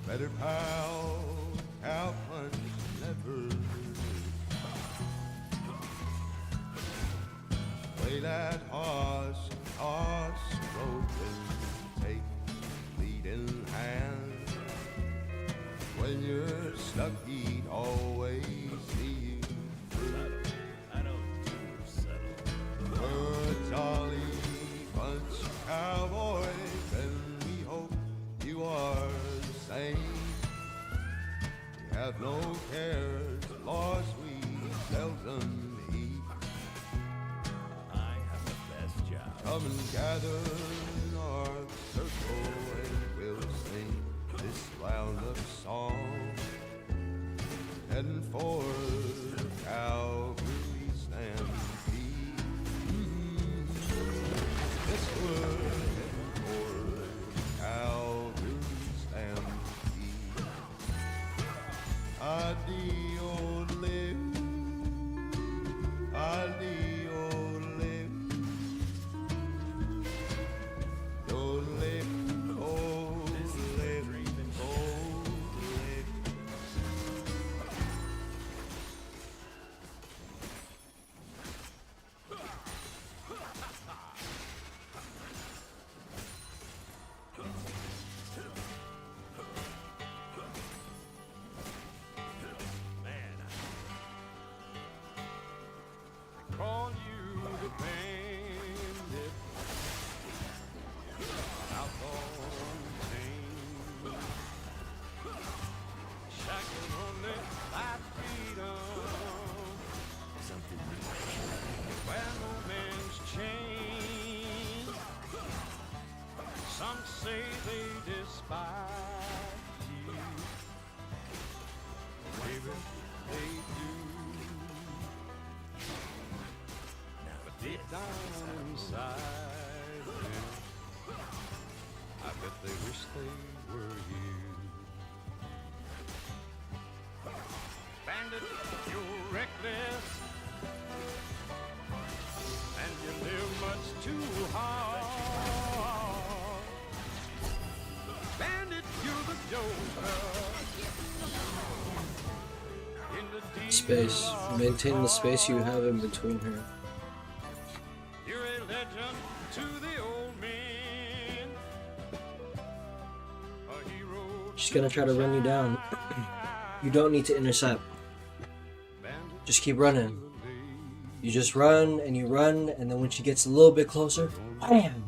better pal, cow punch never. Play that horse, horse broken, take lead in hand. When you're stuck, he'd always see you through. We're a jolly bunch of cowboys, and we hope you are the same. We have no cares, lost we seldom eat. I have the best job. Come and gather in our circle, and we'll sing this roundup song. Heading for the Calgary Stampede. Yes, we're heading for the Calgary Stampede. Adio live, adio live, do live, oh live, oh live. Call you the bandit out on chain, shackled only by freedom, something where no man's chained. Some say they despise you, maybe they do. But deep down inside them, I bet they wish they were you. Bandit, you're reckless, and you live much too hard. Bandit, you're the joker. In the deep Space. Maintain the space you have in between her. you're a legend to the old men. A hero. She's gonna try to run you down. You don't need to intercept. Just keep running. You just run, and then when she gets a little bit closer, wham!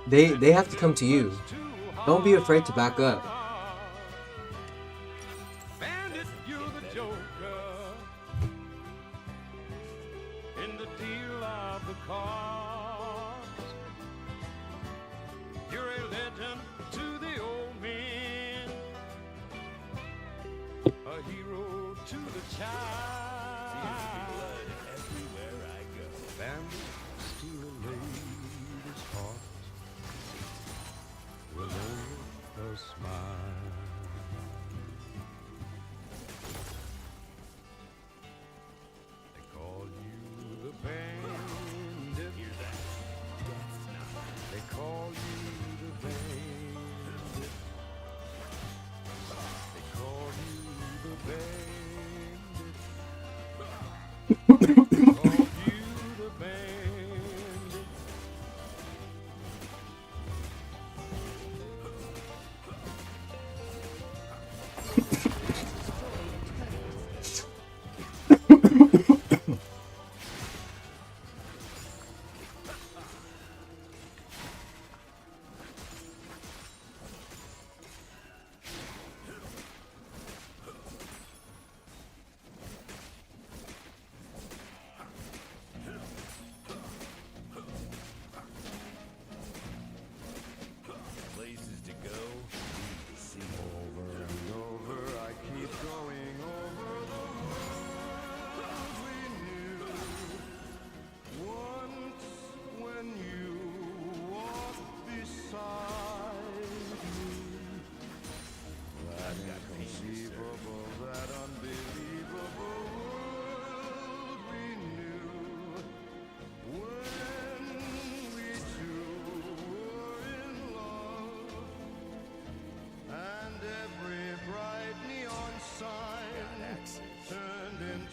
They have to come to you. Don't be afraid to back up. Bandit, you're the joker. In the deal of the cards, you're a legend to the old men, a hero to the child. Blood everywhere I go. Bandit, steal a lady's heart with only a smile. They call you the bandit. Hear that? They call you the bandit. They call you the bandit. They call you the bandit.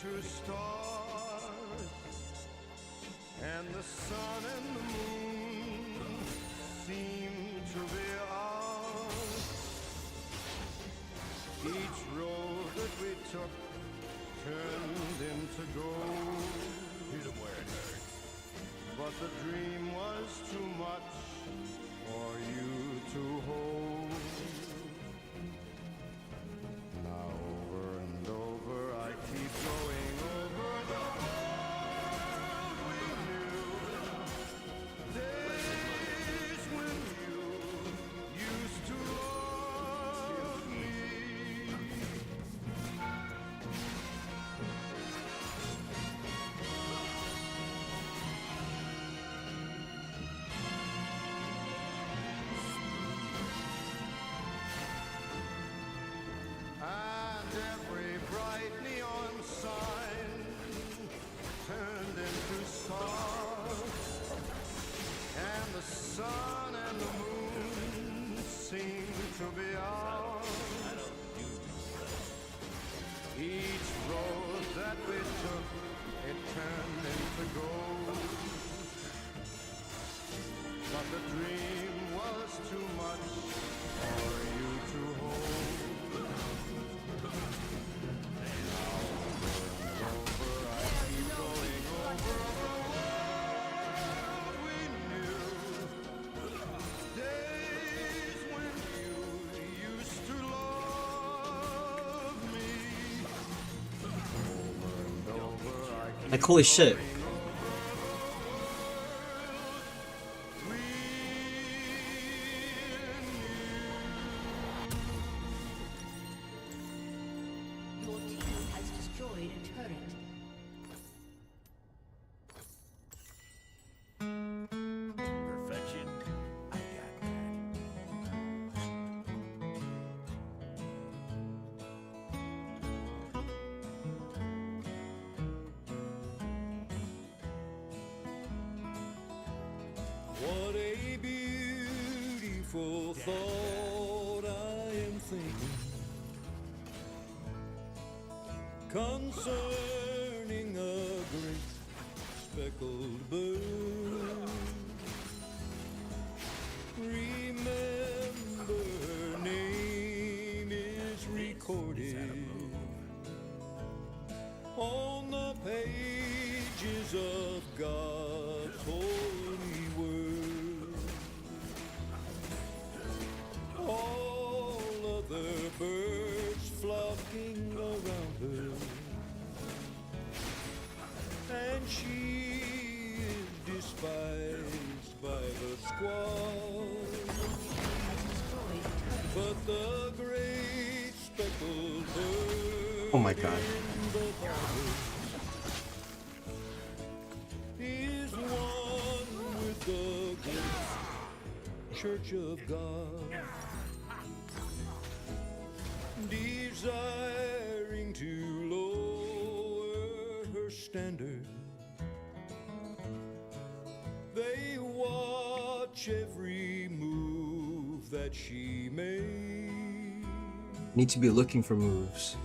into stars, and the sun and the moon seem to be ours. Each road that we took turned into gold. Hit 'em where it hurts. But the dream was too much for you to hold. Now over and over I keep going over the world we knew. Days when you used to love me. And every bright neon sign turned into stars, and the sun and the moon seemed to be ours. Each road that we took, it turned into gold. But the dream was too much for you to hold. Like, holy shit. Your team has destroyed a turret. Perfection. I got that. What a beautiful thought I am thinking concerning a great speckled bird. Remember, her name is recorded on the pages of God's holy word. All other birds flocking around her, and she is despised by the squaws. But the great speckled bird Oh my god. is one with the great Church of God, desiring to lower her standard. They watch every move that she makes. Need to be looking for moves.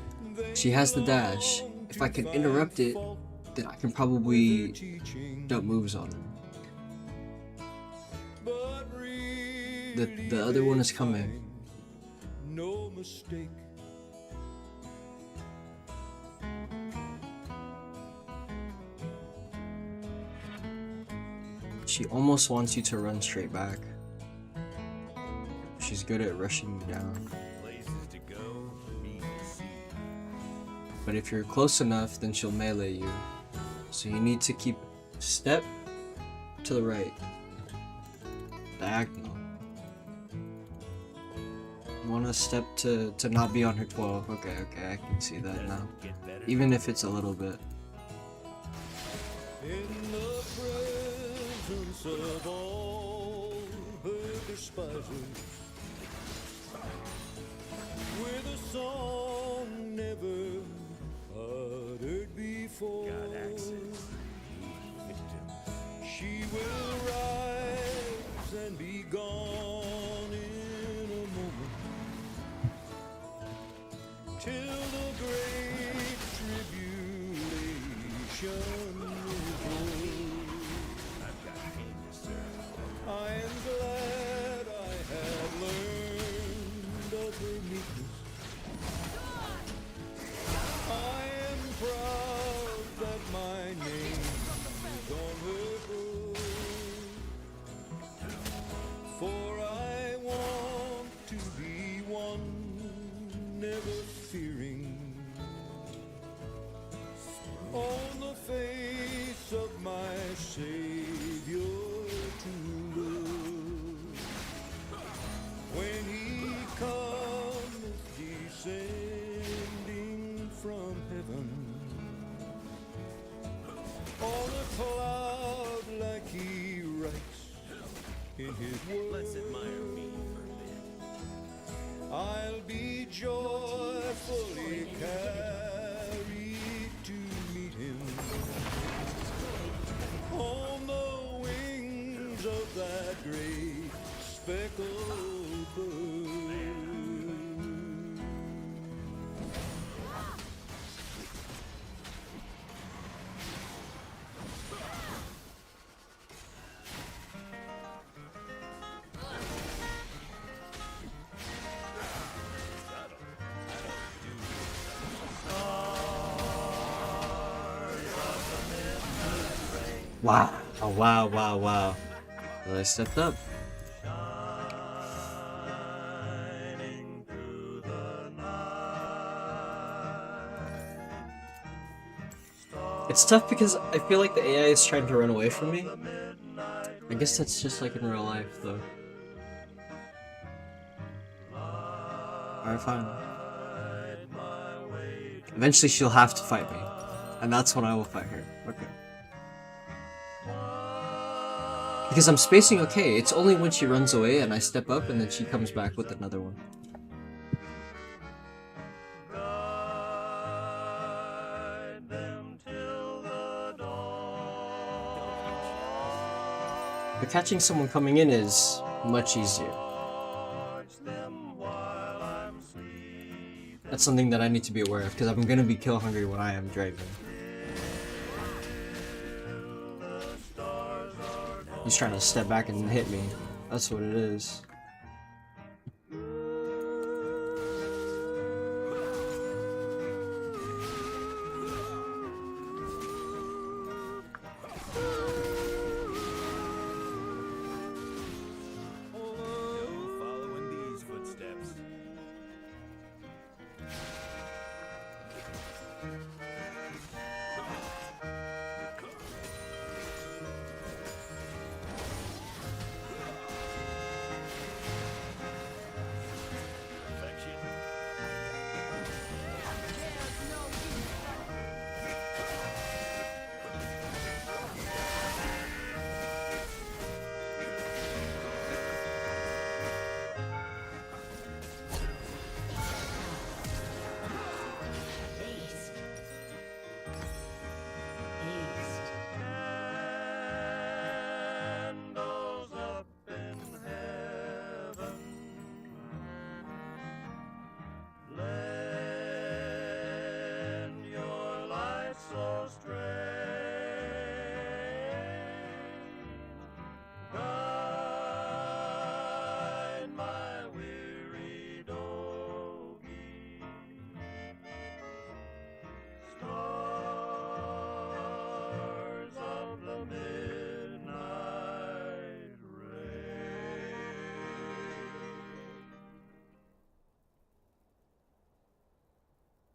She has the dash. If I can interrupt it, then I can probably dump moves on her. The other one is coming. No mistake. She almost wants you to run straight back. She's good at rushing you down. Places to go, me to see. But if you're close enough, then she'll melee you. So you need to keep step to the right. Diagonal. You want to step to not be on her 12. Okay, I can see that now. Even if it's a little bit. In the presence of all her despisers, with a song never uttered before, she will rise and be gone in a moment, till the great tribute I've got pain to serve. I am glad I have learned of her meekness. I am proud that my name is on her book. For I want to be one, never fearing. On the face of my Savior to look. When he comes descending from heaven on a cloud like he writes in his word. Let's admire me for a bit. I'll be joyfully carried to meet him on the wings of that great speckled bird. Wow. Oh, wow, wow, wow. Well, I stepped up. It's tough because I feel like the AI is trying to run away from me. I guess that's just like in real life, though. Alright, fine. Eventually she'll have to fight me. And that's when I will fight her. Okay. Because I'm spacing okay. It's only when she runs away and I step up and then she comes back with another one. But catching someone coming in is much easier. That's something that I need to be aware of because I'm gonna be kill hungry when I am driving. He's trying to step back and hit me. That's what it is. Following these footsteps.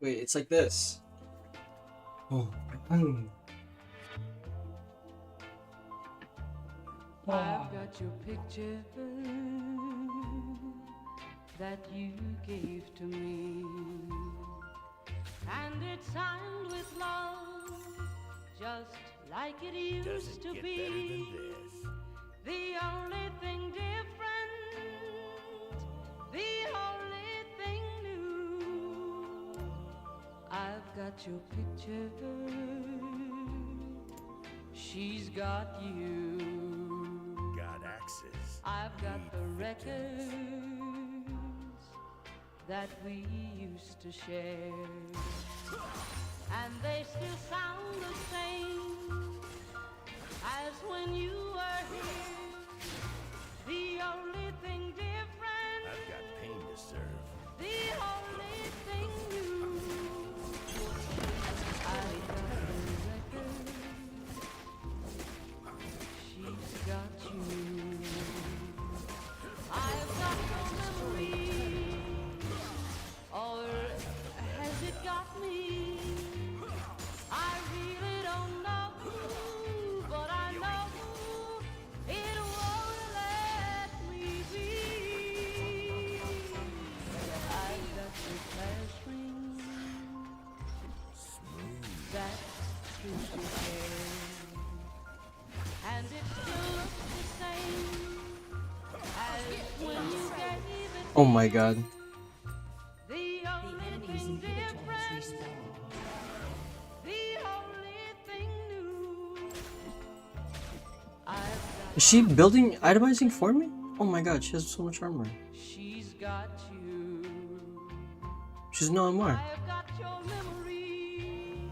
Wait, it's like this. Oh. I've got your picture that you gave to me, and it's signed with love, just like it used to be. The only thing different, the only thing new. I've got your picture, she's got you. Got axes. I've got the records that we used to share, and they still sound the same. that proves you care. And it still looks the same as when you gave it. Oh my god. The only thing different, the only thing new. Is she building, itemizing for me? Oh my god, she has so much armor. She's got you. She's no more. I've got your memory,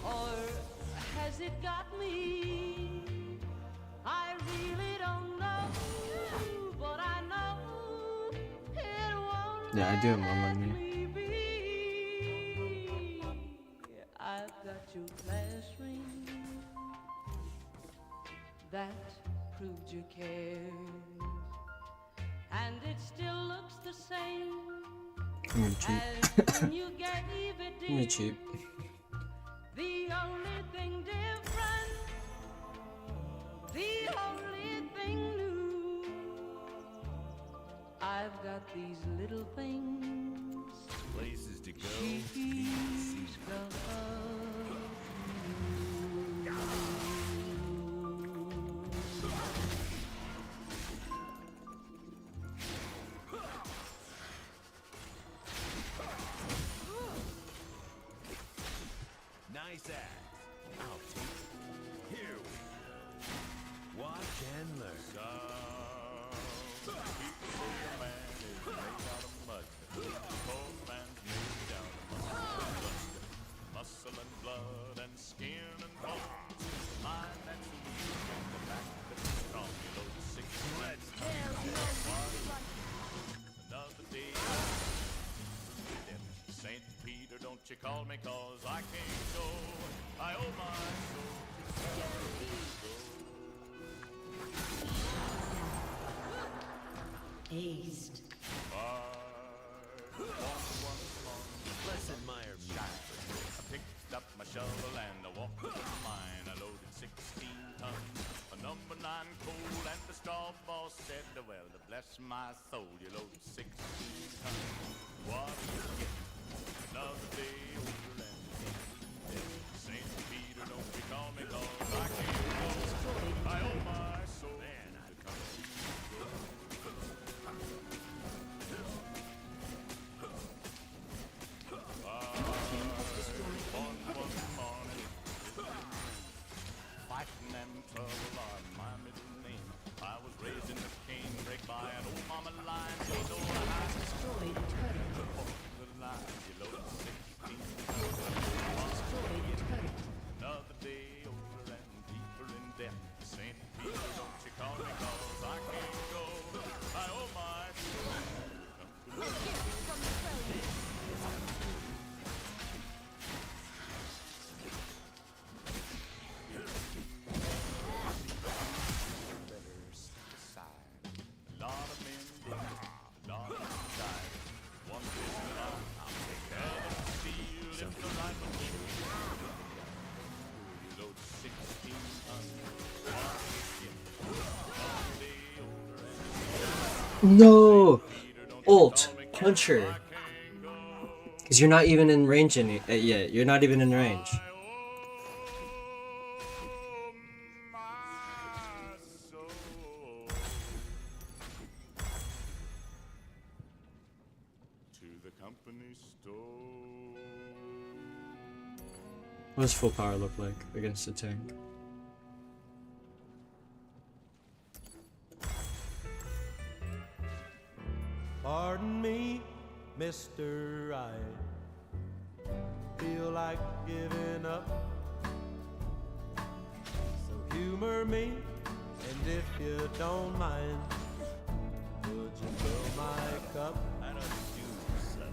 or has it got me? I really don't know, but I know it won't. Yeah, I do have more money. I've got your last ring that proved you cared, and it still looks the same. I'm gonna cheat. When you gave it, I'm gonna cheat. the only thing different, the only thing new. I've got these little things, Places to go. she's got Nice act. I'll take it. Here we go. Watch and learn. Some people say a man is made out of mud. Poor man's made out of muscle and blood and skin and bones. Mind that's weak and the back that's strong. You load 6 sleds. Another day. St. Peter, don't you call me, cause I can't go. I owe my soul to Aced. Blessed Meyer I picked up my shovel and I walked to the mine. I loaded 16 tons, a number 9 coal, and the straw boss said, well, to bless my soul, you loaded 16 tons. What do you get? Another day older and dead. St. Peter, don't you call me, cause I can't go. I owe my soul to come to go. One morning, fighting and trouble are my middle name. I was raised in the canebrake by an old mama lion. She know I Destroyed a turret. the line. You load 16. Destroyed a turret. Another day older and deeper in debt. St. Peter, don't you call me, cause I can't go. I owe my soul to come to better step aside. A lot of men did, a lot of men died. One vision I'll take care of them. Steal if the right one you load 16 tons. No! Ult. Punch her. Because you're not even in range yet. You're not even in range. To the company store. What does full power look like against a tank? Pardon me, Mr. I feel like giving up. So humor me, and if you don't mind, would you fill my cup? I don't do so.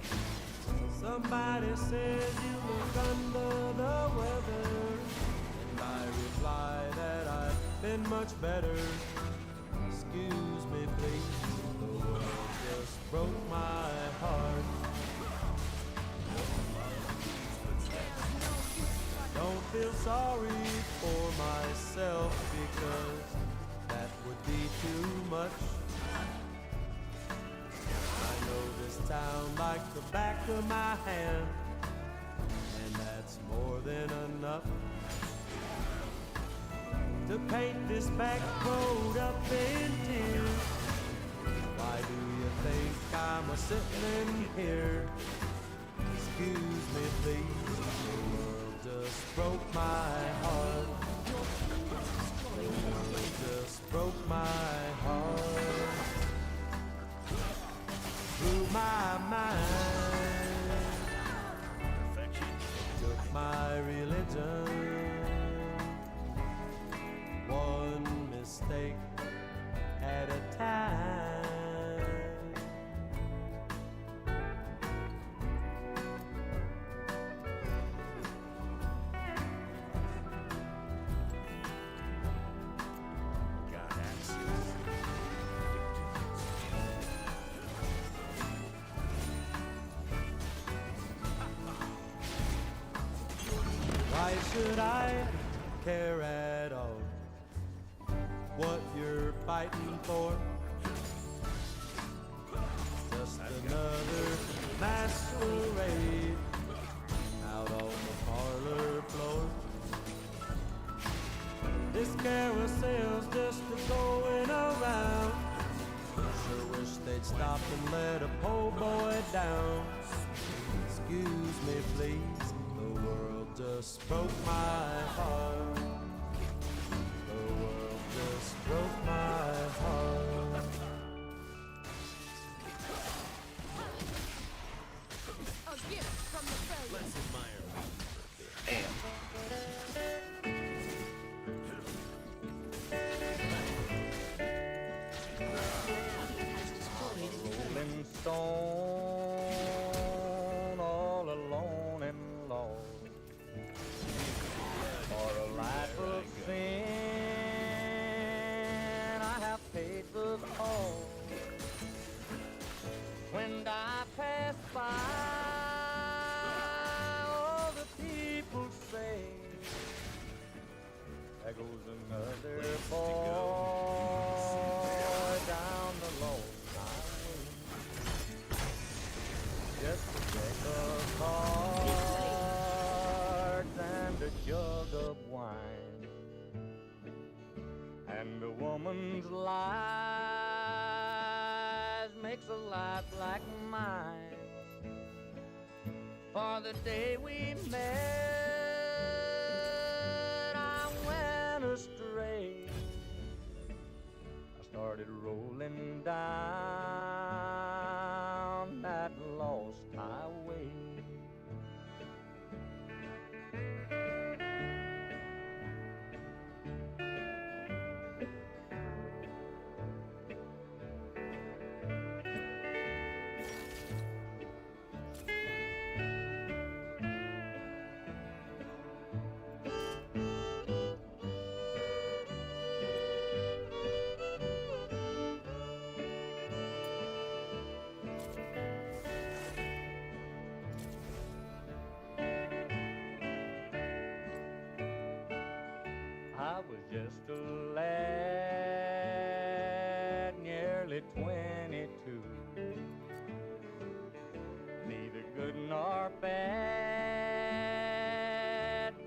Somebody says you look under the weather, and I reply that I've been much better. Excuse me, please, the world just broke my heart. Don't feel sorry for myself, because that would be too much. I know this town like the back of my hand, and that's more than enough to paint this back road up in tears. Why do you think I'm a sitting here? Excuse me, please. The world just broke my heart. The world just broke my heart. Through my mind, took my religion. One mistake at a time. Why should I care at all what you're fighting for? Just another masquerade out on the parlor floor. This carousel's just going around. Sure wish they'd stop and let a po' boy down. Excuse me, please. The world just broke my heart. The world just broke my heart. A gift from the failure. Let's admire Rolling stone, all alone and lost. For a life of sin, I have paid the cost. When I pass by, all the people say, there goes another boy down the lost highway. Just a deck of cards and a jug of wine, and a woman's lies makes a life like mine. For the day we met, I went astray. I started rolling down that lost highway. I was just a lad, nearly 22. Neither good nor bad,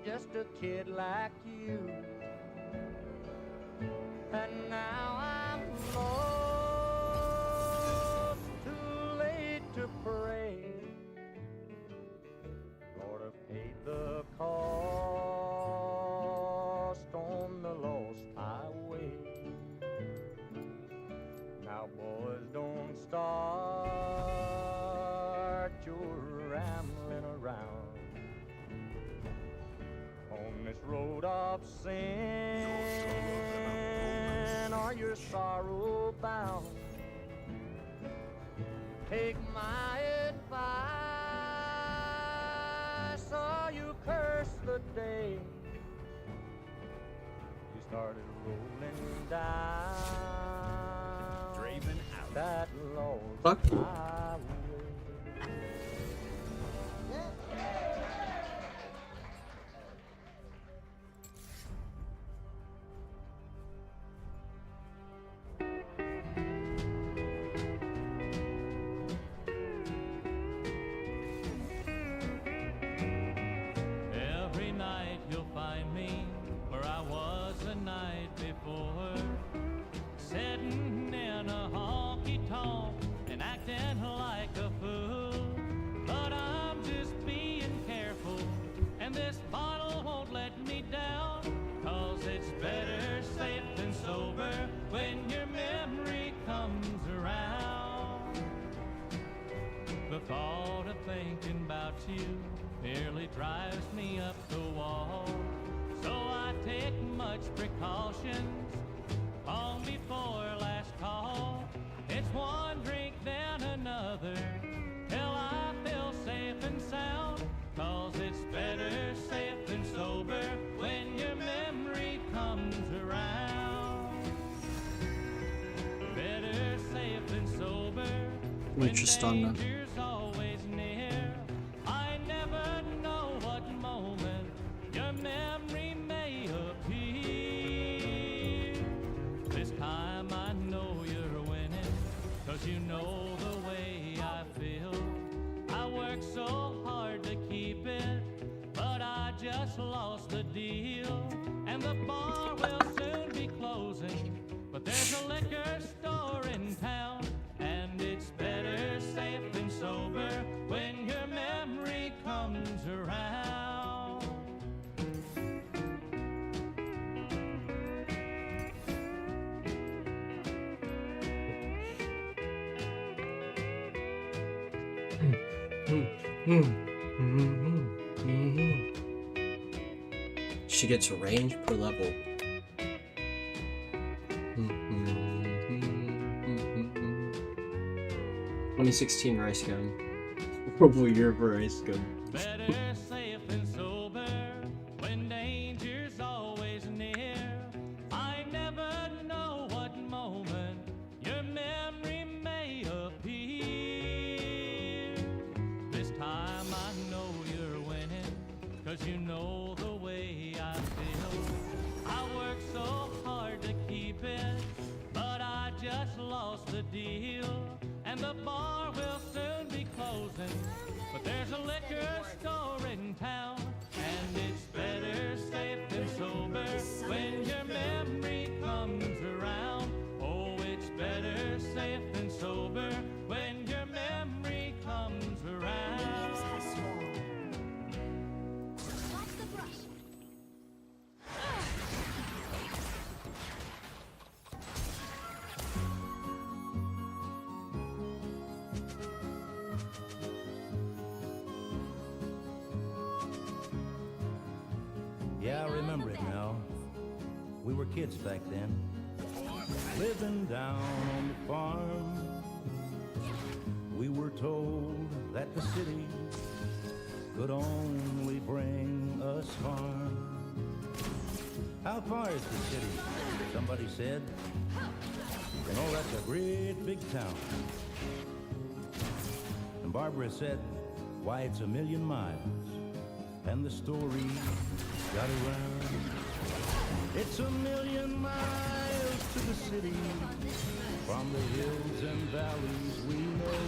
just a kid like you. And now I'm lost, too late to pray. Lord, I've paid the cost on the lost highway. Now, boys, don't start your rambling around on this road of sin, or you're sorrow bound. Take my advice, or you curse the day you started rolling down that lost highway. every night you'll drives me up the wall. So I take much precautions long before last call. It's one drink then another till I feel safe and sound. 'Cause it's better safe than sober when your memory comes around. Better safe than sober when danger's always near. I never know what moment your memory may appear. This time I know you're winning, 'cause you know the way I feel. I work so hard to keep it, but I just lost the deal. And the bar will soon be closing, but there's a liquor store in town. And it's better safe than sober when your memory comes around. She gets range per level. 2016 Rice Gun. Horrible year for Rice Gun. Better safe than sober when danger's always near. I never know what moment your memory may appear. This time I know you're winning, 'cause you know the way I feel. I work so hard to keep it, but I just lost the deal. And the bar will soon be closing, but there's a liquor store in town. And it's better safe than sober when your memory comes around. Oh, it's better safe than sober when your memory comes around. Watch the brush. Yeah, I remember it now. We were kids back then, living down on the farm. We were told that the city could only bring us harm. How far is the city? Somebody said. You know, that's a great big town. And Barbara said, why, it's 1,000,000 miles. And the story got around. It's 1,000,000 miles to the city. From the hills and valleys we know.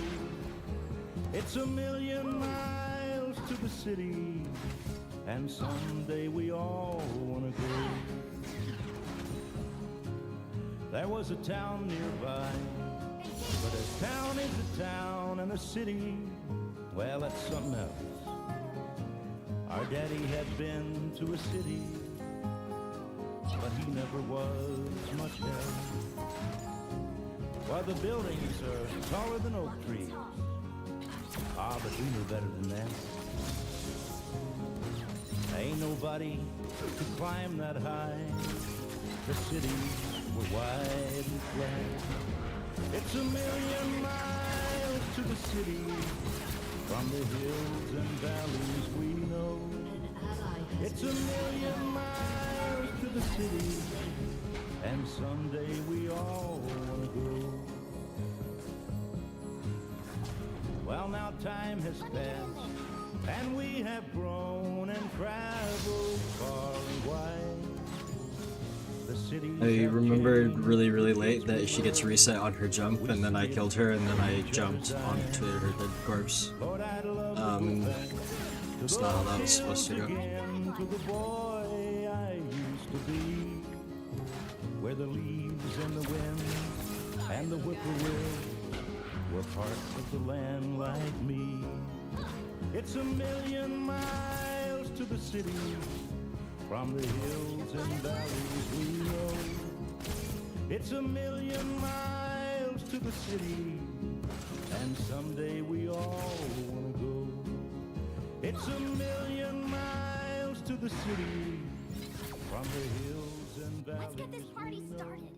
It's 1,000,000 miles to the city. And someday we all wanna go. There was a town nearby, but a town is a town, and a city, well, that's something else. Our daddy had been to a city, but he never was much help. While the buildings are taller than oak trees, but we knew better than that. Ain't nobody could climb that high. The cities were wide and flat. It's 1,000,000 miles to the city. From the hills and valleys we know. It's 1,000,000 miles to the city. And someday we all wanna go. Well, now time has passed, and we have grown and traveled far and wide. The city. I remembered really, really late that she gets reset on her jump, and then I killed her, and then I jumped onto her dead corpse. It's not how that was supposed to go. To the boy I used to be, where the leaves and the wind and the whippoorwill were parts of the land like me. It's 1,000,000 miles to the city. From the hills and valleys we know. It's 1,000,000 miles to the city. And someday we all wanna go. It's a million miles to the city from the hills and valleys. Let's get this party started.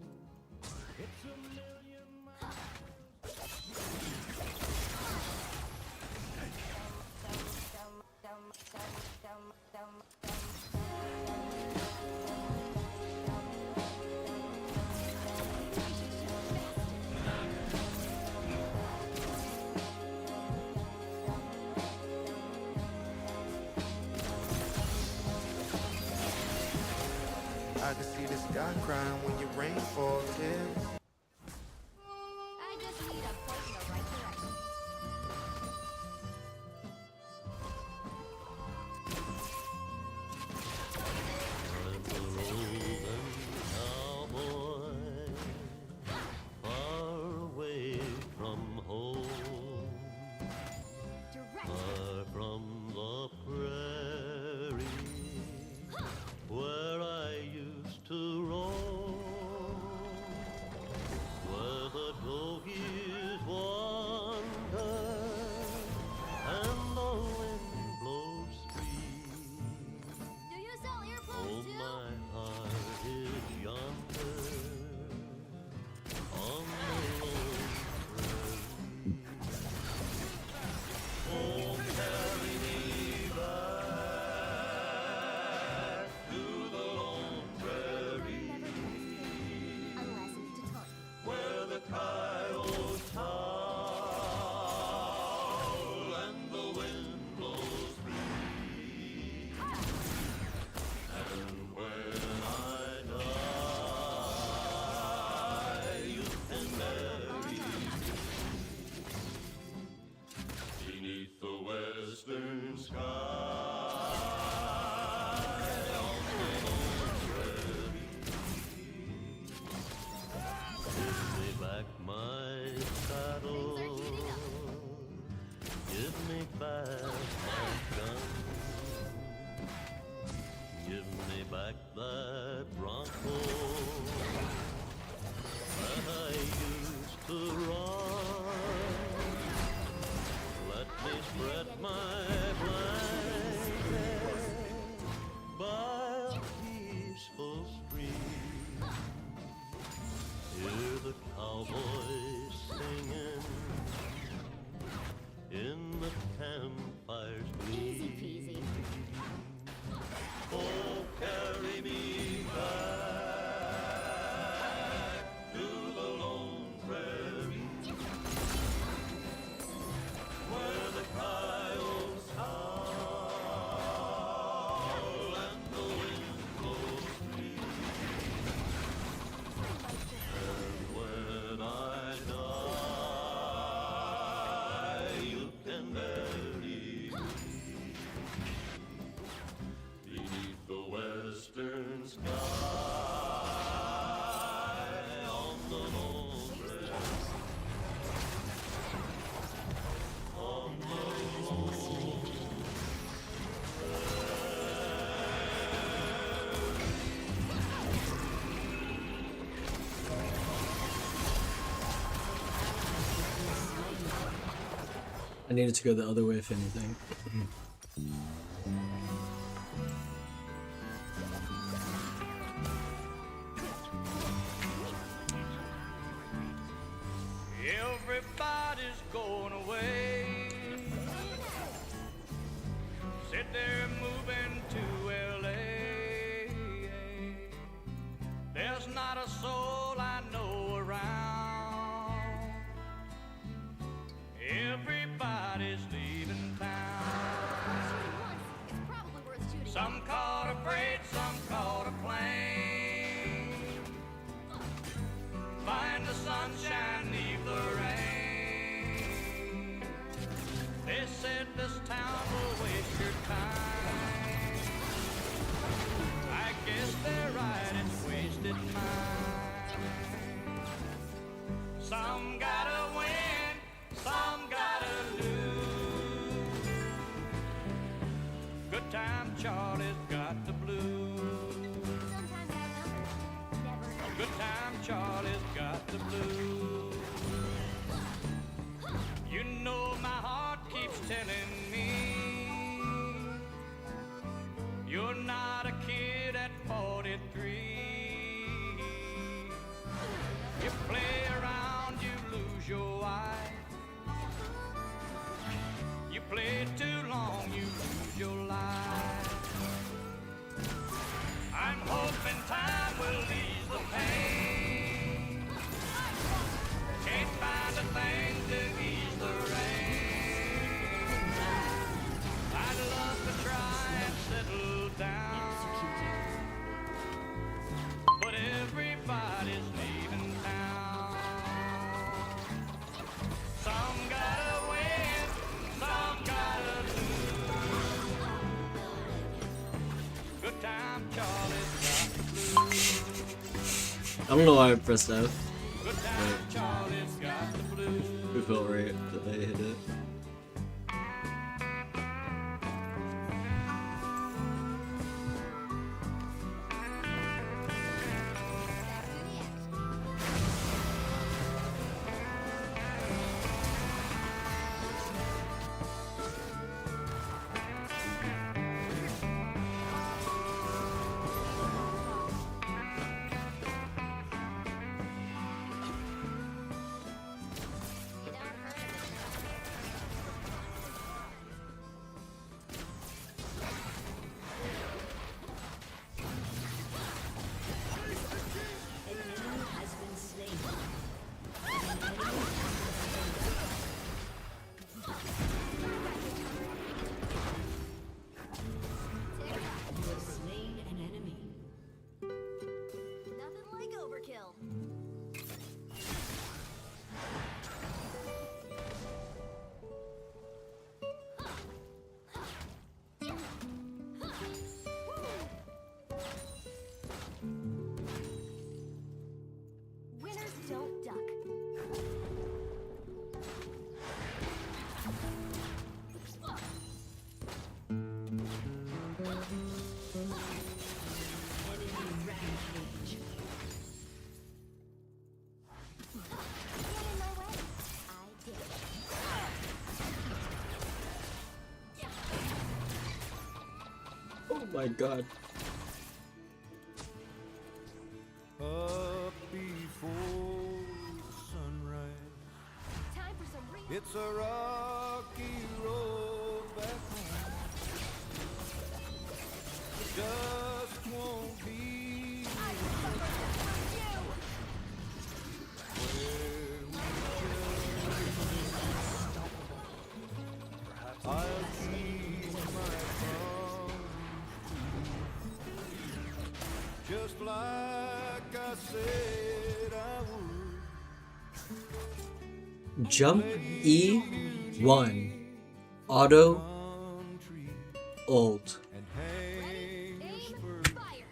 It's a million I can see the sky crying when your rainfall tears. I just need a point in the right direction. Far away from home, far from the prairie, where I used to roam, where the doggies wander, and the wind blows free. Do you sell earplugs Oh, too? my heart is yonder on the lone prairie. Oh, carry me back to the lone prairie, Unless it's to talk. where the coyotes howl and the wind blows free. And when I die, you can bury me beneath the western sky on the lone prairie. Give me back my saddle, give me back my gun, give me back that bronco that I used to run. Let me spread my blanket by a peaceful stream. Hear the cowboys singing in the campfire's gleam. Oh, carry me back to the lone prairie, where the coyotes howl and the wind blows free. And when I die, you can bury me beneath the western sky on the lone prairie. On the lone I needed to go the other way if anything. Everybody's going away. Said they're moving to LA. There's not a soul I know around. Everybody's leaving town. It's probably worth shooting. Some caught a freight, some caught a plane. Find the sunshine, leave the rain. They said this town will waste your time. I guess they're right, it's wasted mine. Some gotta win, some gotta lose. Good time Charlie's got the blues. Good time Charlie's got the blues. You know my heart keeps telling me You're not a kid at 43. You play around, you lose your eye. You play too long, you lose your life. I'm hoping time will ease the pain. Can't find a thing to ease the rain. I'd love to try and settle down, but everybody's leaving town. Some gotta win, some gotta lose. Good time Charlie's got the blues. I don't know why I pressed F. Good time Charlie's got the blues. It felt right that I hit it. An enemy has been slain. You have slain an enemy. Nothing like overkill. Winners don't duck. Enemy rampage. Get in my way. I did. Oh my god. Up before the sunrise. Time for some real. It's a rocky road back home. It just won't be where we I'll keep my promise, just like I said I would. Jump E1. Auto. Ult. And hang your spurs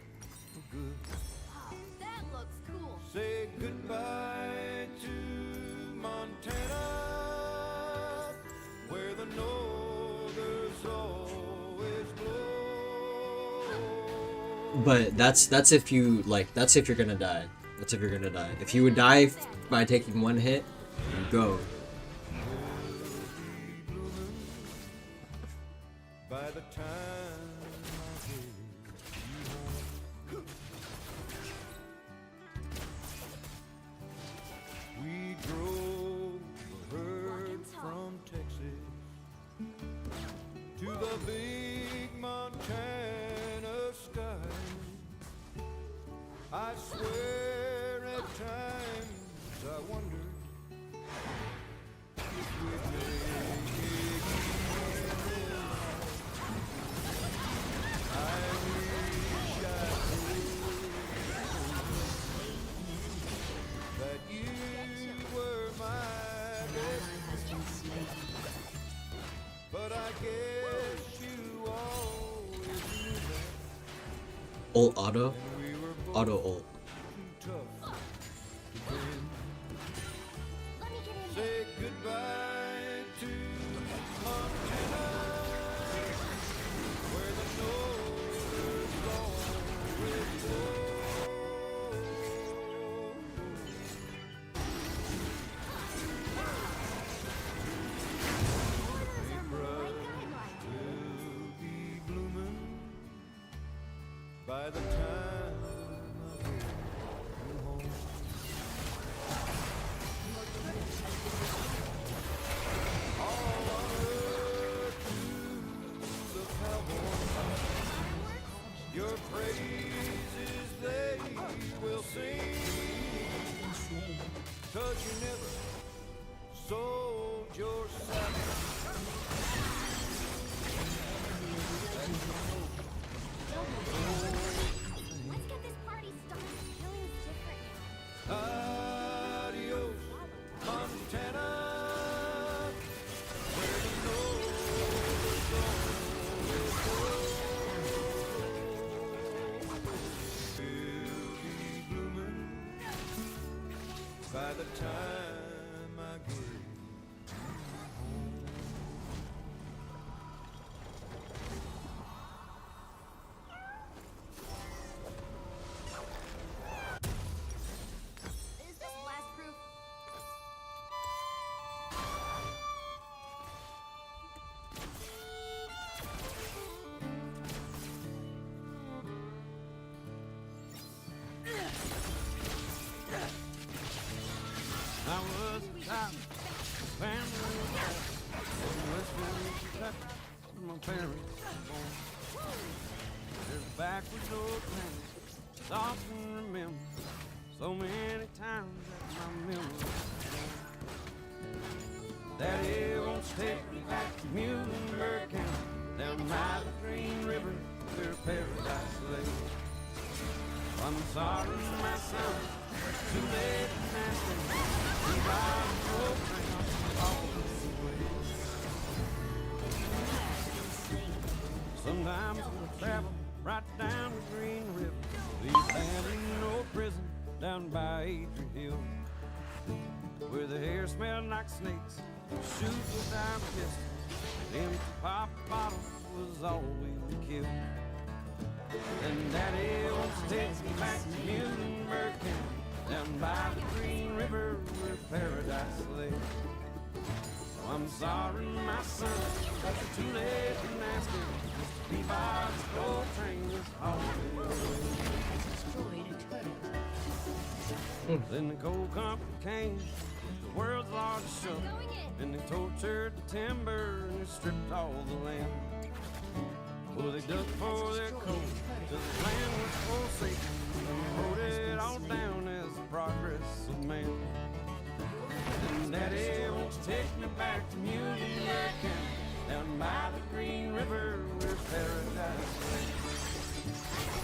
for good. That looks cool. Say goodbye to Montana, where the northers always blow. But that's if you like. That's if you're gonna die. That's if you're gonna die. If you would die by taking one hit, you go. By the time I get you home, we drove a herd from Texas to the big Montana sky. I swear at times I wondered if we'd make it. That you were my best friend, but I guess you always knew that. Ult auto. Auto ult. Too tough to bend. Say goodbye to Montana, where the northers always blow. April will be blooming by the time I get home. All honor to the cowboys, your praises they will sing, 'cause you never sold your saddle. Let's get this party started. Feeling different now. Adios, Montana, where the Lord's always will be blooming by the time I get Is this blast proof? I was a child, family in Western Kentucky, where my parents were born. There's a backwards old town, I often remember so many times that my memory. Daddy wants to take me back to Muhlenberg County, down by the Green River, where paradise lay. I'm sorry, my son, too late to ask. Sometimes we'll travel right down the Green River, leave family in no prison down by Adrian Hill, where the hair smelled like snakes, shoes without pistols, and empty pop bottles was all we would kill. And Daddy wants to take me back to Muhlenberg County, down by the Green River where paradise lay. I'm sorry, my son, but it's too late to ask him. Mr. Peabody's gold train is hauled away. Then the coal company came, the world's largest shovel, and they tortured the timber and they stripped all the land. Well, they dug for their coal till the land was forsaken, and they wrote it all down as the progress of man. And Daddy wants to take me back to Muhlenberg County, down by the Green River where paradise lay.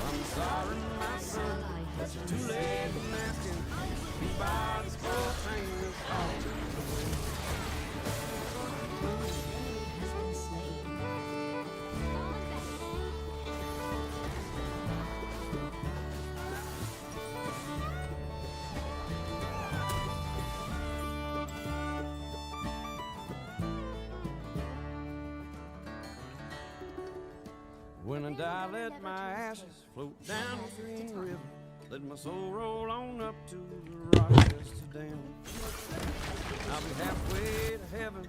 I'm sorry, my son, but you're too late for asking. Peabody's gold train is hauled away. When I die, let my ashes float down the Green River. Let my soul roll on up to the Rochester Dam. I'll be halfway to heaven,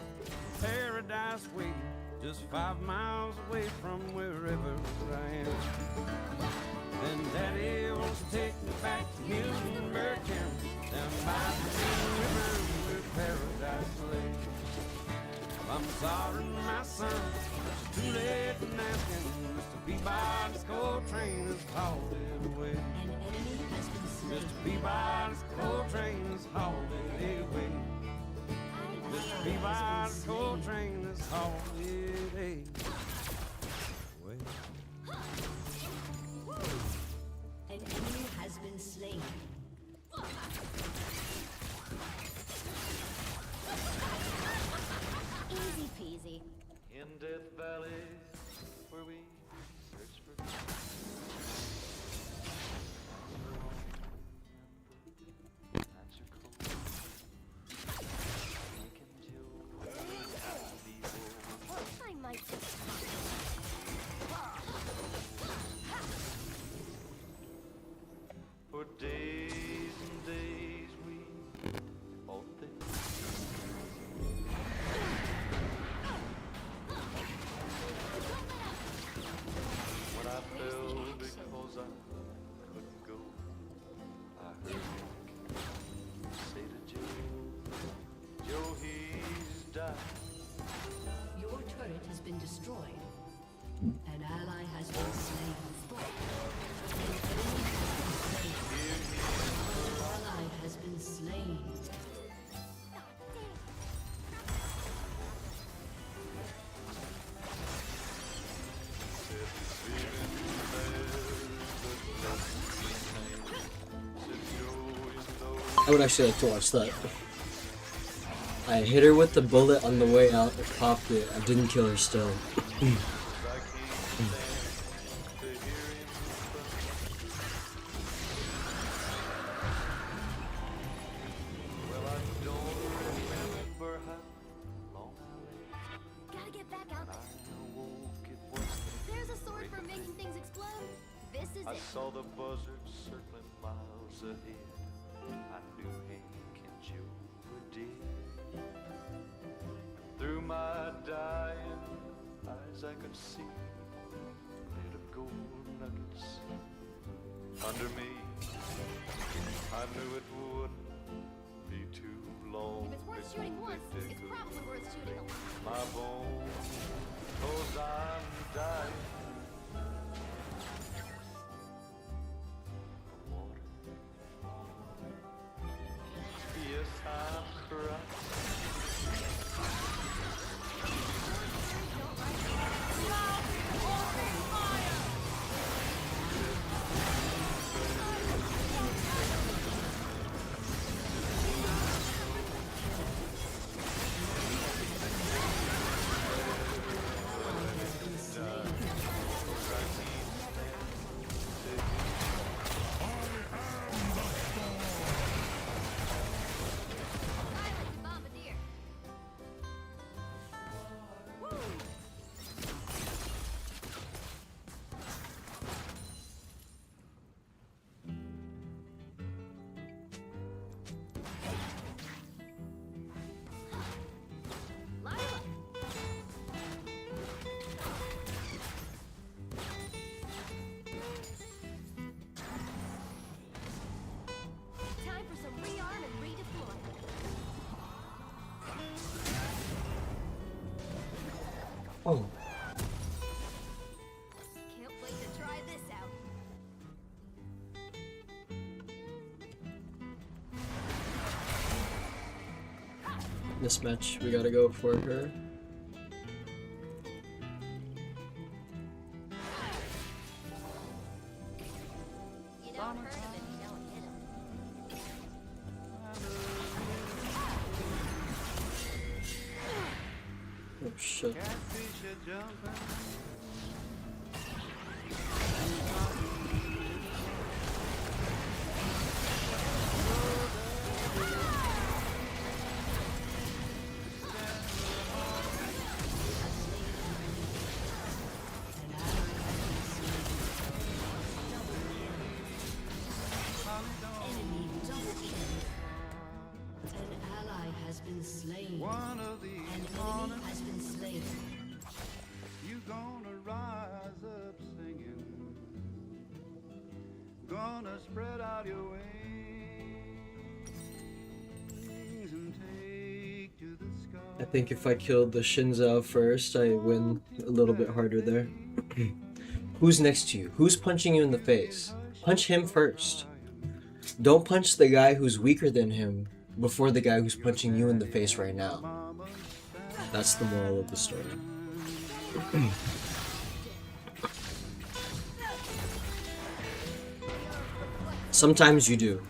paradise waiting, just 5 miles away from wherever I am. And Daddy wants to take me back to Muhlenberg County, down by the Green River where paradise lay. I'm sorry, my son, it's too late for asking. Mr. Peabody's coal train is hauled away. Mr. Peabody's coal train is hauled away. Mr. Peabody's coal train is hauled away. An enemy has been slain. Easy peasy. In Death Valley, where we search for I might just I would actually like to watch that. I hit her with the bullet on the way out, I popped it, I didn't kill her still. Gotta get back out there. There's a sword for making things explode. This is I it. saw the buzzard circling miles ahead. I knew Hank and Joe were dead. Through my dying eyes I could see little gold nuggets under me. I knew it wouldn't be too long. If it's worth shooting once, it's probably worth shooting a lot. My bones, 'cause I'm dying. Yes, I'm crying. Bombardier. Time for some rearm and redeploy. Oh. Can't wait to try this out. This match, we gotta go for her. You don't hurt him if you don't hit him. Oh shit. Enemy double kill. An ally has been slain. One of these An enemy mornings, has been slain. you gonna rise up singing, gonna spread out your wings and take to the sky. I think if I killed the Shinzao first, I win a little bit harder there. Who's next to you? Who's punching you in the face? Punch him first. Don't punch the guy who's weaker than him before the guy who's punching you in the face right now. That's the moral of the story. Sometimes you do.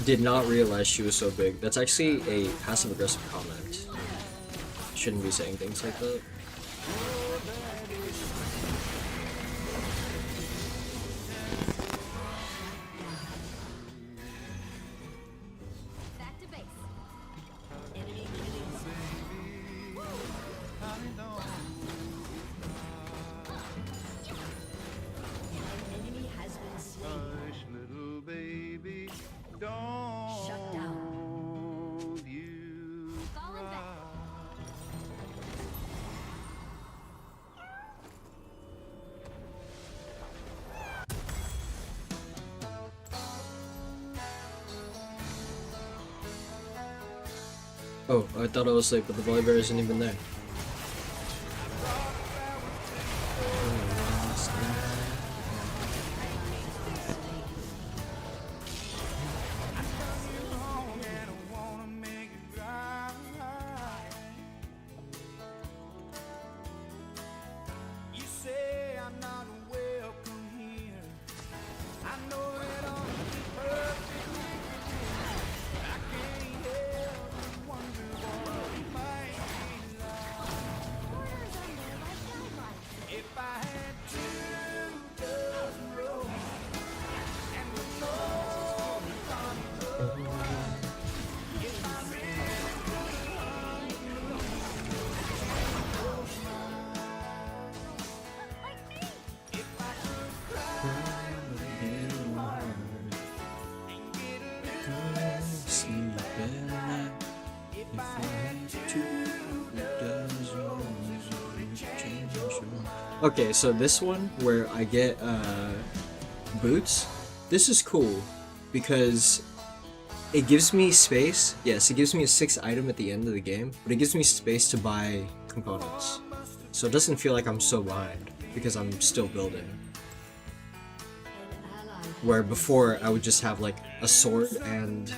Did not realize she was so big. That's actually a passive-aggressive comment. Shouldn't be saying things like that. Back to base. Enemy killing spree. An enemy has been slain. Hush, little baby, don't Shut down. you Oh, I thought I was asleep, but the Volibear isn't even there. You say I'm not welcome here. I know it all perfectly. I can't help but wonder what it might be like if I had 2 dozen roses and the north on the road. If I really could hung if I could cry and get a little less sleep at night. If I had 2 dozen roses, would change your mind. Okay, so this one where I get boots, this is cool because it gives me space. Yes, it gives me a 6 item at the end of the game, but it gives me space to buy components. So it doesn't feel like I'm so behind because I'm still building. Where before I would just have like a sword and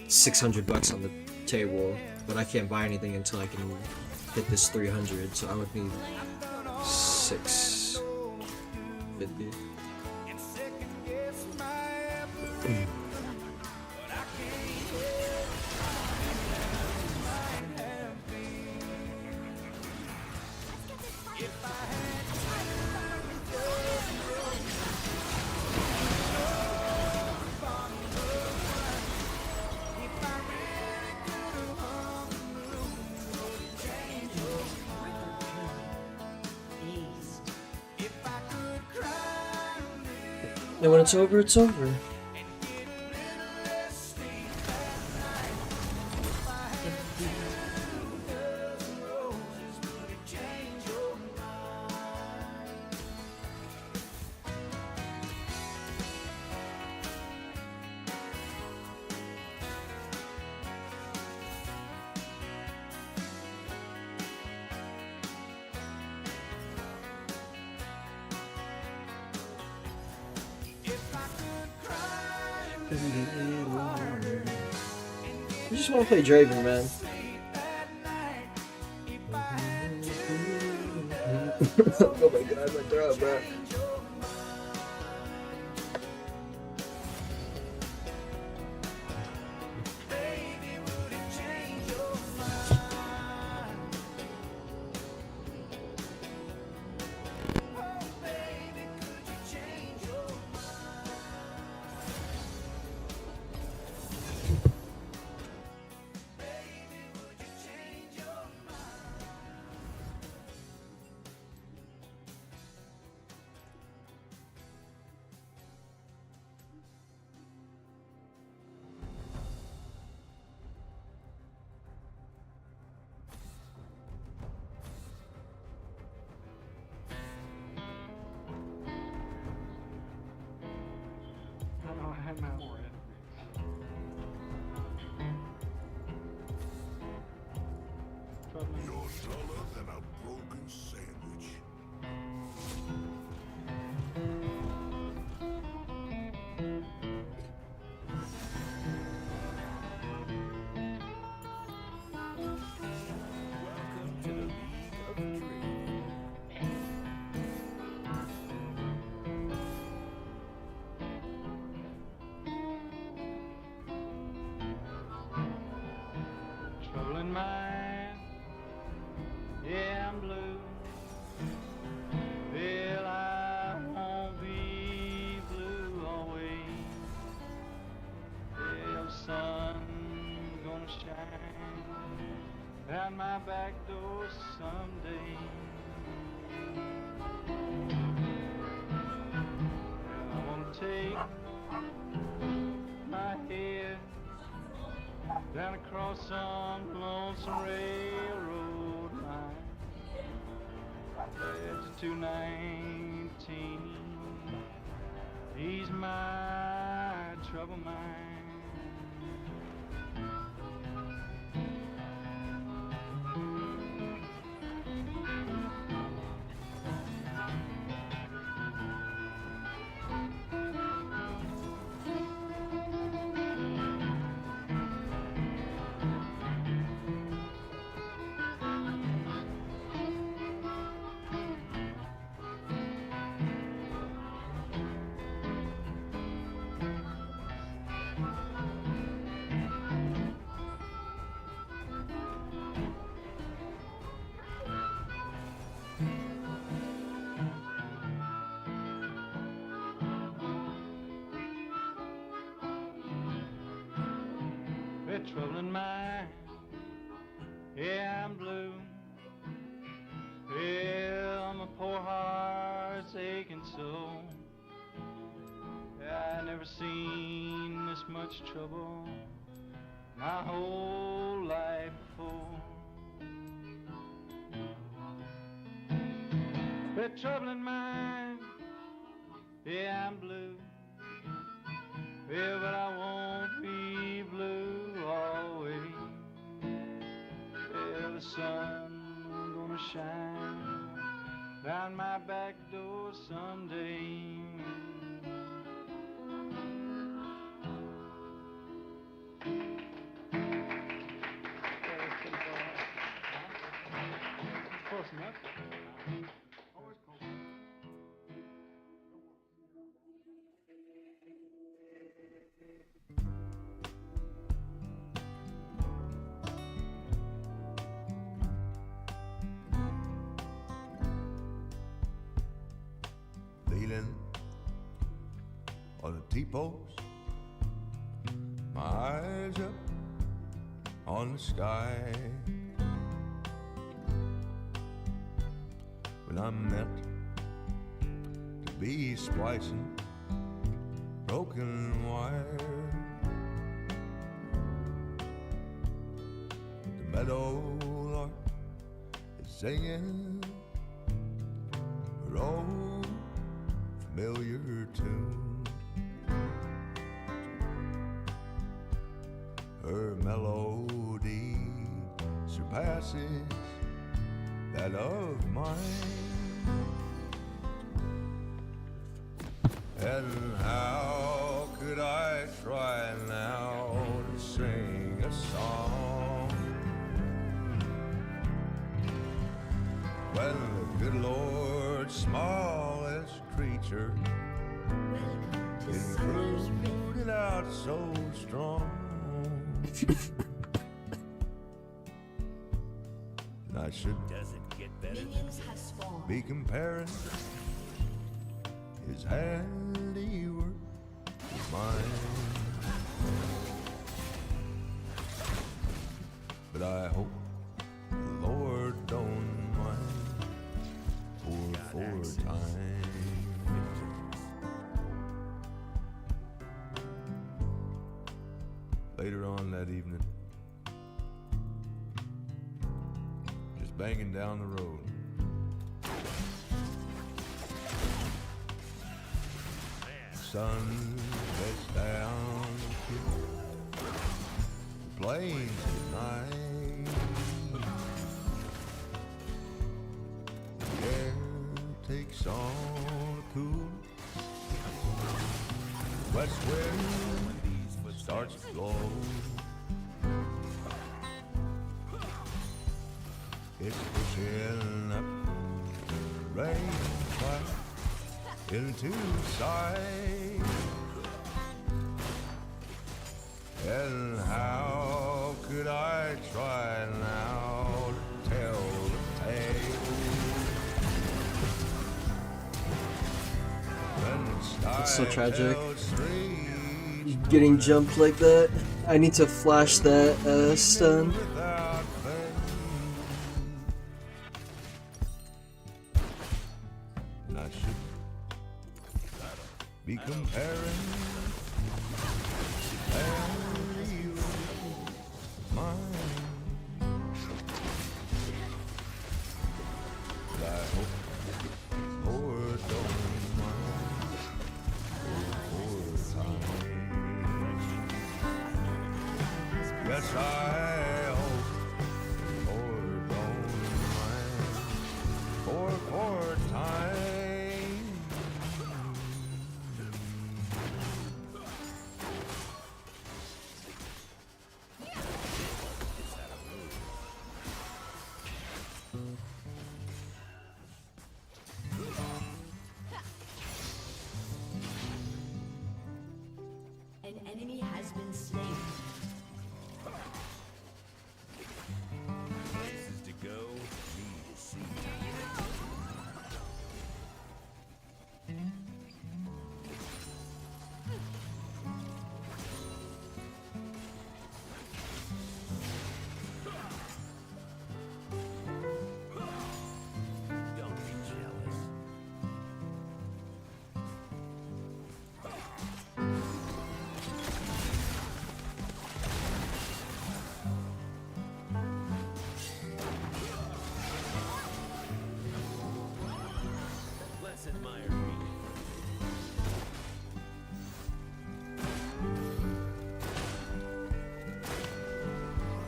600 bucks on the table, but I can't buy anything until I can hit this 300, so I would need 650. And when it's over, it's over. I just want to play Draven, man. Oh my god, my throat, bro. You're duller than a broken sandwich. Welcome to the League of Dreaming. Trouble in mind, yeah, I'm blue. Well, I won't be blue always. Yeah, the sun's gonna shine out my back door someday. Well, I wanna take my head down across some lonesome railroad line. It's 219. He's my trouble mind. with trouble in mind. Yeah, I'm blue. Well, my poor heart's aching so. I never seen this much trouble my whole life before. With trouble in mind, yeah, I'm blue. Yeah, but I won't be blue always. Yeah, the sun gonna shine down my back door someday. Close enough. Leaning on a T-post, my eyes up on the sky. When I'm meant to be splicing broken wire, the meadowlark is singing her old familiar tune. Her melody surpasses that of mine. And how could I try now to sing a song when the good Lord's smallest creature included out so strong? And I should be comparing his handiwork with mine. But I hope the Lord don't mind for time. Later on that evening, just banging down the road, sun gets down the plains at night. The air takes on a cool west wind starts to blow. It's pushing up rain cloud into sight. And how could I try now to tell the tale when It's so tragic. Getting jumped like that. I need to flash that stun. And I should be comparing you mine. But I hope Lord don't mind for time. Yes, I hope Lord don't mind for time. An enemy has been slain. Places to go, need to see.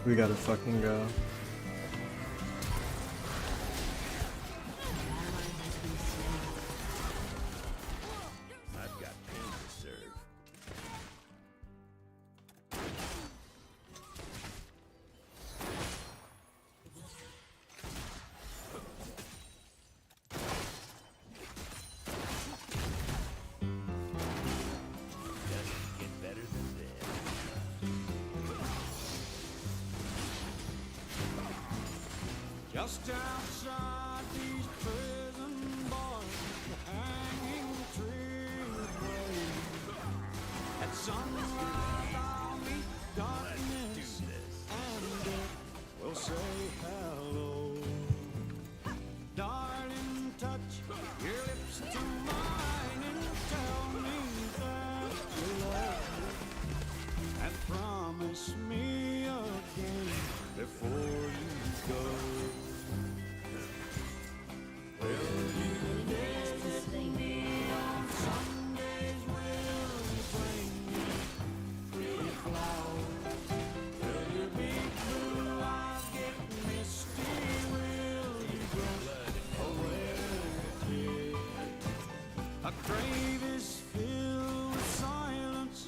We gotta fucking go. I've got pain to serve. Doesn't get better than this. Just outside these prison bars, the hanging tree wave. At sunrise, I'll meet darkness, and death will say hello. Darling, touch your lips to mine and tell me that you love me, and promise me again before you go. Will you visit me on Sundays? Will you bring me pretty flowers? Will your big blue eyes get misty? Will you brush away a tear? A grave is filled with silence,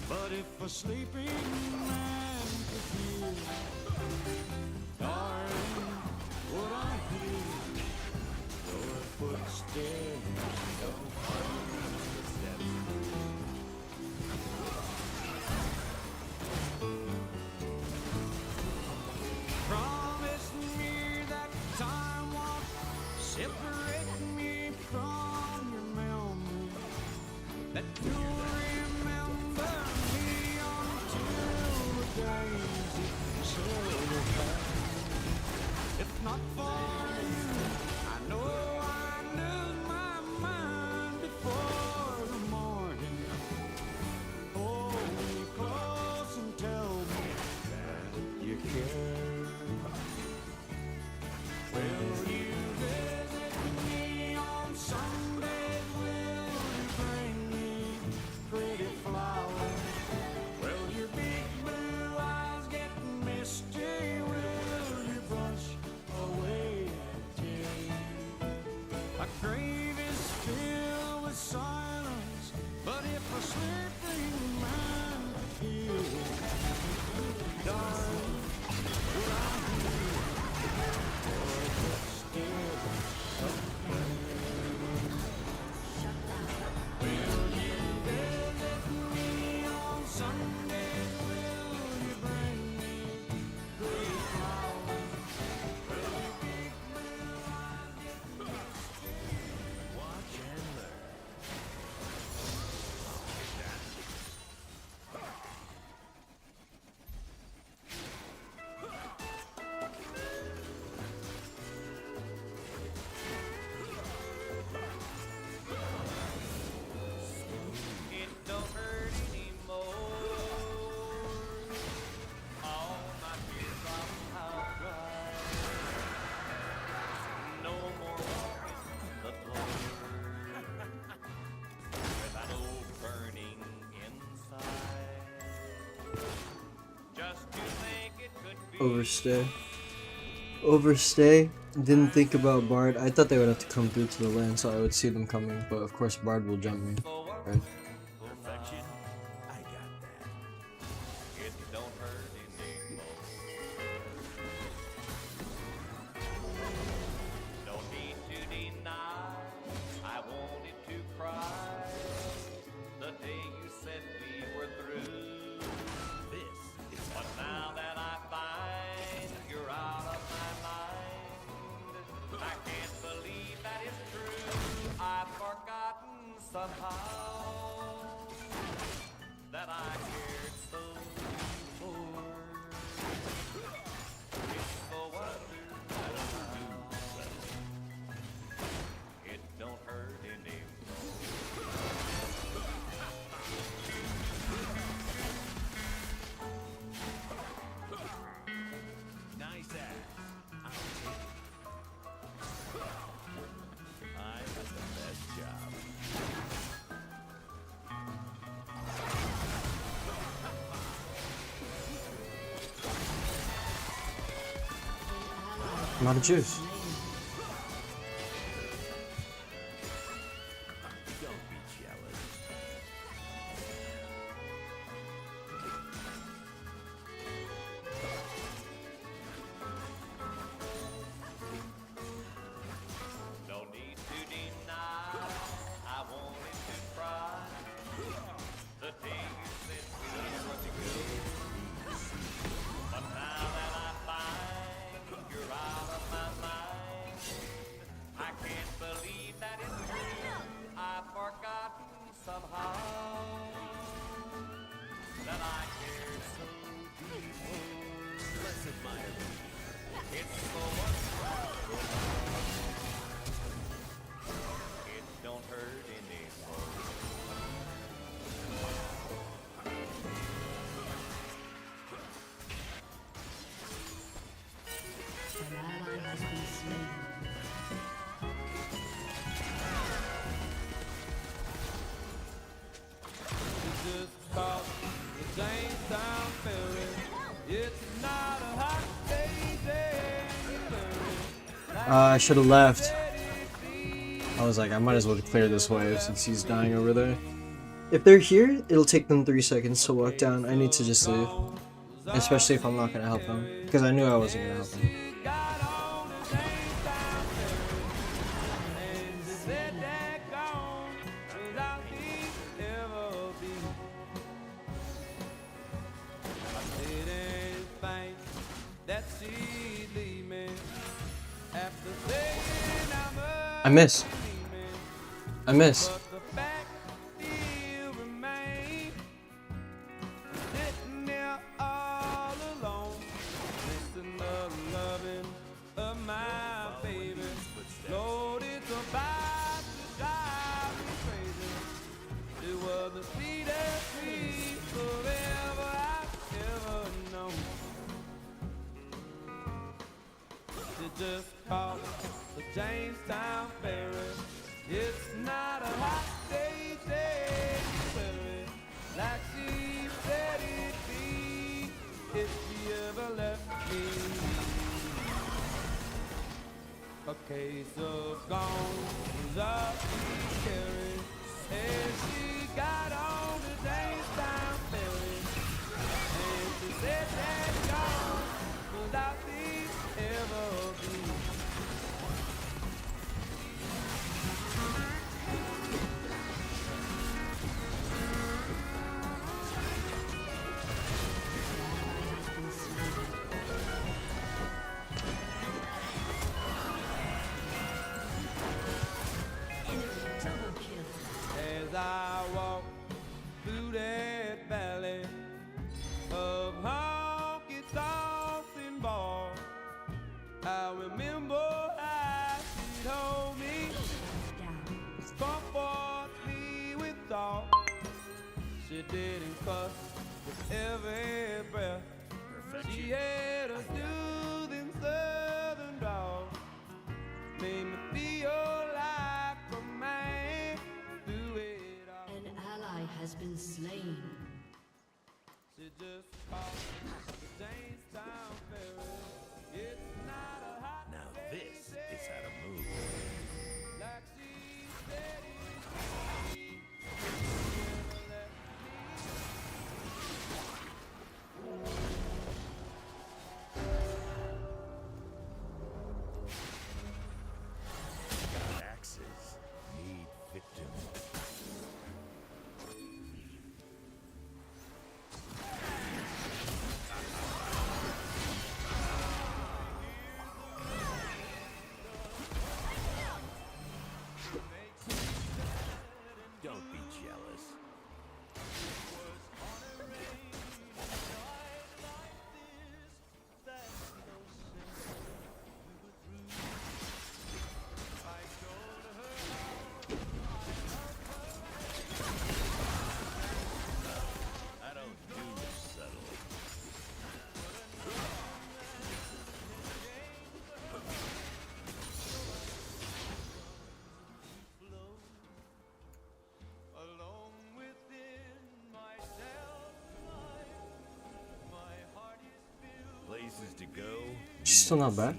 but if a sleeping man could hear, darling, would I hear your footsteps? Promise me that time won't separate me from your memory, that you'll remember me until the days it so fast. If not for you, I know I lose my mind before the morning. Hold me close and tell me that you care. Will you visit me on Sundays? Will you bring me pretty flowers? Will your big blue eyes get misty? Will you brush away a tear? A grave is filled with silence, but if a sleeping man could hear, darling, would I hear your footsteps again? Will you visit me on Sundays? Will you bring me pretty flowers? Will your big blue eyes get misty? Watch and learn. It don't hurt anymore. All my teardrops have dried. No more walking the floor without no burning inside. Just to think it could be. Overstay. Overstay. Didn't think about Bard. I thought they would have to come through to the land so I would see them coming, but of course Bard will jump me. Right? Perfection. I got that. It don't hurt anymore. No need to deny, I wanted to cry the day you said we were through. This is But now that I find you're out of my mind, I can't believe that it's true. I've forgotten somehow I'm out of juice. Don't be jealous. No need to deny, I wanted to try the day you said we were to go. But now that I find you're out of my mind, I can't believe that it's true. I've forgotten somehow that I cared so deeply. Let's admire me. It's so untrue. It don't hurt anymore. An ally has been slain. Just call the Jamestown Ferry. It's not a hot day there. I should have left. I was like, I might as well clear this wave since he's dying over there. If they're here, it'll take them 3 seconds to walk down. I need to just leave. Especially if I'm not gonna help him. Because I knew I wasn't gonna help him. I miss. I miss. Just call the Jamestown Ferry. It's not a hot day, January, like she said it'd be if she ever left me. A case of gone was all she carried, and she got on the Jamestown Ferry, and she said that gone without these ever be. As I walk through that valley of honky-tonks and bars, I remember how she told me, comfort me with thought. She didn't fuss with every breath. She had a soothing southern drawl, made me feel like a man through it all. An ally has been slain. She just called the Jamestown Ferry. It's not a hot Now this is how to move. like she said it'd be. Never left Axes need victims. Don't be jealous. I don't do subtle. alone within myself. My heart is filled. Places to go. She's still not back.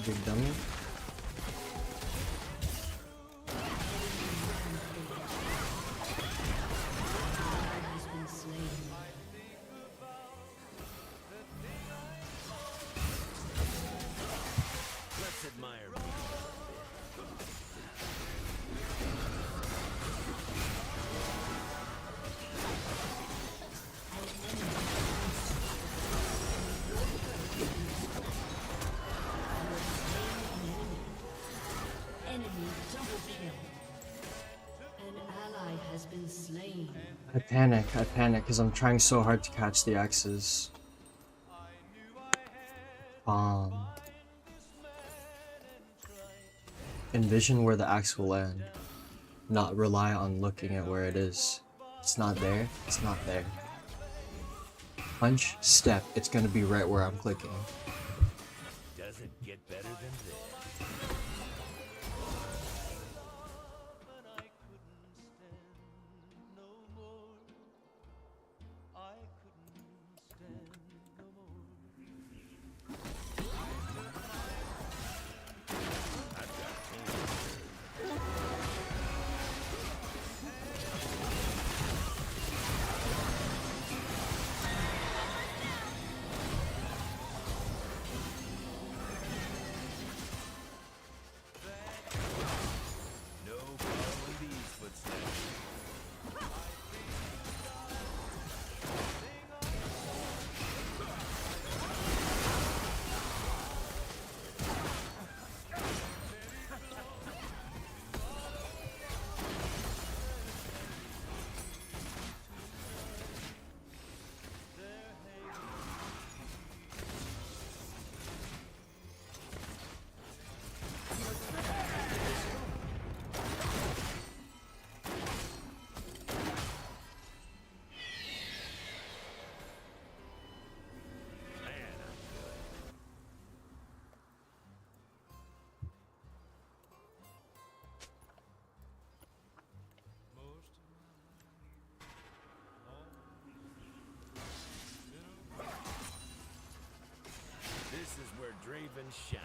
Big dummy. Has been slain. Let's admire me. Enemy double kill. An ally has been slain. I panic because I'm trying so hard to catch the X's. Envision where the axe will land, not rely on looking at where it is. It's not there, it's not there. Punch, step, it's gonna be right where I'm clicking. Doesn't get better than this. No following these footsteps. This is where Draven shines.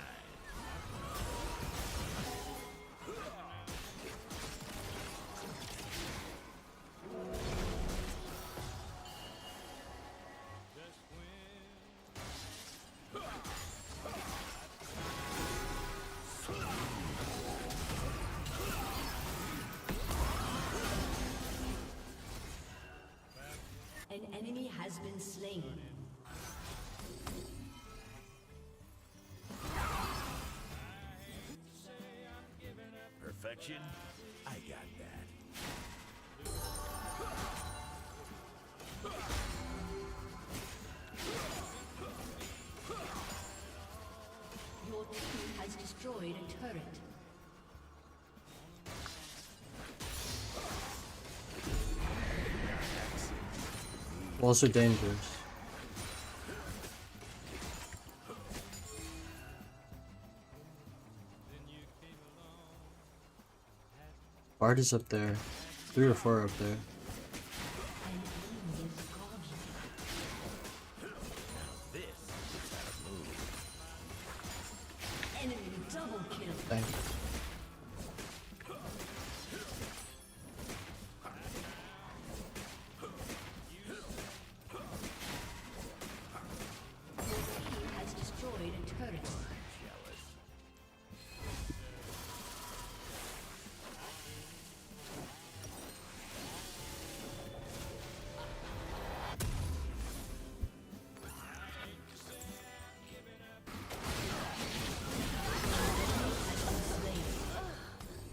An enemy has been slain. Perfection? I got that. Your team has destroyed a turret. Walls are dangerous. Bard is up there. 3 or 4 up there. Enemy double kill. Thank you. Your team has destroyed a turret.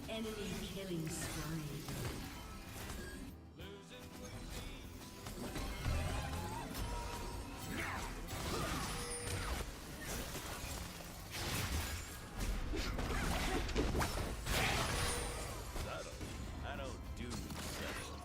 Enemy killing spree. Subtle. I don't do subtle.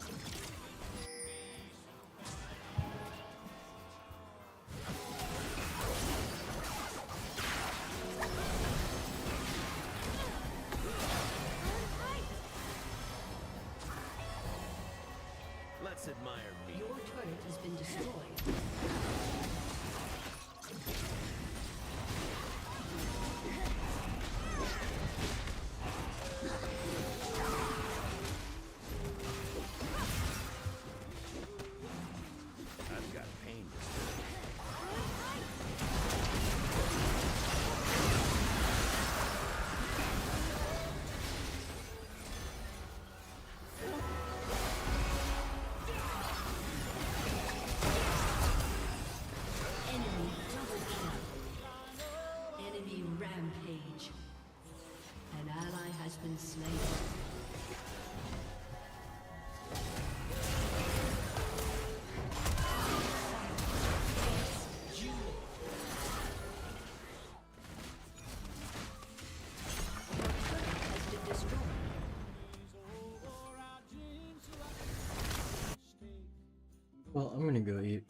Let's admire me. Your turret has been destroyed. Well, I'm gonna go eat.